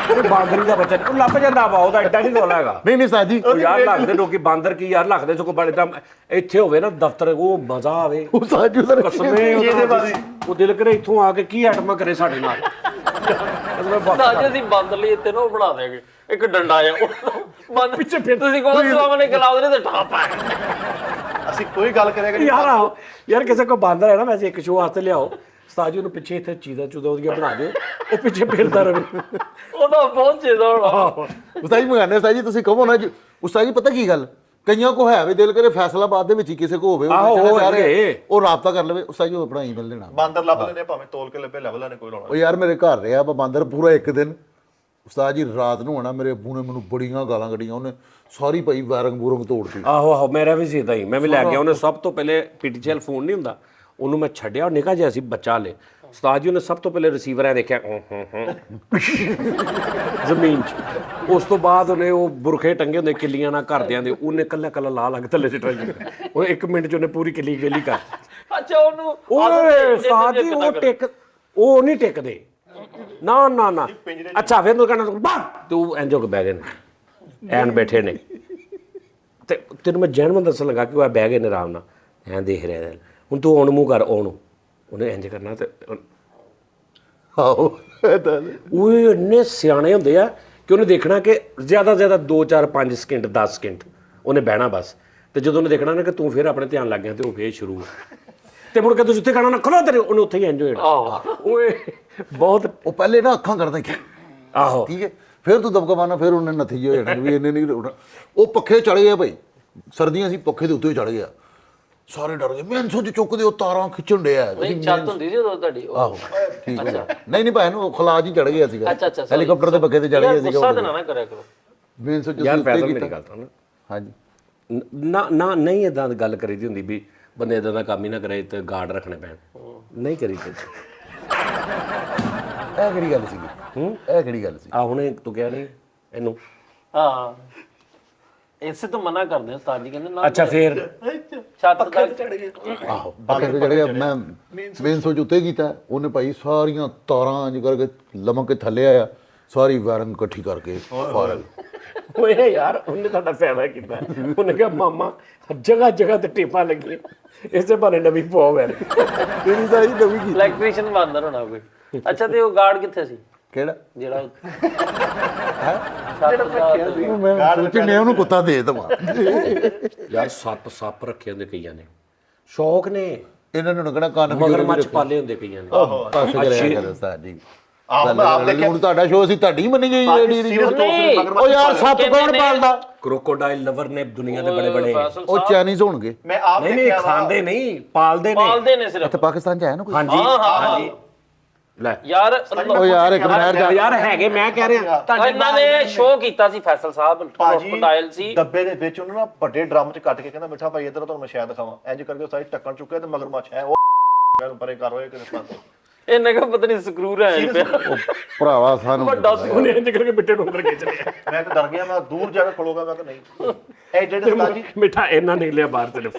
S2: ਇਹ ਬਾਂਦਰੀ ਦਾ ਬੱਚਾ ਉਹ ਲੱਭ ਜਾਂਦਾ ਵਾ ਉਹਦਾ ਐਡਾ ਨਹੀਂ ਰੋਲਾ ਹੈਗਾ
S3: ਨਹੀਂ ਨਹੀਂ ਉਸਤਾਦ ਜੀ
S2: ਉਹ ਯਾਰ ਲੱਗਦੇ ਲੋਕੀ ਬਾਂਦਰ ਕੀ ਯਾਰ ਲੱਗਦੇ ਸਗੋਂ ਬੜੇ ਤਾਂ ਇੱਥੇ ਹੋਵੇ ਨਾ ਦਫ਼ਤਰ ਉਹ ਮਜ਼ਾ ਆਵੇ
S3: ਉਸਤਾਦ ਜੀ ਉਧਰ
S2: ਕਸਮੇ ਉਹ ਦਿਲ ਕਰੇ ਇੱਥੋਂ ਆ ਕੇ ਕੀ ਆਟਮਾ ਕਰੇ ਸਾਡੇ ਨਾਲ
S1: ਅੱਜ ਅਸੀਂ ਬੰਦ ਲਈ ਇੱਥੇ ਨਾ ਉਹ ਬਣਾ ਦੇਗੇ ਇੱਕ ਡੰਡਾ ਆ ਬੰਦ ਪਿੱਛੇ ਫਿਰ ਤੁਸੀਂ ਕੋਲ ਸਲਾਮ ਨੇ ਗਲਾਉ ਦੇ ਤੇ ਠਾਪਾ
S4: ਅਸੀਂ ਕੋਈ ਗੱਲ ਕਰਿਆ ਕਿ
S2: ਯਾਰ ਆਓ ਯਾਰ ਕਿਸੇ ਕੋ ਬਾਂਦਰ ਹੈ ਨਾ ਵੈਸੇ ਇੱਕ ਸ਼ੋਅ ਵਾਸਤੇ ਲਿਆਓ ਉਸਤਾਦ ਜੀ ਨੂੰ ਪਿੱਛੇ ਇੱਥੇ ਚੀਜ਼ਾਂ ਚੁਦਾ ਉਹਦੀਆਂ ਬਣਾ ਦਿਓ ਉਹ ਪਿੱਛੇ ਫਿਰਦਾ ਰਹੇ
S1: ਉਹਦਾ ਪਹੁੰਚੇ ਦਾ ਹੋਣਾ
S3: ਉਸਤਾਦ ਜੀ ਮੰਗਾਨੇ ਉਸਤਾਦ ਜੀ ਤੁਸੀਂ ਕਹੋ ਨਾ ਜੀ ਉਸਤਾਦ ਜੀ ਪਤਾ ਕੀ ਗੱਲ ਕਈਆਂ ਕੋ ਹੈ ਵੀ ਦਿਲ ਕਰੇ ਫੈਸਲਾਬਾਦ ਦੇ ਵਿੱਚ ਹੀ ਕਿਸੇ ਕੋ ਹੋਵੇ
S2: ਆਹੋ,
S3: ਚਾਹ ਰਿਹਾ,
S2: ਹੈਗੇ।
S3: ਉਹ ਰਾਬਤਾ ਕਰ ਲਵੇ ਉਸਤਾਦ ਜੀ ਉਹ ਆਪਣਾ ਈਮੇਲ ਦੇਣਾ
S4: ਬਾਂਦਰ ਲੱਭ ਲੈਣੇ ਭਾਵੇਂ ਤੋਲ ਕੇ ਲੱਭੇ ਲੱਭ ਲੈਣੇ ਕੋਈ ਰੌਲਾ
S3: ਉਹ ਯਾਰ ਮੇਰੇ ਘਰ ਰਿਹਾ ਬਾਂਦਰ ਪੂਰਾ ਇੱਕ ਦਿਨ ਉਸਤਾਦ ਜੀ ਰਾਤ ਨੂੰ ਆਣਾ ਮੇਰੇ ਅੱਬੂ ਨੇ ਮੈਨੂੰ ਬੜੀਆਂ ਗਾਲਾਂ ਕੱਢੀਆਂ ਉਹਨੇ ਸਾਰੀ ਭਾਈ ਵਾਰੰਗ ਬੂਰੰਗ ਤੋੜਤੀ
S2: ਆਹੋ ਮੇਰਾ ਵੀ ਸੀ ਤਾਂ ਹੀ ਮੈਂ ਵੀ ਲੈ ਗਿਆ ਉਹਨੇ ਸਭ ਤੋਂ ਪਹਿਲੇ ਪੀਟੀਸੀਐਲ ਫੋਨ ਨਹੀਂ ਹੁੰਦਾ ਉਹਨੂੰ ਮੈਂ ਛੱਡਿਆ ਉਹ ਨਿਕਾ ਜਿਹਾ ਸੀ ਬੱਚਾ ਲੈ ਉਸਤਾਦ ਜੀ ਉਹਨੇ ਸਭ ਤੋਂ ਪਹਿਲੇ ਰਿਸੀਵਰ ਐ ਦੇਖਿਆ ਜ਼ਮੀਨ 'ਚ ਉਸ ਤੋਂ ਬਾਅਦ ਉਹਨੇ ਉਹ ਬੁਰਖੇ ਟੰਗੇ ਹੁੰਦੇ ਕਿੱਲੀਆਂ ਨਾਲ ਘਰਦਿਆਂ ਦੇ ਉਹਨੇ ਕੱਲਾ ਕੱਲਾ ਲਾ ਲੱਗ ਥੱਲੇ ਸਿੱਟ ਰਿਹਾ ਉਹ 1 ਮਿੰਟ 'ਚ ਉਹਨੇ ਪੂਰੀ ਕਿੱਲੀ ਵੇਲੀ ਕਰ
S1: ਅੱਛਾ ਉਹਨੂੰ
S2: ਓਏ ਉਸਤਾਦ ਜੀ ਉਹ ਨਹੀਂ ਟਿਕਦੇ ਨਾ ਅੱਛਾ ਫਿਰ ਤੂੰ ਕਹਿੰਦਾ ਤੂੰ ਇੰਜੋ ਕੇ ਬਹਿ ਗਏ ਨੇ ਐਨ ਬੈਠੇ ਨੇ ਤੇ ਤੈਨੂੰ ਮੈਂ ਜੈਨਮਨ ਦੱਸਣ ਲੱਗਾ ਕਿ ਉਹ ਬਹਿ ਗਏ ਨੇ ਆਰਾਮ ਨਾਲ ਐਂ ਦੇਖ ਰਿਹਾ ਹੁਣ ਤੂੰ ਉਹਨੂੰ ਮੂੰਹ ਕਰ ਉਹਨੇ ਇੰਜ ਕਰਨਾ ਤੇ
S3: ਆਹੋ
S2: ਉਹ ਇੰਨੇ ਸਿਆਣੇ ਹੁੰਦੇ ਆ ਕਿ ਉਹਨੇ ਦੇਖਣਾ ਕਿ ਜ਼ਿਆਦਾ 2 4 5 ਸਕਿੰਟ 10 ਸਕਿੰਟ ਉਹਨੇ ਬਹਿਣਾ ਬਸ ਤੇ ਜਦੋਂ ਉਹਨੇ ਦੇਖਣਾ ਨਾ ਕਿ ਤੂੰ ਫਿਰ ਆਪਣੇ ਧਿਆਨ ਲੱਗ ਗਿਆ ਤੇ ਉਹ ਫੇਰ ਸ਼ੁਰੂ ਤੇ ਮੁੜ ਕੇ ਤੁਸੀਂ ਜਿੱਥੇ ਖਾਣਾ ਨਾ ਖਲੋ ਤੇਰੇ ਉਹਨੇ ਉੱਥੇ ਹੀ ਇੰਜੋਏ ਓਏ ਬਹੁਤ
S3: ਉਹ ਪਹਿਲੇ ਨਾ ਅੱਖਾਂ ਕਰਦਾ ਕਿ
S2: ਆਹੋ
S3: ਠੀਕ ਹੈ ਫਿਰ ਤੂੰ ਦਬਕਾ ਮਾਰਨਾ ਫਿਰ ਉਹਨੇ ਨੱਥੀ ਹੋ ਜਾਣਾ ਵੀ ਇਹਨੇ ਨਹੀਂ ਉੱਠਣਾ ਉਹ ਪੱਖੇ ਚੜ ਗਿਆ ਭਾਈ ਸਰਦੀਆਂ ਸੀ ਪੱਖੇ ਦੇ ਉੱਤੇ ਚੜ ਗਿਆ ਸਾਰੇ ਡਰ ਗਏ ਮੈਂ ਸੋਚ ਚੁੱਕਦੇ ਉਹ ਤਾਰਾਂ ਖਿੱਚਣ ਡਿਆ
S1: ਨਹੀਂ ਛੱਤ ਹੁੰਦੀ ਸੀ ਉਦੋਂ ਤੁਹਾਡੀ
S3: ਆਹੋ ਠੀਕ ਹੈ ਨਹੀਂ ਭਾਈ ਨੂੰ ਖਲਾਜ ਹੀ ਚੜ ਗਿਆ ਸੀਗਾ
S1: ਅੱਛਾ
S3: ਹੈਲੀਕਾਪਟਰ ਦੇ ਪੱਖੇ ਤੇ ਚੜ ਗਿਆ ਸੀਗਾ
S1: ਗੁੱਸਾ ਤਾਂ ਨਾ ਕਰਿਆ ਕਰੋ
S3: ਮੈਂ ਸੋਚ
S2: ਯਾਰ ਫੈਸਲ ਮੇਰੀ ਗੱਲ ਤਾਂ
S3: ਹਾਂਜੀ
S2: ਨਾ ਨਹੀਂ ਇਦਾਂ ਗੱਲ ਕਰੀਦੀ ਹੁੰਦੀ ਵੀ ਬੰਦੇ ਇਦਾਂ ਦਾ ਕੰਮ ਹੀ ਨਾ ਕਰੇ ਤੇ ਗਾਰਡ ਰੱਖਣੇ ਪੈਣ ਨਹੀਂ ਕਰੀਦੀ
S3: ਇਹ ਕਿਹੜੀ ਗੱਲ ਸੀਗੀ ਇਹ ਕਿਹੜੀ ਗੱਲ ਸੀ
S2: ਆ ਹੁਣੇ ਤੂੰ ਕਿਹਾ ਨਹੀਂ ਇਹਨੂੰ
S1: ਹਾਂ ਇਸੇ ਤੋਂ ਮਨਾ ਕਰਦੇ ਆ ਉਸਤਾਦ ਜੀ ਕਹਿੰਦੇ ਨਾ
S2: ਅੱਛਾ ਫੇਰ
S1: ਛੱਤ ਤੱਕ
S5: ਚੜ ਗਏ
S3: ਆਹੋ ਪੱਖੇ ਤੇ ਚੜ ਗਿਆ ਮੈਂ ਮੇਨ ਸੋਚ ਉੱਤੇ ਕੀਤਾ ਉਹਨੇ ਭਾਈ ਸਾਰੀਆਂ ਤਾਰਾਂ ਇੰਜ ਕਰਕੇ ਲਮਕ ਕੇ ਥੱਲੇ ਆਇਆ ਸਾਰੀ ਵਾਇਰਿੰਗ ਇਕੱਠੀ ਕਰਕੇ ਫਾਰਗ
S2: ਓਏ ਯਾਰ ਉਹਨੇ ਤੁਹਾਡਾ ਫਾਇਦਾ ਕੀਤਾ ਉਹਨੇ ਕਿਹਾ ਮਾਮਾ ਜਗ੍ਹਾ ਜਗ੍ਹਾ ਤੇ ਟੇਪਾਂ ਲੱਗੀਆਂ ਇਸੇ ਬਾਰੇ ਨਵੀਂ ਪੋਵ ਹੈ
S3: ਤੇਰੀ ਤਾਂ ਇਹ ਨਵੀਂ ਕੀ
S1: ਇਲੈਕਟ੍ਰੀਸ਼ੀਅਨ ਬੰਦਰ ਹੋਣਾ ਕੋਈ ਅੱਛਾ ਤੇ ਉਹ ਗਾਰਡ ਕਿੱਥੇ ਸੀ
S3: ਕਿਹੜਾ
S1: ਜਿਹੜਾ
S3: ਮੈਂ ਸੋਚਿਆ ਉਹਨੂੰ ਕੁੱਤਾ ਦੇ ਦਵਾਂ
S2: ਯਾਰ ਸੱਪ ਰੱਖੇ ਹੁੰਦੇ ਕਈਆਂ ਨੇ ਸ਼ੌਕ ਨੇ
S3: ਇਹਨਾਂ ਨੂੰ ਕਹਣਾ ਕੰਨ
S2: ਮਗਰਮੱਛ ਪਾਲੇ ਹੁੰਦੇ ਕਈਆਂ ਨੇ
S3: ਪਾਸੇ ਕਰਿਆ ਕਰ ਉਸਤਾਦ ਜੀ
S4: ਆਪ ਦੇਖਿਆ
S3: ਹੁਣ ਤੁਹਾਡਾ ਸ਼ੋਅ ਸੀ ਤੁਹਾਡੀ ਮੰਨੀ ਗਈ
S1: ਨਹੀਂ
S3: ਉਹ ਯਾਰ ਸੱਪ ਕੌਣ ਪਾਲਦਾ
S2: ਕ੍ਰੋਕੋਡਾਈਲ ਲਵਰ ਨੇ ਦੁਨੀਆ ਦੇ ਬੜੇ ਬੜੇ
S3: ਉਹ ਚਾਈਨੀਜ਼ ਹੋਣਗੇ
S4: ਮੈਂ ਆਪ
S2: ਨਹੀਂ
S4: ਦੇਖਿਆ
S2: ਖਾਂਦੇ ਨਹੀਂ ਪਾਲਦੇ ਨੇ
S1: ਪਾਲਦੇ ਨੇ ਸਿਰਫ
S3: ਇੱਥੇ ਪਾਕਿਸਤਾਨ ਚ ਆਇਆ ਨਾ ਕੋਈ
S2: ਹਾਂਜੀ ਹਾਂਜੀ ਲੈ
S1: ਯਾਰ
S3: ਉਹ ਯਾਰ ਇੱਕ ਮਿੰਟ
S2: ਯਾਰ ਹੈਗੇ ਮੈਂ ਕਹਿ ਰਿਹਾ
S1: ਇਹਨਾਂ ਨੇ ਸ਼ੋਅ ਕੀਤਾ ਸੀ ਫੈਸਲ ਸਾਹਿਬ
S4: ਭਾਜੀ
S1: ਕ੍ਰੋਕੋਡਾਈਲ ਸੀ
S4: ਡੱਬੇ ਦੇ ਵਿੱਚ ਉਹਨੂੰ ਨਾ ਵੱਡੇ ਡਰਮ 'ਚ ਕੱਟ ਕੇ ਕਹਿੰਦਾ ਮਿੱਠਾ ਭਾਈ ਇੱਧਰ ਤੁਹਾਨੂੰ ਮੈਂ ਸ਼ਾਇਦ ਦਿਖਾਵਾਂ ਇੰਜ ਕਰਕੇ ਸਾਰੀ ਟੱਕਣ ਚੁੱਕਿਆ ਤੇ ਮਗਰਮੱਛ ਹੈ ਉਹ ਮੈਨੂੰ ਪਰੇ ਕਰ ਹੋਏ ਕਿਤੇ ਪਾਸੇ
S1: ਇਹਨੇ ਕਹਾ ਪਤਾ ਨਹੀਂ ਸਕਰੂ ਰਹਿ ਪਿਆ
S3: ਭਰਾਵਾ ਸਾਨੂੰ
S1: ਵੱਡਾ ਸੀ
S2: ਉਹਨੇ ਇੰਜ ਕਰਕੇ ਬਿੱਟੇ ਨੂੰ ਅੰਦਰ ਖਿੱਚ ਲਿਆ
S4: ਮੈਂ ਤਾਂ ਡਰ ਗਿਆ ਮੈਂ ਦੂਰ ਜਾ ਕੇ ਖਲੋਗਾ ਮੈਂ ਕਿ ਨਹੀਂ ਇਹ ਜਿਹੜੇ ਉਸਤਾਦ ਜੀ
S2: ਮਿੱਠਾ ਇਹਨਾਂ ਨੇ ਲਿਆ ਬਾਹਰ ਸਿਰਫ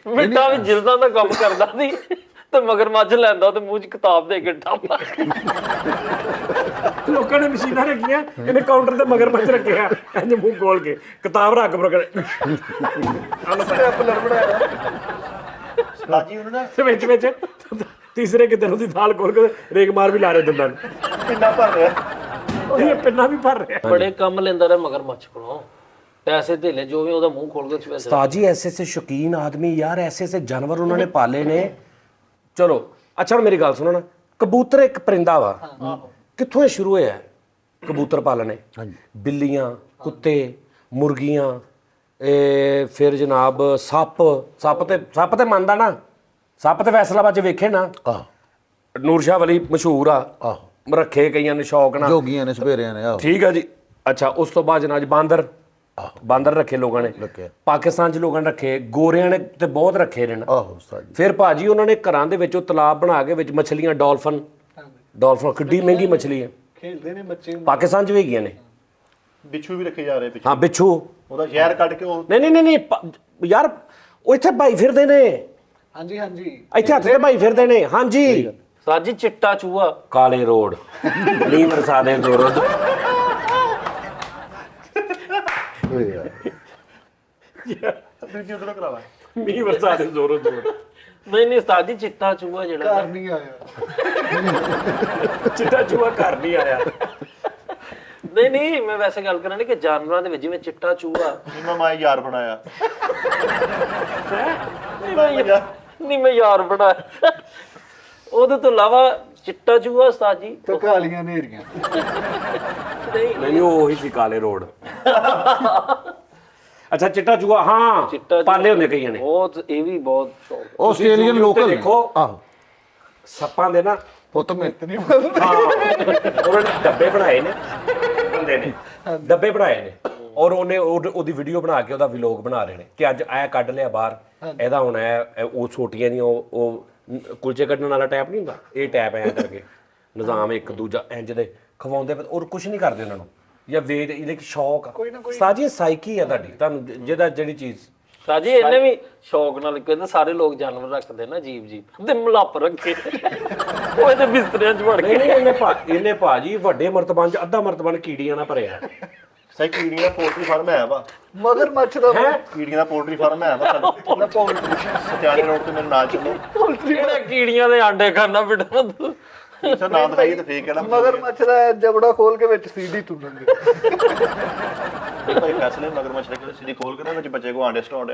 S1: ਮਿੱਟਾ ਵੀ ਜਿਲਦਾਂ ਦਾ ਕੰਮ ਕਰਦਾ ਸੀ ਤੇ ਮਗਰਮੱਛ ਲੈਂਦਾ ਤੇ ਮੂੰਹ 'ਚ ਕਿਤਾਬ ਦੇ ਕੇ ਠਾਪਾ
S2: ਲੋਕਾਂ ਨੇ ਮਸ਼ੀਨਾਂ ਰੱਖੀਆਂ ਇਹਨੇ ਕਾਊਂਟਰ ਤੇ ਮਗਰਮੱਛ ਰੱਖਿਆ ਇੰਜ ਮੂੰਹ ਖੋਲ ਕੇ ਕਿਤਾਬ ਰੱਖ ਬਰਗੜ
S4: ਉਸਤਾਦ ਜੀ ਉਹਨੂੰ ਨਾ
S2: ਤੇ ਵਿੱਚ ਤੀਸਰੇ ਕਿਤੇ ਉਹਦੀ ਥਾਲ ਖੋਲ ਕੇ ਰੇਗ ਮਾਰ ਵੀ ਲਾ ਰਹੇ ਦੰਦਾਂ ਨੂੰ
S4: ਪਿੰਡਾ ਭਰ ਰਿਹਾ
S2: ਉਹਦੀ ਪਿੰਨਾ ਵੀ ਭਰ ਰਿਹਾ
S1: ਬੜੇ ਕੰਮ ਲੈਂਦਾ ਰਿਹਾ ਮਗਰਮੱਛ ਕੋਲੋਂ ਪੈਸੇ ਧੇਲੇ ਜੋ ਵੀ ਉਹਦਾ ਮੂੰਹ ਖੋਲ ਕੇ ਪੈਸੇ
S2: ਉਸਤਾਦ ਜੀ ਐਸੇ ਸ਼ੌਕੀਨ ਆਦਮੀ ਯਾਰ ਐਸੇ ਜਾਨਵਰ ਉਹਨਾਂ ਨੇ ਪਾਲੇ ਨੇ ਚਲੋ ਅੱਛਾ ਹੁਣ ਮੇਰੀ ਗੱਲ ਸੁਣੋ ਨਾ ਕਬੂਤਰ ਇੱਕ ਪਰਿੰਦਾ ਵਾ ਕਿੱਥੋਂ ਇਹ ਸ਼ੁਰੂ ਹੋਇਆ ਕਬੂਤਰ ਪਾਲਣੇ ਬਿੱਲੀਆਂ ਕੁੱਤੇ ਮੁਰਗੀਆਂ ਇਹ ਫਿਰ ਜਨਾਬ ਸੱਪ ਤੇ ਮੰਨਦਾ ਨਾ ਸੱਪ ਤੇ ਫੈਸਲਾਬਾਦ ਚ ਵੇਖੇ ਨਾ ਨੂਰ ਸ਼ਾਹ ਵਲੀ ਮਸ਼ਹੂਰ ਆ ਰੱਖੇ ਕਈਆਂ ਨੇ ਸ਼ੌਕ ਨਾਲ
S3: ਜੋਗੀਆਂ ਨੇ ਸਵੇਰਿਆਂ ਨੇ ਆਹੋ
S2: ਠੀਕ ਆ ਜੀ ਅੱਛਾ ਉਸ ਤੋਂ ਬਾਅਦ ਜਨਾਬ ਬਾਂਦਰ ਬਾਂਦਰ ਰੱਖੇ ਲੋਕਾਂ ਨੇ, ਪਾਕਿਸਤਾਨ 'ਚ ਲੋਕਾਂ ਨੇ ਰੱਖੇ, ਗੋਰਿਆਂ ਨੇ ਤੇ ਬਹੁਤ ਰੱਖੇ ਨੇ ਨਾ।
S3: ਆਹੋ ਉਸਤਾਦ ਜੀ।
S2: ਫਿਰ ਭਾਜੀ ਉਹਨਾਂ ਨੇ ਘਰਾਂ ਦੇ ਵਿੱਚ ਉਹ ਤਲਾਬ ਬਣਾ ਕੇ ਵਿੱਚ ਮੱਛਲੀਆਂ, ਡਾਲਫਨ ਕਿੱਡੀ ਮਹਿੰਗੀ ਮੱਛਲੀ ਹੈ,
S5: ਖੇਡਦੇ ਨੇ ਬੱਚੇ।
S2: ਪਾਕਿਸਤਾਨ 'ਚ ਵੀ ਹੈਗੀਆਂ ਨੇ।
S4: ਬਿੱਛੂ ਵੀ ਰੱਖੇ ਜਾ ਰਹੇ ਪਿੱਛੇ,
S2: ਹਾਂ ਬਿੱਛੂ,
S4: ਉਹਦਾ ਜ਼ਹਿਰ ਕੱਢ ਕੇ ਉਹ
S2: ਨਹੀਂ ਯਾਰ ਉਹ ਇੱਥੇ ਭਾਈ ਫਿਰਦੇ ਨੇ,
S5: ਹਾਂਜੀ ਹਾਂਜੀ
S2: ਇੱਥੇ ਹੱਥ ਤੇ ਭਾਈ ਫਿਰਦੇ ਨੇ। ਹਾਂਜੀ
S1: ਉਸਤਾਦ ਜੀ ਚਿੱਟਾ ਚੂਹਾ
S2: ਕਾਲੇ ਰੋਡ ਨੀ ਵਰਸਾ ਦੇ ਜ਼ੋਰੋ
S4: ਦੂਜੀ ਉਧਰੋਂ ਕਰਾ ਲਾ।
S2: ਮੀਂਹ ਵਰਸਾ ਦੇ ਜ਼ੋਰੋ
S1: ਨਹੀਂ ਉਸਤਾਦ ਜੀ ਚਿੱਟਾ ਚੂਹਾ ਜਿਹੜਾ
S5: ਘਰ ਨਹੀਂ ਆਇਆ।
S2: ਚਿੱਟਾ ਚੂਹਾ ਘਰ ਨਹੀਂ ਆਇਆ।
S1: ਨਹੀਂ ਮੈਂ ਵੈਸੇ ਗੱਲ ਕਰਨ ਕਿ ਜਾਨਵਰਾਂ ਦੇ ਵਿੱਚ ਜਿਵੇਂ ਚਿੱਟਾ ਚੂਹਾ
S4: ਮੈਂ ਮਾਈ ਯਾਰ ਬਣਾਇਆ।
S1: ਨਹੀਂ ਮੈਂ ਯਾਰ ਬਣਾਇਆ। ਉਹਦੇ ਤੋਂ ਇਲਾਵਾ ਚਿੱਟਾ ਚੂਹਾ ਉਸਤਾਦ ਜੀ
S5: ਤੇ ਕਾਲੀਆਂ ਨੇਰੀਆਂ।
S2: ਨਹੀਂ ਉਹੀ ਸੀ ਕਾਲੇ ਰੋਡ। ਅੱਛਾ ਚਿੱਟਾ ਚੂਹਾ, ਹਾਂ
S1: ਚਿੱਟਾ
S2: ਪਾਲੇ ਹੁੰਦੇ ਕਈਆਂ ਨੇ।
S1: ਬਹੁਤ ਇਹ ਵੀ ਬਹੁਤ ਸ਼ੌਕ।
S3: ਆਸਟ੍ਰੇਲੀਅਨ ਲੋਕਲ
S2: ਦੇਖੋ
S3: ਆਹੋ
S2: ਸੱਪਾਂ ਦੇ ਨਾ
S3: ਪੁੱਤ ਮੈਂ
S2: ਹਾਂ ਉਹਨਾਂ ਨੇ ਡੱਬੇ ਬਣਾਏ ਨੇ, ਬੰਦੇ ਨੇ ਡੱਬੇ ਬਣਾਏ ਨੇ, ਔਰ ਉਹਨੇ ਉਹਦੀ ਵੀਡੀਓ ਬਣਾ ਕੇ ਉਹਦਾ ਵਲੌਗ ਬਣਾ ਰਹੇ ਨੇ ਕਿ ਅੱਜ ਐ ਕੱਢ ਲਿਆ ਬਾਹਰ, ਇਹਦਾ ਹੁਣ ਉਹ ਛੋਟੀਆਂ ਦੀਆਂ ਉਹ ਕੁਲਚੇ ਕੱਢਣ ਵਾਲਾ ਟੈਪ ਨਹੀਂ ਹੁੰਦਾ, ਇਹ ਟੈਪ ਐ ਕਰਕੇ ਨਿਜ਼ਾਮ ਇੱਕ ਦੂਜਾ ਇੰਜ ਦੇ ਖਵਾਉਂਦੇ, ਔਰ ਕੁਝ ਨਹੀਂ ਕਰਦੇ ਉਹਨਾਂ ਨੂੰ, ਜਾਂ ਵੇਦ ਇਹਦੇ ਇੱਕ ਸ਼ੌਕ ਸਾਜੀ ਸਾਈਕੀ ਆ ਤੁਹਾਡੀ, ਤੁਹਾਨੂੰ ਜਿਹਦਾ ਜਿਹੜੀ ਚੀਜ਼
S1: ਸਾਜੀ ਇਹਨੇ ਵੀ ਸ਼ੌਕ ਨਾਲ ਕਹਿੰਦੇ ਸਾਰੇ ਲੋਕ ਜਾਨਵਰ ਰੱਖਦੇ ਨਾ, ਜੀਵ ਤੇ ਮਲੱਪ ਰੱਖੇ ਉਹ ਇਹਦੇ ਬਿਸਤਰਿਆਂ 'ਚ ਵੜ ਕੇ।
S2: ਨਹੀਂ ਇਹਨੇ ਭਾਜੀ ਵੱਡੇ ਮਰਤਬਾਨ 'ਚ ਅੱਧਾ ਮਰਤਬਾਨ ਕੀੜੀਆਂ ਨਾਲ ਭਰਿਆ।
S4: ਸਹੀ ਕੀੜੀਆਂ ਦਾ ਪੋਲਟਰੀ ਫਾਰਮ ਹੈ ਵਾ,
S5: ਮਗਰ ਮੱਛ ਦਾ
S4: ਕੀੜੀਆਂ ਦਾ ਪੋਲਟਰੀ ਫਾਰਮ ਹੈ ਵਾ ਸਾਡਾ। ਸਤਿਆਣੇ ਰੋਡ ਤੇ ਮੇਰੇ ਨਾਲ ਚੱਲੋ,
S1: ਇਹਨੇ ਕੀੜੀਆਂ ਦੇ ਆਂਡੇ ਖਾਣਾ ਬਿਟਾ
S4: ਸਰ ਨਾਂ ਦਿਖਾਈਏ ਤੇ ਫੇਕ ਕਹਿਣਾ
S5: ਮਗਰ ਮੱਛ ਦਾ ਜਬੜਾ ਖੋਲ ਕੇ ਵਿੱਚ ਸੀਡੀ ਤੁੰਨਣਗੇ।
S4: ਇੱਕ ਭਾਈ ਫੈਸਲੇ ਮਗਰਮੱਛ ਦੇ ਸਿੱਧੀ ਖੋਲ ਕੇ ਨਾ ਵਿੱਚ ਬੱਚੇ ਕੋ ਆਂਡੇ ਸਟਾਉਂਦੇ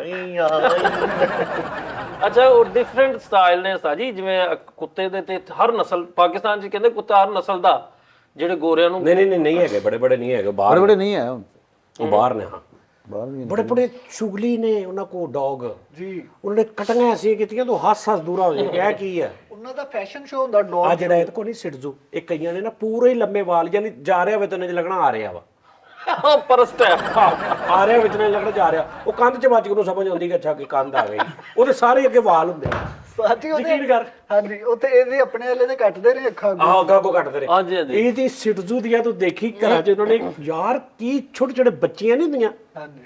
S1: ਅੱਛਾ ਉਹ ਡਿਫਰੈਂਟ ਸਟਾਈਲ ਨੇ ਸਾਜੀ, ਜਿਵੇਂ ਕੁੱਤੇ ਦੇ ਤੇ ਹਰ ਨਸਲ, ਪਾਕਿਸਤਾਨ 'ਚ ਕਹਿੰਦੇ ਕੁੱਤਾ ਹਰ ਨਸਲ ਦਾ, ਜਿਹੜੇ ਗੋਰਿਆਂ ਨੂੰ
S2: ਨਹੀਂ ਹੈਗੇ, ਬੜੇ ਨਹੀਂ ਹੈਗੇ, ਬਾਹਰ
S3: ਬੜੇ ਨਹੀਂ ਹੈ ਹੁਣ
S2: ਉਹ ਬਾਹਰ ਨੇ। ਹਾਂ
S3: ਬਾਹਰ ਵੀ
S2: ਬੜੇ ਚੁਗਲੀ ਨੇ ਉਹਨਾਂ ਕੋ ਡੌਗ
S5: ਜੀ,
S2: ਉਹਨਾਂ ਨੇ ਕਟੀਆਂ ਐਸੀਆਂ ਕੀਤੀਆਂ ਤੂੰ ਹੱਸ ਦੂਰਾ ਹੋ ਜਾਏ, ਇਹ ਕੀ ਹੈ?
S5: ਉਹਨਾਂ ਦਾ ਫੈਸ਼ਨ ਸ਼ੋ ਹੁੰਦਾ
S2: ਆ
S5: ਡੌਗ।
S2: ਜਿਹੜਾ ਇਹ ਕੋ ਨਹੀਂ ਸਿੱਟਜੂ, ਇਹ ਕਈਆਂ ਨੇ ਨਾ ਪੂਰੇ ਹੀ ਲੰਮੇ ਵਾਲ, ਯਾਨੀ ਜਾ ਰਿਹਾ ਹੋਵੇ ਤਾਂ ਉਹਨੇ ਲੱਗਣਾ ਆ ਰਿਹਾ ਵਾ,
S1: ਪਰਸਟ ਹੈ
S2: ਆ ਰਿਹਾ ਵਿੱਚ ਨੇ ਲੱਗਣਾ ਜਾ ਰਿਹਾ, ਉਹ ਕੰਧ 'ਚ ਵੱਜ ਕੇ ਉਹਨੂੰ ਸਮਝ ਆਉਂਦੀ ਕਿ ਅੱਛਾ ਕਿ ਕੰਧ ਆ ਗਈ, ਉਹਦੇ ਸਾਰੇ ਅੱਗੇ ਵਾਲ ਹੁੰਦੇ ਆ।
S5: ਸਾਥੀ
S2: ਯਕੀਨ ਕਰ।
S5: ਹਾਂਜੀ ਉੱਥੇ ਇਹਦੇ ਆਪਣੇ ਵਾਲੇ ਦੇ ਕੱਟਦੇ ਨੇ ਅੱਖਾਂ।
S2: ਆਹ ਅੱਗਾ ਕੋ ਕੱਟਦੇ ਨੇ।
S1: ਹਾਂਜੀ
S2: ਇਹਦੀ ਸਿੱਟਜੂ ਦੀਆਂ ਤੂੰ ਦੇਖੀ ਘਰਾਂ 'ਚ ਉਹਨਾਂ ਨੇ ਯਾਰ ਕੀ ਛੋਟੇ ਬੱਚੀਆਂ ਨਹੀਂ ਹੁੰਦੀਆਂ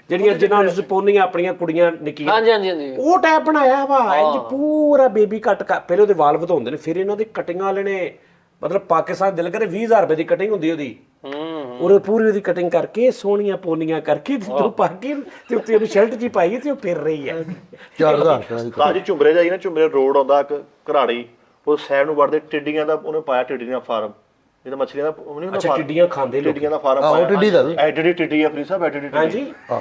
S2: ਜਿਹੜੀਆਂ ਜਿਨ੍ਹਾਂ ਨੂੰ ਸਪੋਨੀਆਂ ਆਪਣੀਆਂ ਕੁੜੀਆਂ ਨਿੱਕੀਆਂ,
S1: ਹਾਂਜੀ
S2: ਉਹ ਟੈਪ ਬਣਾਇਆ ਵਾ ਇੰਜ ਪੂਰਾ ਬੇਬੀ ਕੱਟ ਪਹਿਲੇ ਉਹਦੇ ਵਾਲ ਵਧਾਉਂਦੇ ਨੇ, ਫਿਰ ਇਹਨਾਂ ਦੀ ਕਟਿੰਗਾਂ ਵਾਲੇ ਨੇ, ਮਤਲਬ ਪਾਕਿਸਤਾਨ ਦਿਲ ਕਰੇ 20000 ਰੁਪਏ ਦੀ ਕਟਿੰਗ ਹੁੰਦੀ ਉਹਦੀ, ਉਹਦੇ ਪੂਰੀ ਉਹਦੀ ਕਟਿੰਗ ਕਰਕੇ ਸੋਹਣੀਆਂ ਪੋਨੀਆਂ ਕਰਕੇ ਤੂੰ ਪਾ ਕੇ ਤੇ ਉੱਤੇ ਉਹਨੂੰ ਸ਼ਰਟ ਜੀ ਪਾਈ ਤੇ ਉਹ ਫਿਰ ਰਹੀ ਹੈ।
S3: 4000
S4: ਕਾਜੀ ਝੁੰਬਰੇ ਜਾਈ ਨਾ, ਝੁੰਬਰੇ ਰੋਡ ਆਉਂਦਾ ਇੱਕ ਘਰਾੜੀ, ਉਹ ਸਾਈਡ ਨੂੰ ਵੜਦੇ ਟਿੱਡੀਆਂ ਦਾ ਉਹਨੇ ਪਾਇਆ, ਟਿੱਡੀਆਂ ਫਾਰਮ, ਇਹ ਤਾਂ ਮੱਛਲੀਆਂ ਦਾ ਉਹ ਨਹੀਂ ਹੁੰਦਾ
S2: ਅੱਛਾ ਟਿੱਡੀਆਂ ਖਾਂਦੇ ਲੋਕ।
S4: ਟਿੱਡੀਆਂ ਦਾ ਫਾਰਮ
S3: ਆਹੋ
S4: ਪਾਇਆ,
S3: ਟਿੱਡੀ ਦਾ
S4: ਐਡਿਡੀ ਟਿੱਡੀ ਆ ਫਰੀ ਸਾਹਿਬ, ਐਡਿਡੀ
S2: ਹਾਂਜੀ
S3: ਹਾਂ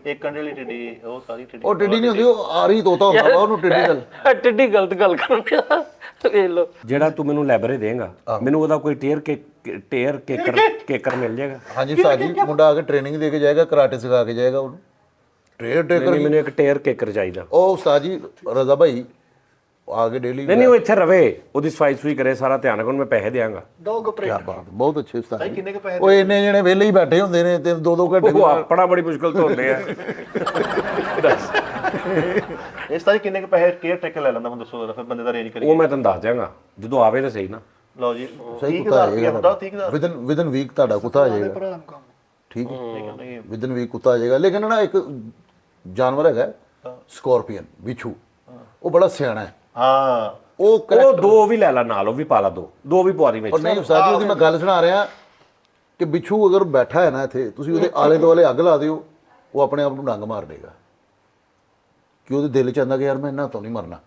S4: ਇੱਕ ਕੰਡੇ ਵਾਲੀ ਟਿੱਡੀ, ਉਹ ਸਾਰੀ ਟਿੱਡੀ।
S3: ਉਹ ਟਿੱਡੀ ਨਹੀਂ ਹੁੰਦੀ, ਉਹ ਆਰੀ ਤੋਤਾ ਹੁੰਦਾ ਵਾ, ਉਹਨੂੰ ਟਿੱਡੀ ਗੱਲ।
S1: ਟਿੱਡੀ ਗਲਤ ਗੱਲ ਕਰ ਰਿਹਾ, ਵੇਖ ਲੋ।
S2: ਜਿਹੜਾ ਤੂੰ ਮੈਨੂੰ ਲਾਇਬ੍ਰੇਰੀ ਦੇਂਗਾ, ਮੈਨੂੰ ਉਹਦਾ ਕੋਈ ਕੇਕਰ ਮਿਲ ਜਾਏਗਾ?
S3: ਹਾਂਜੀ ਸਾਜੀ ਮੁੰਡਾ ਆ ਕੇ ਟ੍ਰੇਨਿੰਗ ਦੇ ਕੇ ਜਾਏਗਾ, ਕਰਾਟੇ ਸਿਖਾ ਕੇ ਜਾਏਗਾ ਉਹਨੂੰ, ਟੇਕਰ।
S2: ਮੈਨੂੰ ਇੱਕ ਕੇਕਰ ਚਾਹੀਦਾ।
S3: ਉਹ ਉਸਤਾਦ ਜੀ ਰਜ਼ਾ ਭਾਈ ਆ ਕੇ ਡੇਲੀ
S2: ਨਹੀਂ ਉਹ ਇੱਥੇ ਰਵੇ, ਉਹਦੀ ਸਫਾਈ ਸੁਈ ਕਰੇ, ਸਾਰਾ ਧਿਆਨ ਰੱਖੋ, ਮੈਂ ਪੈਸੇ ਦੇਵਾਂਗਾ।
S5: ਡੌਗ ਆਪਰੇਟਰ
S3: ਬਾਤ ਬਹੁਤ ਅੱਛੇ ਉਸਤਾਦ ਜੀ।
S4: ਕਿੰਨੇ ਕੁ ਪੈਸੇ?
S3: ਉਹ ਇੰਨੇ ਜਣੇ ਵਿਹਲੇ ਹੀ ਬੈਠੇ ਹੁੰਦੇ ਨੇ ਤੇ 2-2 ਘੰਟੇ
S2: ਉਹ ਆਪਣਾ ਬੜੀ ਮੁਸ਼ਕਲ ਤੋਂ ਹੁੰਦੇ ਆ।
S4: ਇਸ ਤਰ੍ਹਾਂ ਕਿੰਨੇ ਕੁ ਪੈਸੇ ਕੇਅਰ ਟੇਕਰ ਲੈ ਲੈਂਦਾ, ਮੈਨੂੰ ਦੱਸੋ ਜਰਾ, ਫਿਰ ਬੰਦੇ ਦਾ ਰੇਂਜ ਕਰੀਏ।
S2: ਉਹ ਮੈਂ ਤੈਨੂੰ ਦੱਸ ਦਿਆਂਗਾ ਜਦੋਂ ਆਵੇ ਤਾਂ ਸਹੀ ਨਾ।
S4: ਲਓ ਜੀ
S3: ਸਹੀ
S4: 30,000
S3: ਕੁੱਤਾ ਆ
S4: ਰੁਪਇਆ
S3: ਜਾਏਗਾ
S4: ਹੁੰਦਾ, 30,000
S3: ਵਿਦਨ ਵੀਕ ਤੁਹਾਡਾ ਕੁੱਤਾ ਆ ਜਾਏਗਾ,
S5: ਭਰਾ ਨੂੰ ਕੰਮ।
S3: ਠੀਕ ਹੈ ਵਿਦਨ ਵੀਕ ਕੁੱਤਾ ਆ ਜਾਏਗਾ। ਲੇਕਿਨ ਨਾ ਇੱਕ ਜਾਨਵਰ ਹੈਗਾ ਸਕੋਰਪੀਅਨ, ਬਿੱਛੂ, ਉਹ ਬੜਾ ਸਿਆਣਾ ਹੈ।
S4: ਹਾਂ
S2: ਉਹ ਦੋ ਵੀ ਲੈ ਲਾ ਨਾਲ, ਉਹ ਵੀ ਪਾ ਲਾ, ਦੋ ਵੀ ਪਵਾ ਦੀ ਵਿੱਚ।
S3: ਔਰ ਨਹੀਂ ਉਸਤਾਦ ਜੀ ਉਹਦੀ ਮੈਂ ਗੱਲ ਸੁਣਾ ਰਿਹਾ ਕਿ ਬਿੱਛੂ ਅਗਰ ਬੈਠਾ ਹੈ ਨਾ ਇੱਥੇ, ਤੁਸੀਂ ਉਹਦੇ ਆਲੇ ਦੁਆਲੇ ਅੱਗ ਲਾ ਦਿਓ, ਉਹ ਆਪਣੇ ਆਪ ਨੂੰ ਡੰਗ ਮਾਰ ਦੇਗਾ, ਕਿ ਉਹਦੇ ਦਿਲ 'ਚ ਆਉਂਦਾ ਕਿ ਯਾਰ ਮੈਂ ਇਹਨਾਂ ਤੋਂ ਨਹੀਂ ਮਰਨਾ,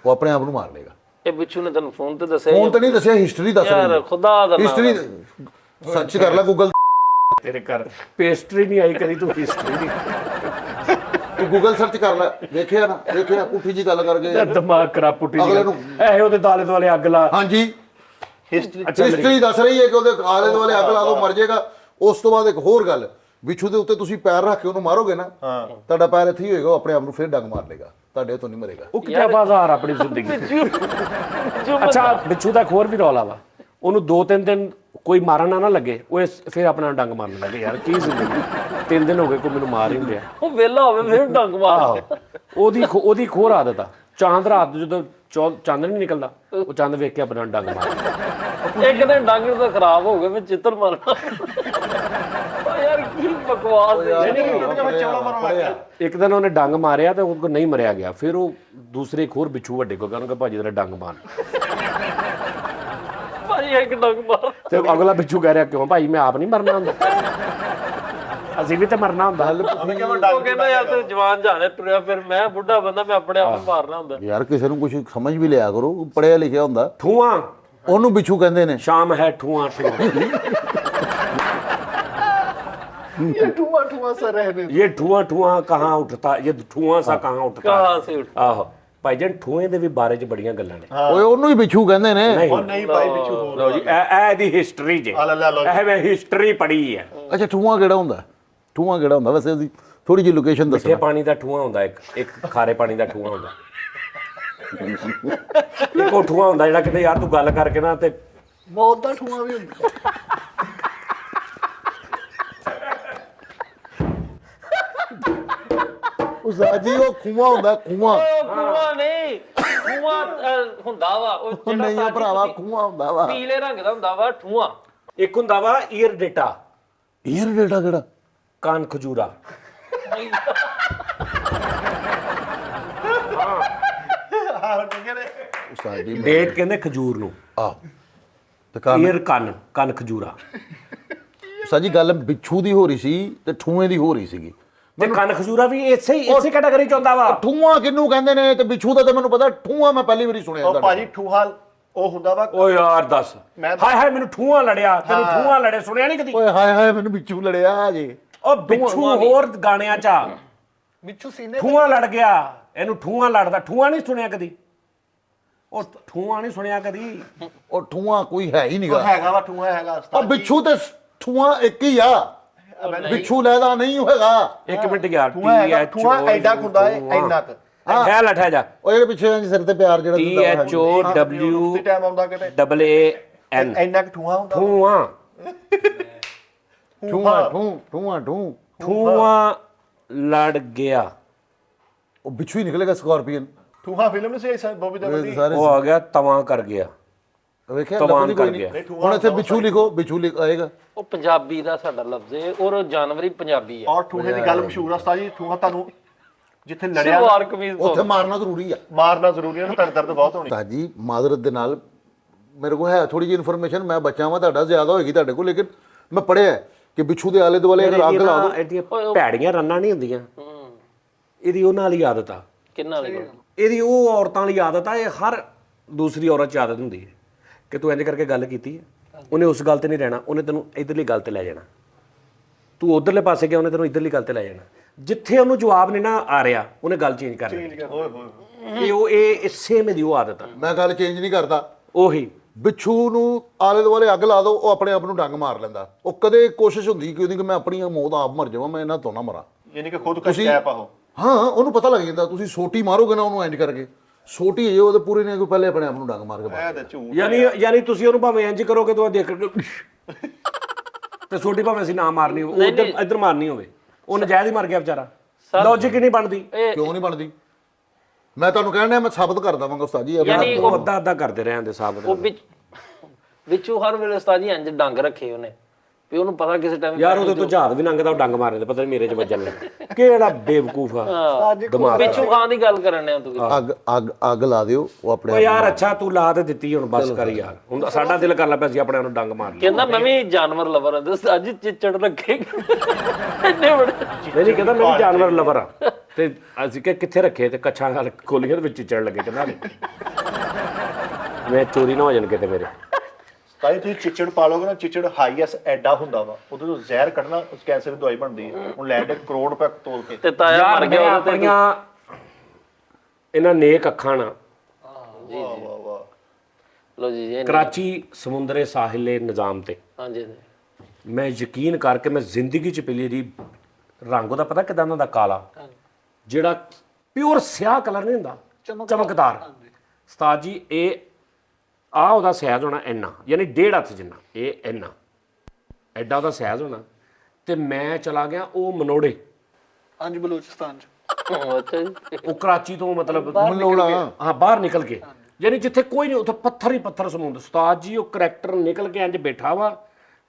S3: ਉਹ ਆਪਣੇ ਆਪ ਨੂੰ ਮਾਰ ਲੇਗਾ।
S1: ਇਹ ਬਿੱਛੂ ਨੇ ਤੈਨੂੰ ਫੋਨ ਤੇ ਦੱਸਿਆ?
S3: ਫੋਨ ਤੇ ਨਹੀਂ ਦੱਸਿਆ, ਹਿਸਟਰੀ ਦੱਸ
S1: ਯਾਰ
S3: ਰਹੀ
S1: ਖੁਦਾ ਦਾ ਨਾਮ।
S3: ਹਿਸਟਰੀ ਸਰਚ ਕਰ ਲੈ ਗੂਗਲ,
S2: ਤੇਰੇ ਘਰ ਪੇਸਟਰੀ ਨਹੀਂ ਆਈ ਕਦੀ, ਤੂੰ ਹਿਸਟਰੀ ਦੀ
S3: ਤੂੰ ਗੂਗਲ ਸਰਚ ਕਰ ਲੈ, ਵੇਖਿਆ ਨਾ, ਵੇਖਿਆ ਪੁੱਠੀ ਜੀ ਗੱਲ ਕਰਕੇ
S2: ਦਿਮਾਗ ਖਰਾਬ ਪੁੱਟੀ
S3: ਅਗਲੇ ਨੂੰ
S2: ਇਹ ਉਹਦੇ ਦਾਲੇ ਦੁਆਲੇ ਅੱਗ ਲਾ।
S3: ਹਾਂਜੀ
S4: ਹਿਸਟਰੀ
S3: ਹਿਸਟਰੀ ਦੱਸ ਰਹੀ ਹੈ ਕਿ ਉਹਦੇ ਆਲੇ ਦੁਆਲੇ ਅੱਗ ਲਾ ਦੋ ਮਰ ਜਾਏਗਾ। ਉਸ ਤੋਂ ਬਾਅਦ ਇੱਕ ਹੋਰ ਗੱਲ, ਬਿੱਛੂ ਦੇ ਉੱਤੇ ਤੁਸੀਂ ਪੈਰ ਰੱਖ ਕੇ ਉਹਨੂੰ ਮਾਰੋਗੇ ਨਾ, ਤੁਹਾਡਾ ਪੈਰ ਇੱਥੇ ਹੀ ਹੋਏਗਾ, ਉਹ ਆਪਣੇ ਆਪ ਨੂੰ ਫਿਰ ਡੰਗ ਮਾਰ ਲੇਗਾ, ਤੁਹਾਡੇ ਤੋਂ ਨਹੀਂ ਮਰੇਗਾ।
S2: ਉਹ ਕਿੱਥੇ ਬਾਜ਼ਾਰ ਆਪਣੀ ਜ਼ਿੰਦਗੀ। ਅੱਛਾ ਬਿੱਛੂ ਦਾ ਇੱਕ ਹੋਰ ਵੀ ਰੌਲਾ ਵਾ, ਉਹਨੂੰ 2-3 ਦਿਨ ਕੋਈ ਮਾਰਨ ਨਾ ਲੱਗੇ ਉਹ ਫਿਰ ਆਪਣਾ ਡੰਗ ਮਾਰਨ ਲੱਗੇ ਯਾਰ ਕੀ ਜ਼ਿੰਦਗੀ 3 ਦਿਨ ਹੋ ਗਏ ਕੋਈ ਮੈਨੂੰ ਮਾਰ ਹੀ ਨਹੀਂ ਰਿਹਾ
S1: ਉਹ ਵਿਹਲਾ ਹੋਵੇ ਫਿਰ ਡੰਗ ਮਾਰ
S2: ਉਹਦੀ ਖੋਰ ਆਦਤ ਆ ਚਾਂਦ ਰਾਤ ਨੂੰ ਜਦੋਂ ਚੰਦ ਨਹੀਂ ਨਿਕਲਦਾ ਉਹ ਚੰਦ ਵੇਖ ਕੇ ਆਪਣਾ ਡੰਗ ਮਾਰ
S1: ਇੱਕ ਦਿਨ ਡੰਗ ਤਾਂ ਖਰਾਬ ਹੋ ਗਏ ਫਿਰ ਚਿੱਤਰ ਮਾਰਨਾ ਓ ਯਾਰ ਕੀ ਬਕਵਾਸ ਹੈ
S2: ਇੱਕ ਦਿਨ ਉਹਨੇ ਡੰਗ ਮਾਰਿਆ ਤੇ ਉਹ ਨਹੀਂ ਮਰਿਆ ਗਿਆ ਫਿਰ ਉਹ ਦੂਸਰੇ ਖੋਰ ਬਿੱਛੂ ਵੱਡੇ ਕੋ ਕਹਿੰਦਾ ਭਾਜੀ ਤੇਰਾ ਡੰਗ ਮਾਰ
S1: ਭਾਈ ਇੱਕ ਡੰਗ ਮਾਰ
S2: ਤੇ ਅਗਲਾ ਬਿੱਛੂ ਕਹਿ ਰਿਹਾ ਕਿਉਂ ਭਾਈ ਮੈਂ ਆਪ ਨਹੀਂ ਮਰਨਾ ਹੁੰਦਾ ਅਸੀਂ ਵੀ ਤਾਂ ਮਰਨਾ ਹੁੰਦਾ
S1: ਉਹ ਕਹਿੰਦਾ ਯਾਰ ਤੂੰ ਜਵਾਨ ਜਾਣੇ ਤੁਰਿਆ ਫਿਰ ਮੈਂ ਬੁੱਢਾ ਬੰਦਾ ਮੈਂ ਆਪਣੇ ਆਪ ਨੂੰ ਮਾਰਨਾ ਹੁੰਦਾ
S3: ਯਾਰ ਕਿਸੇ ਨੂੰ ਕੁਝ ਸਮਝ ਵੀ ਲਿਆ ਕਰੋ ਪੜਿਆ ਲਿਖਿਆ ਹੁੰਦਾ
S2: ਠੂਆਂ
S3: ਉਹਨੂੰ ਬਿੱਛੂ ਕਹਿੰਦੇ ਨੇ
S2: शाम है ठुआ ठुआ
S5: ये ठुआ ठुआ सा रहने
S2: ये ठुआ ठुआ कहाँ उठता ये ठुआ सा कहाँ उठता
S1: ਕਹਾਂ ਸੇ ਉੱਠ
S2: ਆਹੋ ਭਾਈ ਜਾਨ ਠੂਏ ਦੇ ਵੀ ਬਾਰੇ ਚ ਬੜੀਆਂ ਗੱਲਾਂ ਨੇ
S3: ਓਏ ਉਹਨੂੰ ਹੀ ਬਿੱਛੂ ਕਹਿੰਦੇ ਨੇ
S4: ਉਹ ਨਹੀਂ ਭਾਈ ਪਿੱਛੂ ਹੋਰ
S2: ਲਓ ਜੀ ਇਹ ਇਹਦੀ ਹਿਸਟਰੀ ਜੇ
S4: ਆ ਲੈ ਲਓ
S2: ਇਹ ਮੈਂ ਹਿਸਟਰੀ ਪੜ੍ਹੀ ਹੈ
S3: ਅੱਛਾ ਠੂਆ ਕਿਹੜਾ ਹੁੰਦਾ ਠੂਆ ਕਿਹੜਾ ਹੁੰਦਾ ਵੈਸੇ ਉਹਦੀ ਥੋੜੀ ਜਿਹੀ ਲੋਕੇਸ਼ਨ
S2: ਮਿੱਠੇ
S3: ਦੱਸੋ
S2: ਪਾਣੀ ਦਾ ਠੂਆ ਹੁੰਦਾ ਇੱਕ ਖਾਰੇ ਪਾਣੀ ਦਾ ਠੂਆ ਹੁੰਦਾ ਇੱਕ ਉਹ ਠੂਆ ਹੁੰਦਾ ਜਿਹੜਾ ਕਿਤੇ ਯਾਰ ਤੂੰ ਗੱਲ ਕਰਕੇ ਨਾ ਤੇ
S5: मौत दा ठुआ भी हुंदा
S3: ਉਸਤਾਦ ਜੀ ਉਹ ਖੂਆ ਹੁੰਦਾ ਖੂਆ
S1: ਖੂਆ ਨਹੀਂ ਖੂਆ ਹੁੰਦਾ ਵਾ ਉਹ
S3: ਉਹ ਨਹੀਂ ਆ ਭਰਾਵਾ ਖੂਆ ਹੁੰਦਾ ਵਾ
S1: ਪੀਲੇ ਰੰਗ ਦਾ ਹੁੰਦਾ ਵਾ ਠੂਆ
S2: ਇੱਕ ਹੁੰਦਾ ਵਾ ਈਅਰ ਡੇਟਾ
S3: ਈਅਰ ਡੇਟਾ ਕਿਹੜਾ
S2: ਕਾਨ ਖਜੂਰਾ
S3: ਉਸਤਾਦ ਜੀ
S2: ਡੇਟ ਕਹਿੰਦੇ ਖਜੂਰ ਨੂੰ
S3: ਆ ਤੇ ਕਾਨ
S2: ਈਅਰ ਕੰਨ ਖਜੂਰਾ
S3: ਉਸਤਾਦ ਜੀ ਗੱਲ ਬਿੱਛੂ ਦੀ ਹੋ ਰਹੀ ਸੀ ਤੇ ਠੂਏ ਦੀ ਹੋ ਰਹੀ ਸੀਗੀ
S2: ਤੇ ਕੰਨ ਖਜੂਰਾ ਵੀ ਇਸੇ ਕੈਟਾਗਰੀ ਚ ਆਉਂਦਾ ਵਾ
S3: ਠੂਆ ਕਿਹਨੂੰ ਕਹਿੰਦੇ ਨੇ ਤੇ ਬਿੱਛੂ ਦਾ ਤਾਂ ਮੈਨੂੰ ਪਤਾ ਠੂਆ ਮੈਂ ਪਹਿਲੀ ਵਾਰੀ ਸੁਣਿਆ
S4: ਉਹ
S3: ਤੁਹਾਡੇ
S4: ਭਾਜੀ ਠੂਹਾ ਉਹ ਹੁੰਦਾ ਵਾ
S2: ਓ ਯਾਰ ਦੱਸ
S4: ਮੈਂ
S2: ਹਾਏ ਹਾਏ ਮੈਨੂੰ ਠੂਆ ਲੜਿਆ ਤੈਨੂੰ ਠੂਆ ਲੜੇ ਸੁਣਿਆ ਨਹੀਂ ਕਦੀ
S3: ਓਏ ਹਾਏ ਹਾਏ ਮੈਨੂੰ ਬਿੱਛੂ ਲੜਿਆ ਜੀ
S2: ਉਹ ਬਿੱਛੂ ਹੋਰ ਗਾਣਿਆਂ ਚ ਆ
S5: मिच्छू सीने
S2: ਠੂਆ ਲੜ ਗਿਆ ਇਹਨੂੰ ਠੂਆ ਲੜਦਾ ਠੂਆ ਨਹੀਂ ਸੁਣਿਆ ਕਦੀ ਉਹ ਠੂਆ ਨਹੀਂ ਸੁਣਿਆ ਕਦੀ
S3: ਉਹ ਠੂਆ ਕੋਈ ਹੈ ਹੀ
S4: ਉਹ
S3: ਨਹੀਂਗਾ
S4: ਹੈਗਾ ਵਾ ਠੂਹਾ ਹੈਗਾ
S3: ਉਹ
S4: ਉਸਤਾਦ ਜੀ।
S3: ਬਿੱਛੂ ਤੇ ਠੂਆ ਇੱਕ ਹੀ ਆ ਬਿੱਛੂ ਲੈਦਾ ਨਹੀਂ ਹੋਏਗਾ
S2: ਇੱਕ ਮਿੰਟ ਗਿਆ
S4: ਠੂਹਾ ਹੈਗਾ ਠੂਹਾ ਐਡਾ ਕੁ ਹੁੰਦਾ ਹੈ ਇੰਨਾ ਕੁ
S2: ਹੈ ਲਠਾ ਜਾ
S3: ਉਹ ਜਿਹੜੇ ਪਿੱਛੇ ਇੰਜ ਸਿਰ ਤੇ ਪਿਆਰ ਜਿਹੜਾ
S2: ਟੀ
S3: ਦਿੰਦਾ ਵਾ।
S2: ਐਚ ਓ ਡਬਲਯੂ
S4: ਉਸੀ ਟਾਈਮ ਆਉਂਦਾ ਕਿਤੇ
S2: ਡਬਲ ਏ ਐਨ
S4: ਇੰਨਾ ਕੁ ਠੂਹਾ ਹੁੰਦਾ
S2: ਠੂਆ
S3: ਠੂਆ ਠੂਆ ਠੂ
S2: ਠੂਆ ਲੜ ਗਿਆ
S3: ਉਹ ਬਿੱਛੂ ਹੀ ਨਿਕਲੇਗਾ ਸਕਾਰਪੀਅਨ
S4: ਠੂਹਾ ਫਿਲਮ ਨਹੀਂ ਸੀ ਬੋਬੀ ਦੇਵਲ ਦੀ
S3: ਸਾਰੇ
S2: ਉਹ ਆ ਗਿਆ ਤਵਾਂ ਕਰ ਗਿਆ
S3: ਵੇਖਿਆ
S2: ਤਵਾਨ
S3: ਲਫ਼ਜ਼ ਹੀ
S2: ਕਰ
S3: ਕੋਈ ਨਹੀਂ
S2: ਗਿਆ
S3: ਹੁਣ ਇੱਥੇ ਬਿੱਛੂ ਲਿਖੋ ਬਿੱਛੂ ਲਿਖ ਆਏਗਾ
S1: ਉਹ ਪੰਜਾਬੀ ਦਾ ਸਾਡਾ ਲਫ਼ਜ਼ ਹੈ ਔਰ ਜਾਨਵਰੀ ਪੰਜਾਬੀ ਹੈ
S4: ਔਰ ਠੂਹੇ ਦੀ ਗੱਲ ਮਸ਼ਹੂਰ ਆ ਉਸਤਾਦ ਜੀ ਠੂਹਾ ਤੁਹਾਨੂੰ ਜਿੱਥੇ ਲੜਿਆ
S1: ਸਲਵਾਰ ਕਮੀਜ਼
S3: ਉੱਥੇ ਮਾਰਨਾ ਜ਼ਰੂਰੀ ਆ
S4: ਮਾਰਨਾ ਜ਼ਰੂਰੀ ਹੈ ਨਾ ਦਰਦ ਬਹੁਤ ਹੋਣੀ
S3: ਤਾਂ ਜੀ ਮਾਜ਼ਰਤ ਦੇ ਨਾਲ ਮੇਰੇ ਕੋਲ ਹੈ ਥੋੜੀ ਜਿਹੀ ਇਨਫੋਰਮੇਸ਼ਨ ਮੈਂ ਬੱਚਾ ਵਾਂ ਤੁਹਾਡਾ ਜ਼ਿਆਦਾ ਹੋਏਗੀ ਤੁਹਾਡੇ ਕੋਲ ਲੇਕਿਨ ਮੈਂ ਪੜਿਆ ਕਿ ਬਿੱਛੂ ਦੇ ਆਲੇ ਦੁਆਲੇ ਅਗਰ ਅੱਗ ਲਾ ਦੋ
S2: ਇਹਦੀਆਂ ਭੈੜੀਆਂ ਰੰਨਾਂ ਨਹੀਂ ਹੁੰਦੀਆਂ ਇਹਦੀ ਉਹਨਾਂ ਵਾਲੀ ਆਦਤ ਆ
S1: ਕਿੰਨਾ ਵਾਲੀ
S2: ਇਹਦੀ ਉਹ ਔਰਤਾਂ ਵਾਲੀ ਆਦਤ ਆ ਇਹ ਹਰ ਦੂਸਰੀ ਔਰਤ 'ਚ ਆਦਤ ਹੁੰਦੀ ਹੈ ਕਿ ਤੂੰ ਇੰਜ ਕਰਕੇ ਗੱਲ ਕੀਤੀ ਹੈ ਉਹਨੇ ਉਸ ਗੱਲ ਤੇ ਨਹੀਂ ਰਹਿਣਾ ਉਹਨੇ ਤੈਨੂੰ ਇਧਰਲੀ ਗੱਲ ਤੇ ਲੈ ਜਾਣਾ ਤੂੰ ਉਧਰਲੇ ਪਾਸੇ ਗਿਆ ਉਹਨੇ ਤੈਨੂੰ ਇਧਰਲੀ ਗੱਲ ਤੇ ਲੈ ਜਾਣਾ ਜਿੱਥੇ ਉਹਨੂੰ ਜਵਾਬ ਨਹੀਂ ਨਾ ਆ ਰਿਹਾ ਉਹਨੇ ਗੱਲ ਚੇਂਜ ਕਰ ਲੈਣੀ
S4: ਓਏ ਹੋਏ
S2: ਇਹ ਇਸੇ ਦੀ ਉਹ ਆਦਤ ਆ
S3: ਮੈਂ ਗੱਲ ਚੇਂਜ ਨਹੀਂ ਕਰਦਾ
S2: ਉਹੀ
S3: ਬਿੱਛੂ ਨੂੰ ਆਲੇ ਦੁਆਲੇ ਅੱਗ ਲਾ ਦੋ ਉਹ ਆਪਣੇ ਆਪ ਨੂੰ ਡੰਗ ਮਾਰ ਲੈਂਦਾ ਉਹ ਕਦੇ ਕੋਸ਼ਿਸ਼ ਹੁੰਦੀ ਕਿ ਉਹਦੀ ਕਿ ਮੈਂ ਆਪਣੀ ਮੌਤ ਆਪ ਮਰ ਜਾਵਾਂ ਮੈਂ ਇਹਨਾਂ ਤੋਂ ਨਾ ਮਰਾਂ
S4: ਯਾਨੀ ਕਿ ਖੁਦ ਕਸ਼ ਕੈਪ ਆਹੋ
S3: ਹਾਂ ਉਹਨੂੰ ਪਤਾ ਲੱਗ ਜਾਂਦਾ ਤੁਸੀਂ ਸੋਟੀ ਮਾਰੋਗੇ ਨਾ ਉਹਨੂੰ ਇੰਜ ਕਰਕੇ ਸੋਟੀ ਹੈ ਉਹਦੇ ਪੂਰੇ ਨੇ ਕੋਈ ਪਹਿਲੇ ਆਪਣੇ ਆਪ ਨੂੰ ਡੰਗ ਮਾਰ ਕੇ ਮਾਰ
S4: ਇਹ ਤੇ ਝੂਠ
S2: ਯਾਨੀ ਤੁਸੀਂ ਉਹਨੂੰ ਭਾਵੇਂ ਇੰਜ ਕਰੋਗੇ ਤੂੰ ਦੇਖ ਤੇ ਛੋਟੀ ਭਾਵੇਂ ਅਸੀਂ ਨਾ ਮਾਰਨੀ ਹੋਵੇ ਇੱਧਰ ਮਾਰਨੀ ਹੋਵੇ ਉਹ ਨਜਾਇਜ਼ ਹੀ ਮਰ ਗਿਆ ਵਿਚਾਰਾ ਲੌਜਿਕ ਹੀ ਨਹੀਂ ਬਣਦੀ
S3: ਕਿਉਂ ਨਹੀਂ ਬਣਦੀ ਮੈਂ ਤੁਹਾਨੂੰ ਕਹਿਣਾ ਮੈਂ ਸਾਬਤ ਕਰ ਦਵਾਂਗਾ ਉਸਤਾਦ ਜੀ
S1: ਯਾਨੀ
S2: ਉਹ ਅੱਧਾ ਕਰਦੇ ਰਹੇ ਆਂਦੇ ਸਾਹਬ
S1: ਉਹ ਵਿੱਚੋਂ ਹਰ ਵੇਲੇ ਉਸਤਾਦ ਜੀ ਇੰਜ ਡੰਗ ਰੱਖੇ ਉਹਨੇ ਵੀ ਉਹਨੂੰ ਪਤਾ ਕਿਸੇ ਟਾਈਮ
S2: ਯਾਰ ਉਹਦੇ ਤੋਂ ਝਾੜ ਵੀ ਲੰਘਦਾ ਉਹ ਡੰਗ ਮਾਰੇ ਤੇ ਪਤਾ ਨਹੀਂ ਮੇਰੇ 'ਚ ਵੱਜਣ ਲੱਗਾ ਕਿਹੜਾ ਬੇਵਕੂਫ ਆ ਦਿਮਾਗ
S1: ਵਿੱਚੋਂ ਖਾਂ ਦੀ ਗੱਲ ਕਰਨ ਨੇ ਤੂੰ
S3: ਅੱਗ ਲਾ ਦਿਓ ਉਹ ਆਪਣੇ
S2: ਓ ਯਾਰ ਅੱਛਾ ਤੂੰ ਲਾ ਤੇ ਦਿੱਤੀ ਹੁਣ ਬਸ ਕਰ ਯਾਰ ਹੁਣ ਸਾਡਾ ਦਿਲ ਕਰ ਲਾ ਪਿਆ ਸੀ ਆਪਣੇ ਆਪ ਨੂੰ ਡੰਗ ਮਾਰ ਲਈ
S1: ਕਹਿੰਦਾ ਮੈਂ ਵੀ ਜਾਨਵਰ ਲਵਰ ਹਾਂ ਉਸਤਾਦ ਜੀ ਚਿੱਚੜ ਰੱਖੇ ਇੰਨੇ ਬੜੇ
S2: ਨਹੀਂ ਕਹਿੰਦਾ ਮੈਂ ਵੀ ਜਾਨਵਰ ਲਵਰ ਆ ਤੇ ਅਸੀਂ ਕਿੱਥੇ ਰੱਖੇ ਤੇ ਕੱਛਾਂ ਨਾਲ ਖੋਲੀਆਂ ਦੇ ਵਿੱਚ ਚਿੱਚੜ ਲੱਗੇ ਕਹਿੰਦਾ ਮੈਂ ਚੋਰੀ ਨਾ ਹੋ ਜਾਣ ਕਿਤੇ ਮੇਰੇ
S4: ਤਾਂ ਤੁਸੀਂ ਚਿੱਚੜ ਪਾਲੋਗੇ ਨਾ ਚਿੱਚੜ ਹਾਈਐਸ ਐਡਾ ਹੁੰਦਾ ਵਾ ਉਹਦੇ ਤੋਂ ਜ਼ਹਿਰ ਕੱਢਣਾ ਉਸ ਕੈਂਸਰ ਦੀ ਦਵਾਈ ਬਣਦੀ ਹੈ ਹੁਣ ਲੈਂਡ 1 ਕਰੋੜ ਰੁਪਏ ਤੋਲ ਕੇ
S1: ਤੇ ਤਾਇਆ ਮਰ ਗਿਆ ਉਹਦੇ ਤੇ
S2: ਆਪਣੀਆਂ ਇਹਨਾਂ ਨੇਕ ਅੱਖਾਂ ਨਾਲ
S4: ਵਾਹ ਵਾਹ ਵਾਹ
S1: ਲੋ ਜੀ ਇਹ
S2: ਕਰਾਚੀ ਸਮੁੰਦਰੇ ਸਾਹਿਲੇ ਨਿਜ਼ਾਮ ਤੇ
S1: ਹਾਂਜੀ
S2: ਮੈਂ ਯਕੀਨ ਕਰਕੇ ਮੈਂ ਜ਼ਿੰਦਗੀ 'ਚ ਪਹਿਲੀ ਦੀ ਰੰਗ ਉਹਦਾ ਪਤਾ ਕਿਦਾਂ ਦਾ ਕਾਲਾ ਜਿਹੜਾ ਪਿਓਰ ਸਿਆਹ ਕਲਰ ਨਹੀਂ ਹੁੰਦਾ ਚਮਕਦਾਰ ਉਸਤਾਦ ਜੀ ਇਹ ਆ ਉਹਦਾ ਸਾਈਜ਼ ਹੋਣਾ ਇੰਨਾ, ਯਾਨੀ 1.5 ਹੱਥ ਜਿੰਨਾ, ਇਹ ਇੰਨਾ ਐਡਾ ਉਹਦਾ ਸਾਈਜ਼ ਹੋਣਾ। ਤੇ ਮੈਂ ਚਲਾ ਗਿਆ ਉਹ ਮਨੋੜੇ,
S5: ਹਾਂਜੀ ਬਲੂਚਿਸਤਾਨ ਚ।
S1: ਅੱਛਾ ਜੀ।
S2: ਉਹ ਕਰਾਚੀ ਤੋਂ ਮਤਲਬ
S3: ਮਲੋੜਾ
S2: ਹਾਂ ਬਾਹਰ ਨਿਕਲ ਕੇ, ਯਾਨੀ ਜਿੱਥੇ ਕੋਈ ਨਹੀਂ, ਉੱਥੇ ਪੱਥਰ ਹੀ ਪੱਥਰ ਸਮੁੰਦਰ। ਉਸਤਾਦ ਜੀ ਉਹ ਕਰੈਕਟਰ ਨਿਕਲ ਕੇ ਇੰਜ ਬੈਠਾ ਵਾ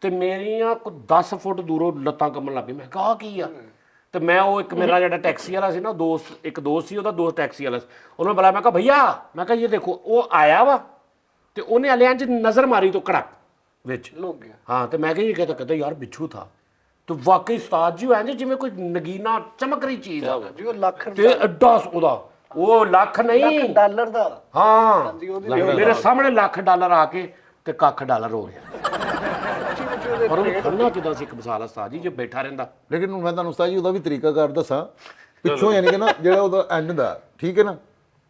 S2: ਤੇ ਮੇਰੀਆਂ 10 ਫੁੱਟ ਦੂਰੋਂ ਲੱਤਾਂ ਕੰਬਣ ਲੱਗ ਪਈ। ਮੈਂ ਕਿਹਾ ਆਹ ਕੀ ਆ? ਤੇ ਮੈਂ ਉਹ ਇੱਕ ਮੇਰਾ ਜਿਹੜਾ ਟੈਕਸੀ ਵਾਲਾ ਸੀ ਨਾ ਦੋਸਤ, ਇੱਕ ਦੋਸਤ ਸੀ ਉਹਦਾ ਦੋਸਤ ਟੈਕਸੀ ਵਾਲਾ ਸੀ, ਉਹਨੂੰ ਬੁਲਾਇਆ। ਮੈਂ ਕਿਹਾ ਭਈਆ, ਮੈਂ ਕਿਹਾ ਇਹ ਦੇਖੋ। ਉਹ ਆਇਆ ਵਾ ਤੇ ਉਹਨੇ ਹਲੇ ਇੰਜ ਨਜ਼ਰ ਮਾਰੀ ਤੋਂ ਕੜਕ ਵਿੱਚ
S5: ਲੁਕ ਗਿਆ।
S2: ਹਾਂ, ਤੇ ਮੈਂ ਕਿਹਾ ਇਹ ਕਹਿੰਦਾ ਯਾਰ ਬਿੱਛੂ ਥਾ। ਤੇ ਵਾਕਈ ਉਸਤਾਦ ਜੀ ਇੰਜ ਜਿਵੇਂ ਕੋਈ ਨਗੀਨਾ ਚਮਕ ਰਹੀ ਚੀਜ਼ ਆ
S5: ਜੀ ਉਹ ਲੱਖ
S2: ਤੇ ਐਡਾ ਉਹਦਾ, ਉਹ ਲੱਖ ਨਹੀਂ
S5: ਡਾਲਰ ਦਾ।
S2: ਹਾਂ,
S5: ਉਹਦੀ
S2: ਮੇਰੇ ਸਾਹਮਣੇ $1,00,000 ਆ ਕੇ ਤੇ $1,00,000 ਹੋ ਗਿਆ। ਪਰ ਉਹ ਖੰਨਾ ਕਿਦਾਂ ਸੀ ਇੱਕ ਮਿਸਾਲ ਉਸਤਾਦ ਜੀ, ਜੇ ਬੈਠਾ ਰਹਿੰਦਾ।
S3: ਲੇਕਿਨ ਮੈਂ ਤੁਹਾਨੂੰ ਉਸਤਾਦ ਜੀ ਉਹਦਾ ਵੀ ਤਰੀਕਾਕਾਰ ਦੱਸਾਂ ਪਿੱਛੋਂ, ਯਾਨੀ ਕਿ ਨਾ ਜਿਹੜਾ ਉਹਦਾ ਇੰਜ ਦਾ, ਠੀਕ ਹੈ ਨਾ,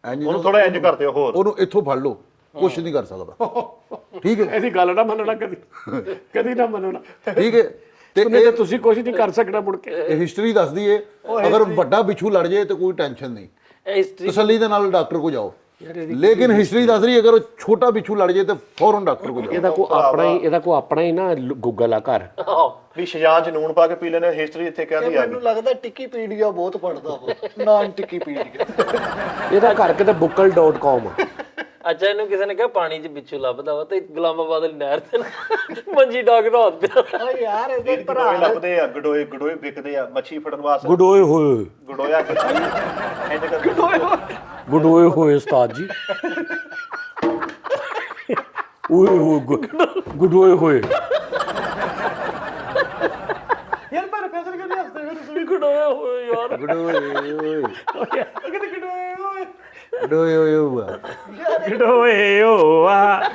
S3: ਇੰਜ
S4: ਉਹਨੂੰ ਥੋੜਾ ਇੰਜ ਕਰਦੇ ਹੋ ਹੋਰ।
S3: ਉਹਨੂੰ ਇੱਥੋਂ ਫੜ ਲਓ, ਕੁਛ ਨਹੀਂ ਕਰ ਸਕਦਾ, ਠੀਕ ਹੈ,
S2: ਇਹਦੀ ਗੱਲ ਨਾ ਮੰਨਣਾ ਕਦੀ, ਕਦੀ ਨਾ ਮੰਨਣਾ।
S3: ਠੀਕ ਹੈ। ਤੇ
S2: ਨਹੀਂ ਤਾਂ ਤੁਸੀਂ ਕੁਛ ਨਹੀਂ ਕਰ ਸਕਣਾ ਮੁੜ ਕੇ।
S3: ਇਹ ਹਿਸਟਰੀ ਦੱਸਦੀ ਏ, ਅਗਰ ਵੱਡਾ ਬਿੱਛੂ ਲੜ ਜਾਏ ਤੇ ਕੋਈ ਟੈਨਸ਼ਨ ਨਹੀਂ,
S1: ਇਹ ਹਿਸਟਰੀ
S3: ਤਸੱਲੀ ਦੇ ਨਾਲ ਡਾਕਟਰ ਕੋ ਜਾਓ। ਲੇਕਿਨ ਹਿਸਟਰੀ ਦੱਸ ਰਹੀ ਅਗਰ ਉਹ ਛੋਟਾ ਬਿੱਛੂ ਲੜ ਜਾਏ ਤੇ ਫੌਰਨ ਡਾਕਟਰ ਕੋ ਜਾਓ।
S2: ਇਹਦਾ ਕੋਈ ਆਪਣਾ ਹੀ ਨਾ ਗੂਗਲ ਆ ਘਰ।
S4: ਵੀ ਸ਼ਜਾਨ ਚ ਨੂਣ ਪਾ ਕੇ ਪੀ ਲੈਣੇ, ਹਿਸਟਰੀ ਇੱਥੇ ਕਹਿੰਦੀ ਆ
S5: ਮੈਨੂੰ ਲੱਗਦਾ ਟਿਕੀਪੀਡੀਆ ਬਹੁਤ ਪੜਦਾ ਉਹ, ਨਾਨ ਟਿਕੀਪੀਡੀਆ।
S2: ਇਹਦਾ ਘਰ ਕਿਤੇ bookel.com ਆ।
S1: ਅੱਛਾ, ਇਹਨੂੰ ਕਿਸੇ ਨੇ ਕਿਹਾ ਪਾਣੀ 'ਚ ਬਿੱਛੂ ਲੱਭਦਾ ਵਾ ਤੇ ਗੁਲਾਮਾਬਾਦ ਵਾਲੀ ਨਹਿਰ ਤੇ ਮੰਜੀ ਡਾਕ ਰਾਤ ਪਿਆ।
S5: ਆ ਯਾਰ ਇਹਦੇ
S4: ਗਡੋਏ ਲੱਭਦੇ ਆ, ਗਡੋਏ ਵਿਕਦੇ ਆ ਮੱਛੀ ਫੜਨ ਵਾਸਤੇ।
S2: ਗੁਡੋਏ ਹੋਏ,
S4: ਗਡੋਇਆ ਇੰਜ ਕਰਕੇ
S2: ਗੁਡੋਏ ਹੋਏ ਉਸਤਾਦ ਜੀ। ਓਏ ਹੋਏ ਗੁਡੋਏ ਹੋਏ।
S5: ਯਾਰ ਪਰ ਫੈਸਲ ਕਿਉਂ ਨਹੀਂ ਹੱਸਦੇ ਫਿਰ ਤੁਸੀਂ?
S1: ਗੁਡੋਏ ਹੋਏ ਯਾਰ।
S3: ਡੋਏ ਓਏ ਹੋਆ
S2: ਗੁਡੋਏ ਹੋਆ।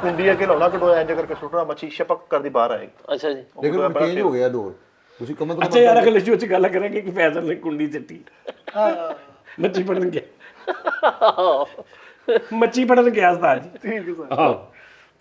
S4: ਕੁੰਡੀ ਅੱਗੇ ਲਾਉਣਾ, ਗਡੋਇਆ ਇੰਜ ਕਰਕੇ ਸੁੱਟਣਾ, ਮੱਛੀ ਛਪਕ ਕਰਦੀ ਬਾਹਰ ਆਏਗੀ।
S1: ਅੱਛਾ ਜੀ।
S3: ਲੇਕਿਨ ਚੇਂਜ ਹੋ ਗਿਆ ਦੌਰ। ਤੁਸੀਂ ਕਮਤ
S2: ਅੱਛਾ ਯਾਰ, ਅਗਲੇ ਸ਼ੋਅ 'ਚ ਗੱਲ ਕਰਾਂਗੇ ਕਿ ਫੈਸਲ ਨੇ ਕੁੰਡੀ ਚੱਟੀ। ਮੱਛੀ ਫੜਨ ਗਿਆ, ਮੱਛੀ ਫੜਨ ਗਿਆ ਉਸਤਾਦ ਜੀ।
S5: ਠੀਕ ਹੈ ਸਰ।
S2: ਹਾਂ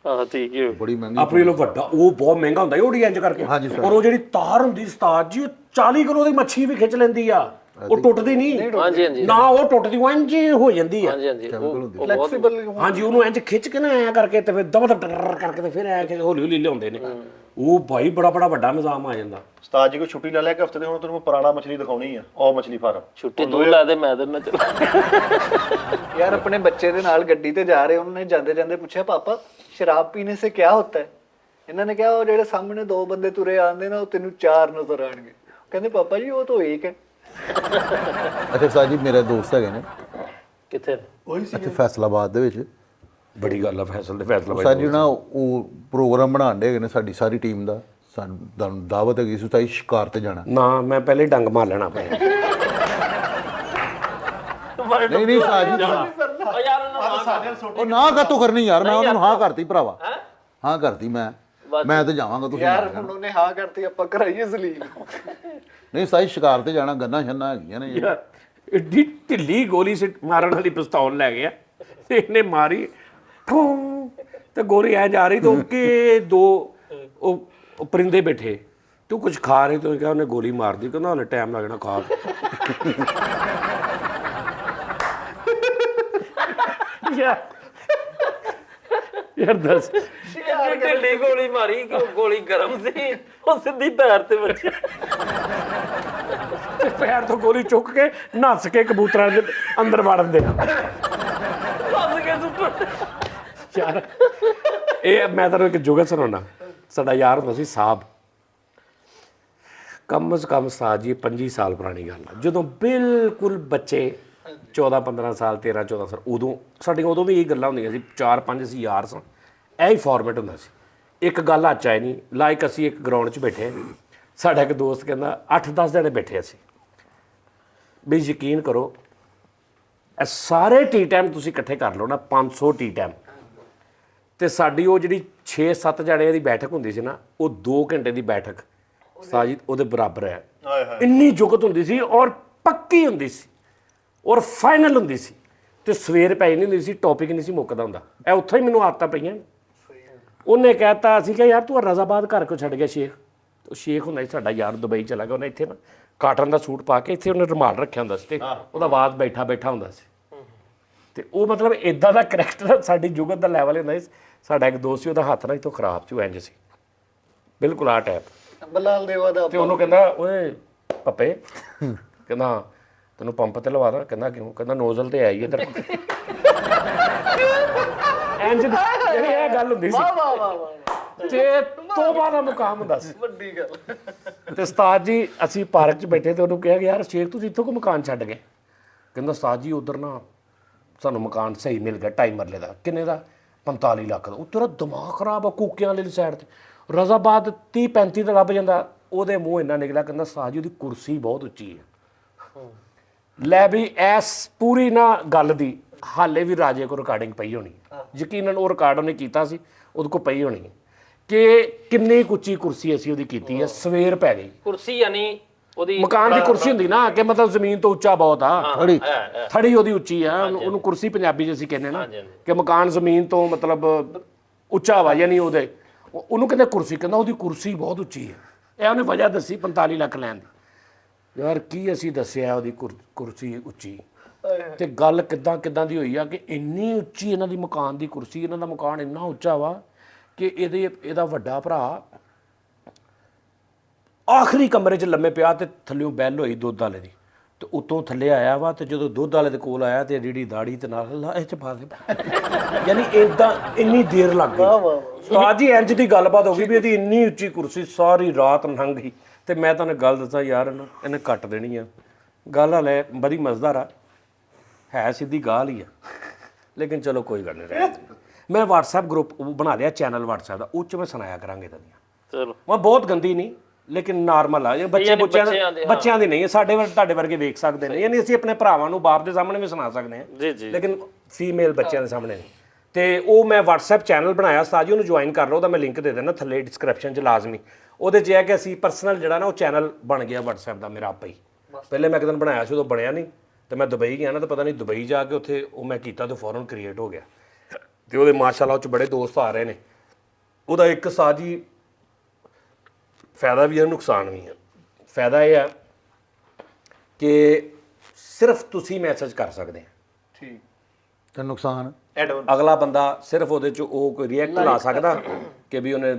S1: ਹਾਂ ਠੀਕ ਹੈ।
S3: ਬੜੀ ਮਹਿੰਗੀ
S2: ਆਪਣੇ ਲੋ ਵੱਡਾ, ਉਹ ਬਹੁਤ ਮਹਿੰਗਾ ਹੁੰਦਾ ਉਹ ਇੰਜ ਕਰਕੇ।
S3: ਹਾਂਜੀ ਸਰ।
S2: ਔਰ ਉਹ ਜਿਹੜੀ ਤਾਰ ਹੁੰਦੀ ਉਸਤਾਦ ਜੀ, ਉਹ 40 ਕਿਲੋ ਦੀ ਮੱਛੀ ਵੀ ਖਿੱਚ ਲੈਂਦੀ ਆ, ਉਹ ਟੁੱਟਦੀ ਨਹੀਂ।
S1: ਹਾਂਜੀ ਹਾਂਜੀ
S2: ਨਾ ਉਹ ਟੁੱਟਦੀ, ਉਹ ਇੰਜ ਹੋ ਜਾਂਦੀ ਆ।
S1: ਹਾਂਜੀ ਹਾਂਜੀ। ਉਹ
S5: ਫਲੈਕਸੀਬਲ
S2: ਹਾਂਜੀ, ਉਹਨੂੰ ਇੰਜ ਖਿੱਚ ਕੇ ਨਾ ਐਂ ਕਰਕੇ ਤੇ ਫਿਰ ਦਬ ਟਰ ਕਰਕੇ ਤੇ ਫਿਰ ਐ ਕਿ ਹੌਲੀ ਹੌਲੀ ਲਿਆਉਂਦੇ ਨੇ। ਉਹ ਭਾਈ ਬੜਾ ਵੱਡਾ ਨਿਜ਼ਾਮ ਆ ਜਾਂਦਾ।
S4: ਉਸਤਾਦ ਜੀ ਕੋਈ ਛੁੱਟੀ ਲੈ ਲਿਆ ਕਿ ਹਫਤੇ ਦੇ, ਹੁਣ ਤੈਨੂੰ ਪੁਰਾਣਾ ਮੱਛਲੀ ਦਿਖਾਉਣੀ ਆ, ਉਹ ਮੱਛਲੀ ਫਾਰਮ।
S1: ਛੁੱਟੀ ਦੂਰ ਲਾ ਦੇ, ਮੈਂ ਨਾ ਚਲਾ।
S5: यार अपने बच्चे दे नाल गड्डी ते जा रहे, उन्होंने जाते जाते पूछा पापा शराब पीने से क्या होता है? इन्होंने कहा वो जेडे सामने दो बंदे तुरे आंदे ना, तेनू चार नजर आएंगे। कहंदे पापा जी वो तो एक है।
S3: ਅੱਛਾ ਉਸਤਾਦ ਜੀ, ਮੇਰੇ ਦੋਸਤ ਹੈਗੇ ਨੇ
S1: ਕਿੱਥੇ?
S3: ਇੱਥੇ ਫੈਸਲਾਬਾਦ ਦੇ ਵਿੱਚ।
S2: ਬੜੀ ਗੱਲ ਆ ਫੈਸਲ ਤੇ ਫੈਸਲਾ
S3: ਉਸਤਾਦ ਜੀ ਨਾ ਉਹ ਪ੍ਰੋਗਰਾਮ ਬਣਾਉਣ ਦੇ ਹੈਗੇ ਨੇ, ਸਾਡੀ ਸਾਰੀ ਟੀਮ ਦਾ। ਸਾਨੂੰ ਦਾਵਤ ਹੈਗੀ ਸੀ ਉਸਤਾਦ ਜੀ ਸ਼ਿਕਾਰ ਤੇ ਜਾਣਾ।
S2: ਨਾ, ਮੈਂ ਪਹਿਲੇ ਡੰਗ ਮਾਰ ਲੈਣਾ ਪਿਆ।
S3: ਨਹੀਂ ਨਹੀਂ ਉਸਤਾਦ ਜੀ, ਉਹ ਨਾ ਕਾਤੋਂ ਕਰਨੀ ਯਾਰ, ਮੈਂ ਉਹਨਾਂ ਨੂੰ ਹਾਂ ਕਰਤੀ ਭਰਾਵਾ, ਹਾਂ ਕਰਤੀ। ਮੈਂ ਤੇ ਜਾਵਾਂਗਾ, ਤੁਸੀਂ
S5: यार उन्होंने हाँ करती अपा कराइए जलील।
S3: ਨਹੀਂ ਉਸਤਾਦ ਜੀ, ਸ਼ਿਕਾਰ ਤੇ ਜਾਣਾ, ਗੰਨਾ ਛੰਨਾ ਹੈਗੀਆਂ ਨੇ।
S2: ਯਾਰ ਏਡੀ ਢਿੱਲੀ ਗੋਲੀ ਸੀ, ਮਾਰਨ ਵਾਲੀ ਪਿਸਤੌਲ ਲੈ ਗਿਆ ਤੇ ਇਹਨੇ ਮਾਰੀ ਠੂੰ, ਤੇ ਗੋਲੀ ਐ ਜਾ ਰਹੀ ਤੇ ਕਿ ਦੋ ਉਹ ਪਰਿੰਦੇ ਬੈਠੇ ਤੂੰ ਕੁਝ ਖਾ ਰਹੇ ਤੂੰ ਕਿਹਾ, ਉਹਨੇ ਗੋਲੀ ਮਾਰਦੀ, ਕਹਿੰਦਾ ਹਲੇ ਟਾਈਮ ਲੱਗਣਾ ਖਾ ਕੇ। ਯਾਰ ਦੱਸ,
S1: ਢਿੱਲੀ ਗੋਲੀ ਮਾਰੀ ਕਿ ਉਹ ਗੋਲੀ ਗਰਮ ਸੀ, ਉਹ ਸਿੱਧੀ ਪੈਰ ਤੇ ਵੱਜੀ।
S2: ਤੇ ਪੈਰ ਤੋਂ ਗੋਲੀ ਚੁੱਕ ਕੇ ਨੱਸ ਕੇ ਕਬੂਤਰਾਂ ਦੇ ਅੰਦਰ ਵੜਨ ਦੇ।
S1: ਫਸ ਕੇ ਸੁੱਟ।
S2: ਯਾਰ ਇਹ ਮੈਂ ਤੁਹਾਨੂੰ ਇੱਕ ਜੁਗਤ ਸੁਣਾਉਣਾ। ਸਾਡਾ ਯਾਰ ਹੁੰਦਾ ਸੀ ਸਾਹਿਬ, ਕਮ ਸੇ ਕਮ ਸਾਜ ਜੀ 25 ਸਾਲ ਪੁਰਾਣੀ ਗੱਲ ਆ, ਜਦੋਂ ਬਿਲਕੁਲ ਬੱਚੇ 14-15 ਸਾਲ 13-14 ਸਾਲ, ਉਦੋਂ ਸਾਡੀਆਂ ਉਦੋਂ ਵੀ ਇਹ ਗੱਲਾਂ ਹੁੰਦੀਆਂ ਸੀ। 4-5 ਅਸੀਂ ਯਾਰ ਸਾਂ, ਇਹੀ ਫਾਰਮੈਟ ਹੁੰਦਾ ਸੀ। ਇੱਕ ਗੱਲ ਹੱਥ 'ਚ ਆਈ ਨਹੀਂ, ਲਾਈਕ ਅਸੀਂ ਇੱਕ ਗਰਾਊਂਡ 'ਚ ਬੈਠੇ, ਸਾਡਾ ਇੱਕ ਦੋਸਤ ਕਹਿੰਦਾ 8-10 ਜਣੇ ਬੈਠੇ ਅਸੀਂ, ਵੀ ਯਕੀਨ ਕਰੋ ਇਹ ਸਾਰੇ ਟੀ ਟਾਈਮ ਤੁਸੀਂ ਇਕੱਠੇ ਕਰ ਲਓ ਨਾ, 500 ਟੀ ਟਾਈਮ, ਤੇ ਸਾਡੀ ਉਹ ਜਿਹੜੀ 6-7 ਜਣਿਆਂ ਦੀ ਬੈਠਕ ਹੁੰਦੀ ਸੀ ਨਾ, ਉਹ 2 ਘੰਟੇ ਦੀ ਬੈਠਕ ਸਾਜੀ ਉਹਦੇ ਬਰਾਬਰ ਹੈ। ਇੰਨੀ ਜੁਗਤ ਹੁੰਦੀ ਸੀ ਔਰ ਪੱਕੀ ਹੁੰਦੀ ਸੀ ਔਰ ਫਾਈਨਲ ਹੁੰਦੀ ਸੀ, ਤੇ ਸਵੇਰ ਪੈ ਜਾਂਦੀ ਹੁੰਦੀ ਸੀ, ਟੌਪਿਕ ਨਹੀਂ ਸੀ ਮੁੱਕਦਾ ਹੁੰਦਾ। ਇਹ ਉੱਥੋਂ ਹੀ ਮੈਨੂੰ ਆਦਤਾਂ ਪਈਆਂ। ਉਹਨੇ ਕਹਿਤਾ, ਅਸੀਂ ਕਿਹਾ ਯਾਰ ਤੂੰ ਰਜ਼ਾਬਾਦ ਘਰ ਕਿਉਂ ਛੱਡ ਗਿਆ ਸ਼ੇਖ? ਉਹ ਸ਼ੇਖ ਹੁੰਦਾ ਸੀ ਸਾਡਾ ਯਾਰ, ਦੁਬਈ ਚਲਾ ਗਿਆ, ਉਹਨੇ ਇੱਥੇ ਨਾ ਕਾਟਨ ਦਾ ਸੂਟ ਪਾ ਕੇ ਇੱਥੇ ਉਹਨੇ ਰੁਮਾਲ ਰੱਖਿਆ ਹੁੰਦਾ ਸੀ, ਤੇ ਉਹਦਾ ਬਾਦ ਬੈਠਾ ਹੁੰਦਾ ਸੀ। ਤੇ ਉਹ ਮਤਲਬ ਇਦਾਂ ਦਾ ਕਰੈਕਟਰ ਸਾਡੀ ਜੁਗਤ ਦਾ ਲੈਵਲ ਹੁੰਦਾ ਸੀ। ਸਾਡਾ ਇੱਕ ਦੋਸਤ ਸੀ, ਉਹਦਾ ਹੱਥ ਨਾ ਇੱਥੋਂ ਖਰਾਬ ਸੀ, ਉਹ ਇੰਜ ਸੀ ਬਿਲਕੁਲ ਆ ਟੈਪ।
S5: ਬਲਾਲ ਦੇਵਾ ਦਾ
S2: ਤੇ ਉਹਨੂੰ ਕਹਿੰਦਾ ਓਏ ਪੱਪੇ, ਕਹਿੰਦਾ ਤੈਨੂੰ ਪੰਪ ਤੇ ਲਵਾ ਦਾਂ। ਕਹਿੰਦਾ ਕਿਉਂ? ਕਹਿੰਦਾ ਨੋਜ਼ਲ ਤੇ ਆਈ ਇੱਧਰ। ਇੰਜ ਜਿਹੜੀ ਇਹ ਗੱਲ ਹੁੰਦੀ ਸੀ
S5: ਵਾਹ ਵਾਹ ਵਾਹ,
S2: ਤੇ ਤੋਬਾ ਦਾ ਮੁਕਾਮ ਹੁੰਦਾ ਸੀ।
S5: ਵੱਡੀ ਗੱਲ।
S2: ਤੇ ਉਸਤਾਦ ਜੀ ਅਸੀਂ ਪਾਰਕ 'ਚ ਬੈਠੇ ਤੇ ਉਹਨੂੰ ਕਿਹਾ ਕਿ ਯਾਰ ਸ਼ੇਖ ਤੁਸੀਂ ਇੱਥੋਂ ਕੋ ਮਕਾਨ ਛੱਡ ਗਏ? ਕਹਿੰਦਾ ਉਸਤਾਦ ਜੀ ਉਧਰ ਨਾ ਸਾਨੂੰ ਮਕਾਨ ਸਹੀ ਮਿਲ ਗਿਆ 2.5 ਮਰਲੇ ਦਾ। ਕਿੰਨੇ ਦਾ? 45 ਲੱਖ ਦਾ। ਉਹ ਤੇਰਾ ਦਿਮਾਗ ਖਰਾਬ ਆ, ਕੂਕਿਆਂ ਵਾਲੀ ਸਾਈਡ ਤੇ ਰਜ਼ਾਬਾਦ 30-35 ਦਾ ਲੱਭ ਜਾਂਦਾ। ਉਹਦੇ ਮੂੰਹ ਇੰਨਾ ਨਿਕਲਿਆ, ਕਹਿੰਦਾ ਉਸਤਾਦ ਜੀ ਉਹਦੀ ਕੁਰਸੀ ਬਹੁਤ ਉੱਚੀ ਹੈ। ਲੈ ਵੀ ਐਸ ਪੂਰੀ ਨਾ ਗੱਲ ਦੀ ਹਾਲੇ ਵੀ ਰਾਜੇ ਕੋਲ ਰਿਕਾਰਡਿੰਗ ਪਈ ਹੋਣੀ, ਯਕੀਨਨ ਉਹ ਰਿਕਾਰਡ ਉਹਨੇ ਕੀਤਾ ਸੀ, ਉਹਦੇ ਕੋਲ ਪਈ ਹੋਣੀ ਕਿ ਕਿੰਨੀ ਉੱਚੀ ਕੁਰਸੀ ਅਸੀਂ ਉਹਦੀ ਕੀਤੀ ਹੈ। ਸਵੇਰ ਪੈ ਗਈ।
S1: ਕੁਰਸੀ ਯਾਨੀ ਉਹਦੀ
S2: ਮਕਾਨ ਦੀ ਕੁਰਸੀ ਹੁੰਦੀ ਨਾ ਕਿ ਮਤਲਬ ਜ਼ਮੀਨ ਤੋਂ ਉੱਚਾ ਬਹੁਤ ਆ,
S1: ਹੈ।
S2: ਥੜੀ ਉਹਦੀ ਉੱਚੀ ਆ, ਉਹਨੂੰ ਕੁਰਸੀ ਪੰਜਾਬੀ 'ਚ ਅਸੀਂ ਕਹਿੰਦੇ ਨਾ ਕਿ ਮਕਾਨ ਜ਼ਮੀਨ ਤੋਂ ਮਤਲਬ ਉੱਚਾ ਵਾ, ਯਾਨੀ ਉਹਨੂੰ ਕਹਿੰਦੇ ਕੁਰਸੀ। ਕਹਿੰਦਾ ਉਹਦੀ ਕੁਰਸੀ ਬਹੁਤ ਉੱਚੀ ਹੈ। ਇਹ ਉਹਨੇ ਵਜ੍ਹਾ ਦੱਸੀ 45 ਲੱਖ ਲੈਣ ਦੀ। ਯਾਰ ਕੀ ਅਸੀਂ ਦੱਸਿਆ ਉਹਦੀ ਕੁਰਸੀ ਉੱਚੀ, ਤੇ ਗੱਲ ਕਿੱਦਾਂ ਦੀ ਹੋਈ ਆ ਕਿ ਇੰਨੀ ਉੱਚੀ ਇਹਨਾਂ ਦੀ ਮਕਾਨ ਦੀ ਕੁਰਸੀ, ਇਹਨਾਂ ਦਾ ਮਕਾਨ ਇੰਨਾ ਉੱਚਾ ਵਾ ਕਿ ਇਹਦਾ ਵੱਡਾ ਭਰਾ ਆਖਰੀ ਕਮਰੇ 'ਚ ਲੰਮੇ ਪਿਆ ਤੇ ਥੱਲਿਓਂ ਬੈਲ ਹੋਈ ਦੁੱਧ ਵਾਲੇ ਦੀ, ਤੇ ਉੱਤੋਂ ਥੱਲੇ ਆਇਆ ਵਾ, ਤੇ ਜਦੋਂ ਦੁੱਧ ਵਾਲੇ ਦੇ ਕੋਲ ਆਇਆ ਤੇ ਜਿਹੜੀ ਦਾੜੀ ਤੇ ਨਾਲ ਇਹ 'ਚ ਪਾ ਦੇ, ਯਾਨੀ ਇਦਾਂ ਇੰਨੀ ਦੇਰ ਲੱਗ ਗਈ। ਉਸਤਾਦ ਜੀ ਇੰਜ ਦੀ ਗੱਲਬਾਤ ਹੋ ਗਈ ਵੀ ਇਹਦੀ ਇੰਨੀ ਉੱਚੀ ਕੁਰਸੀ, ਸਾਰੀ ਰਾਤ ਲੰਘ ਗਈ। ਤੇ ਮੈਂ ਤੁਹਾਨੂੰ ਗੱਲ ਦੱਸਾਂ ਯਾਰ, ਇਹਨੇ ਕੱਟ ਦੇਣੀ ਆ ਗੱਲ। ਹਲੇ ਬੜੀ ਮਜ਼ੇਦਾਰ ਆ, ਹੈ ਸਿੱਧੀ ਗਾਲ ਹੀ ਆ, ਲੇਕਿਨ ਚਲੋ ਕੋਈ ਗੱਲ ਨਹੀਂ ਰਹਿ। ਮੈਂ WhatsApp ਗਰੁੱਪ ਬਣਾ ਲਿਆ, ਚੈਨਲ WhatsApp ਦਾ, ਉਹ 'ਚ ਮੈਂ ਸੁਣਾਇਆ ਕਰਾਂਗੇ ਇਹਦੀਆਂ।
S1: ਚਲੋ
S2: ਮੈਂ ਬਹੁਤ ਗੰਦੀ ਨਹੀਂ, ਲੇਕਿਨ ਨਾਰਮਲ ਆ। ਬੱਚਿਆਂ ਦੀ ਨਹੀਂ, ਸਾਡੇ ਤੁਹਾਡੇ ਵਰਗੇ ਵੇਖ ਸਕਦੇ ਨੇ, ਯਾਨੀ ਅਸੀਂ ਆਪਣੇ ਭਰਾਵਾਂ ਨੂੰ ਬਾਪ ਦੇ ਸਾਹਮਣੇ ਵੀ ਸੁਣਾ ਸਕਦੇ ਹਾਂ,
S1: ਜੀ ਜੀ,
S2: ਲੇਕਿਨ ਫੀਮੇਲ ਬੱਚਿਆਂ ਦੇ ਸਾਹਮਣੇ ਨਹੀਂ। ਤੇ ਉਹ ਮੈਂ WhatsApp ਚੈਨਲ ਬਣਾਇਆ ਉਸਤਾਦ ਜੀ, ਉਹਨੂੰ ਜੁਆਇਨ ਕਰ ਲਓ, ਉਹਦਾ ਮੈਂ ਲਿੰਕ ਦੇ ਦੇਣਾ ਥੱਲੇ ਡਿਸਕ੍ਰਿਪਸ਼ਨ 'ਚ ਲਾਜ਼ਮੀ। ਉਹਦੇ 'ਚ ਇਹ ਕਿ ਅਸੀਂ ਪਰਸਨਲ ਜਿਹੜਾ ਨਾ ਉਹ ਚੈਨਲ ਬਣ ਗਿਆ WhatsApp ਦਾ ਮੇਰਾ ਆਪੇ ਹੀ। ਪਹਿਲੇ ਮੈਂ ਇੱਕ ਦਿਨ ਬਣਾਇਆ ਸੀ, ਉਦੋਂ ਬਣਿਆ ਨਹੀਂ, ਤੇ ਮੈਂ ਦੁਬਈ ਗਿਆ ਨਾ, ਤਾਂ ਪਤਾ ਨਹੀਂ ਦੁਬਈ ਜਾ ਕੇ ਉੱਥੇ ਉਹ ਮੈਂ ਕੀਤਾ ਤੇ ਫੌਰਨ ਕ੍ਰੀਏਟ ਹੋ ਗਿਆ। ਤੇ ਉਹਦੇ ਮਾਸ਼ਾਅੱਲਾ ਉਹ 'ਚ ਬੜੇ ਦੋਸਤ ਆ ਰਹੇ ਨੇ। ਉਹਦਾ ਇੱਕ ਉਸਤਾਦ ਜੀ ਫਾਇਦਾ ਵੀ ਹੈ, ਨੁਕਸਾਨ ਵੀ ਹੈ। ਫਾਇਦਾ ਇਹ ਹੈ ਕਿ ਸਿਰਫ ਤੁਸੀਂ ਮੈਸੇਜ ਕਰ ਸਕਦੇ ਆ,
S5: ਠੀਕ।
S3: ਤੇ ਨੁਕਸਾਨ
S2: ਅਗਲਾ ਬੰਦਾ ਸਿਰਫ ਉਹਦੇ 'ਚ ਉਹ ਕੋਈ ਰਿਐਕਟ ਲਾ ਸਕਦਾ ਕਿ ਵੀ ਉਹਨੇ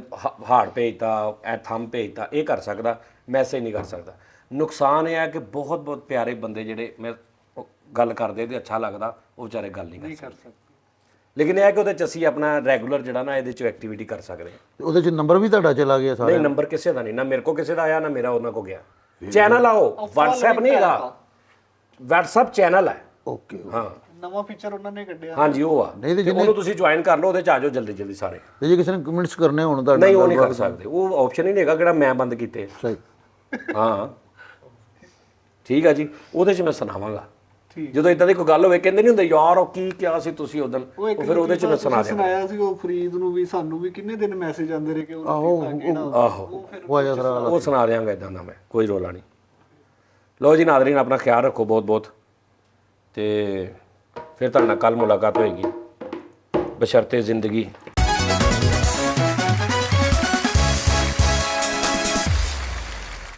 S2: ਹਾਰਟ ਭੇਜਤਾ, ਥੰਮ ਭੇਜਤਾ, ਇਹ ਕਰ ਸਕਦਾ, ਮੈਸੇਜ ਨਹੀਂ ਕਰ ਸਕਦਾ। ਨੁਕਸਾਨ ਇਹ ਹੈ ਕਿ ਬਹੁਤ ਪਿਆਰੇ ਬੰਦੇ ਜਿਹੜੇ ਮੈਂ ਗੱਲ ਕਰਦੇ ਤੇ ਅੱਛਾ ਲੱਗਦਾ, ਉਹ ਵਿਚਾਰੇ ਗੱਲ ਨਹੀਂ ਕਰ ਸਕਦੇ। ਲੇਕਿਨ ਇਹ ਹੈ ਕਿ ਉਹਦੇ 'ਚ ਅਸੀਂ ਆਪਣਾ ਰੈਗੂਲਰ ਜਿਹੜਾ ਨਾ ਇਹਦੇ 'ਚ ਐਕਟੀਵਿਟੀ ਕਰ ਸਕਦੇ ਹਾਂ।
S3: ਉਹਦੇ 'ਚ ਨੰਬਰ ਵੀ ਤੁਹਾਡਾ ਚਲਾ ਗਿਆ ਸਾਰਾ?
S2: ਨਹੀਂ, ਨੰਬਰ ਕਿਸੇ ਦਾ ਨਹੀਂ, ਨਾ ਮੇਰੇ ਕੋ ਕਿਸੇ ਦਾ ਆਇਆ, ਨਾ ਮੇਰਾ ਉਹਨਾਂ ਕੋ ਗਿਆ। ਚੈਨਲ ਆਓ, WhatsApp ਨਹੀਂ ਹੈਗਾ, WhatsApp ਚੈਨਲ ਹੈ।
S3: ਓਕੇ,
S2: ਹਾਂ,
S5: ਨਵਾਂ ਫੀਚਰ ਉਹਨਾਂ ਨੇ ਕੱਢਿਆ।
S2: ਹਾਂਜੀ ਉਹ ਆ।
S3: ਨਹੀਂ ਤੇ
S2: ਉਹਨੂੰ ਤੁਸੀਂ ਜੁਆਇਨ ਕਰ ਲਓ, ਉਹਦੇ 'ਚ ਆ ਜਾਓ ਜਲਦੀ ਸਾਰੇ।
S3: ਤੇ ਜੇ ਕਿਸੇ ਨੇ ਕਮੈਂਟਸ ਕਰਨੇ ਹੋਣ ਤੁਹਾਡੇ
S2: ਨਹੀਂ, ਉਹ ਨਹੀਂ ਕਰ ਸਕਦੇ, ਉਹ ਆਪਸ਼ਨ ਹੀ ਨਹੀਂ ਹੈਗਾ ਕਿਹੜਾ ਮੈਂ ਬੰਦ ਕੀਤੇ।
S3: ਸਹੀ।
S2: ਹਾਂ ਠੀਕ ਆ ਜੀ, ਉਹਦੇ 'ਚ ਮੈਂ ਸੁਣਾਵਾਂਗਾ। ਜਦੋਂ ਇਦਾਂ ਦੀ ਕੋਈ ਗੱਲ ਹੋਵੇ, ਕਹਿੰਦੇ ਨਹੀਂ ਹੁੰਦੇ ਯਾਰ ਉਹ ਕੀ ਕਿਹਾ ਸੀ ਤੁਸੀਂ ਉਦੋਂ, ਉਹ ਫਿਰ ਉਹਦੇ 'ਚ ਮੈਂ
S5: ਸੁਣਾਇਆ ਸੀ। ਉਹ ਫਰੀਦ ਨੂੰ ਵੀ ਸਾਨੂੰ ਵੀ ਕਿੰਨੇ ਦਿਨ ਮੈਸੇਜ ਆਉਂਦੇ ਰਹੇ ਕਿ
S2: ਆਹੋ
S3: ਉਹ ਆਇਆ ਸਾਰਾ
S2: ਉਹ ਸੁਣਾ ਦਿਆਂਗਾ ਇਦਾਂ ਦਾ ਮੈਂ, ਕੋਈ ਰੋਲਾ ਨਹੀਂ। ਲਓ ਜੀ ਨਾਜ਼ਰੀਨ, ਆਪਣਾ ਖਿਆਲ ਰੱਖੋ ਬਹੁਤ ਤੇ ਫਿਰ ਤੁਹਾਡੇ ਨਾਲ ਕੱਲ ਮੁਲਾਕਾਤ ਹੋਏਗੀ, ਬਸ਼ਰਤੇ ਜ਼ਿੰਦਗੀ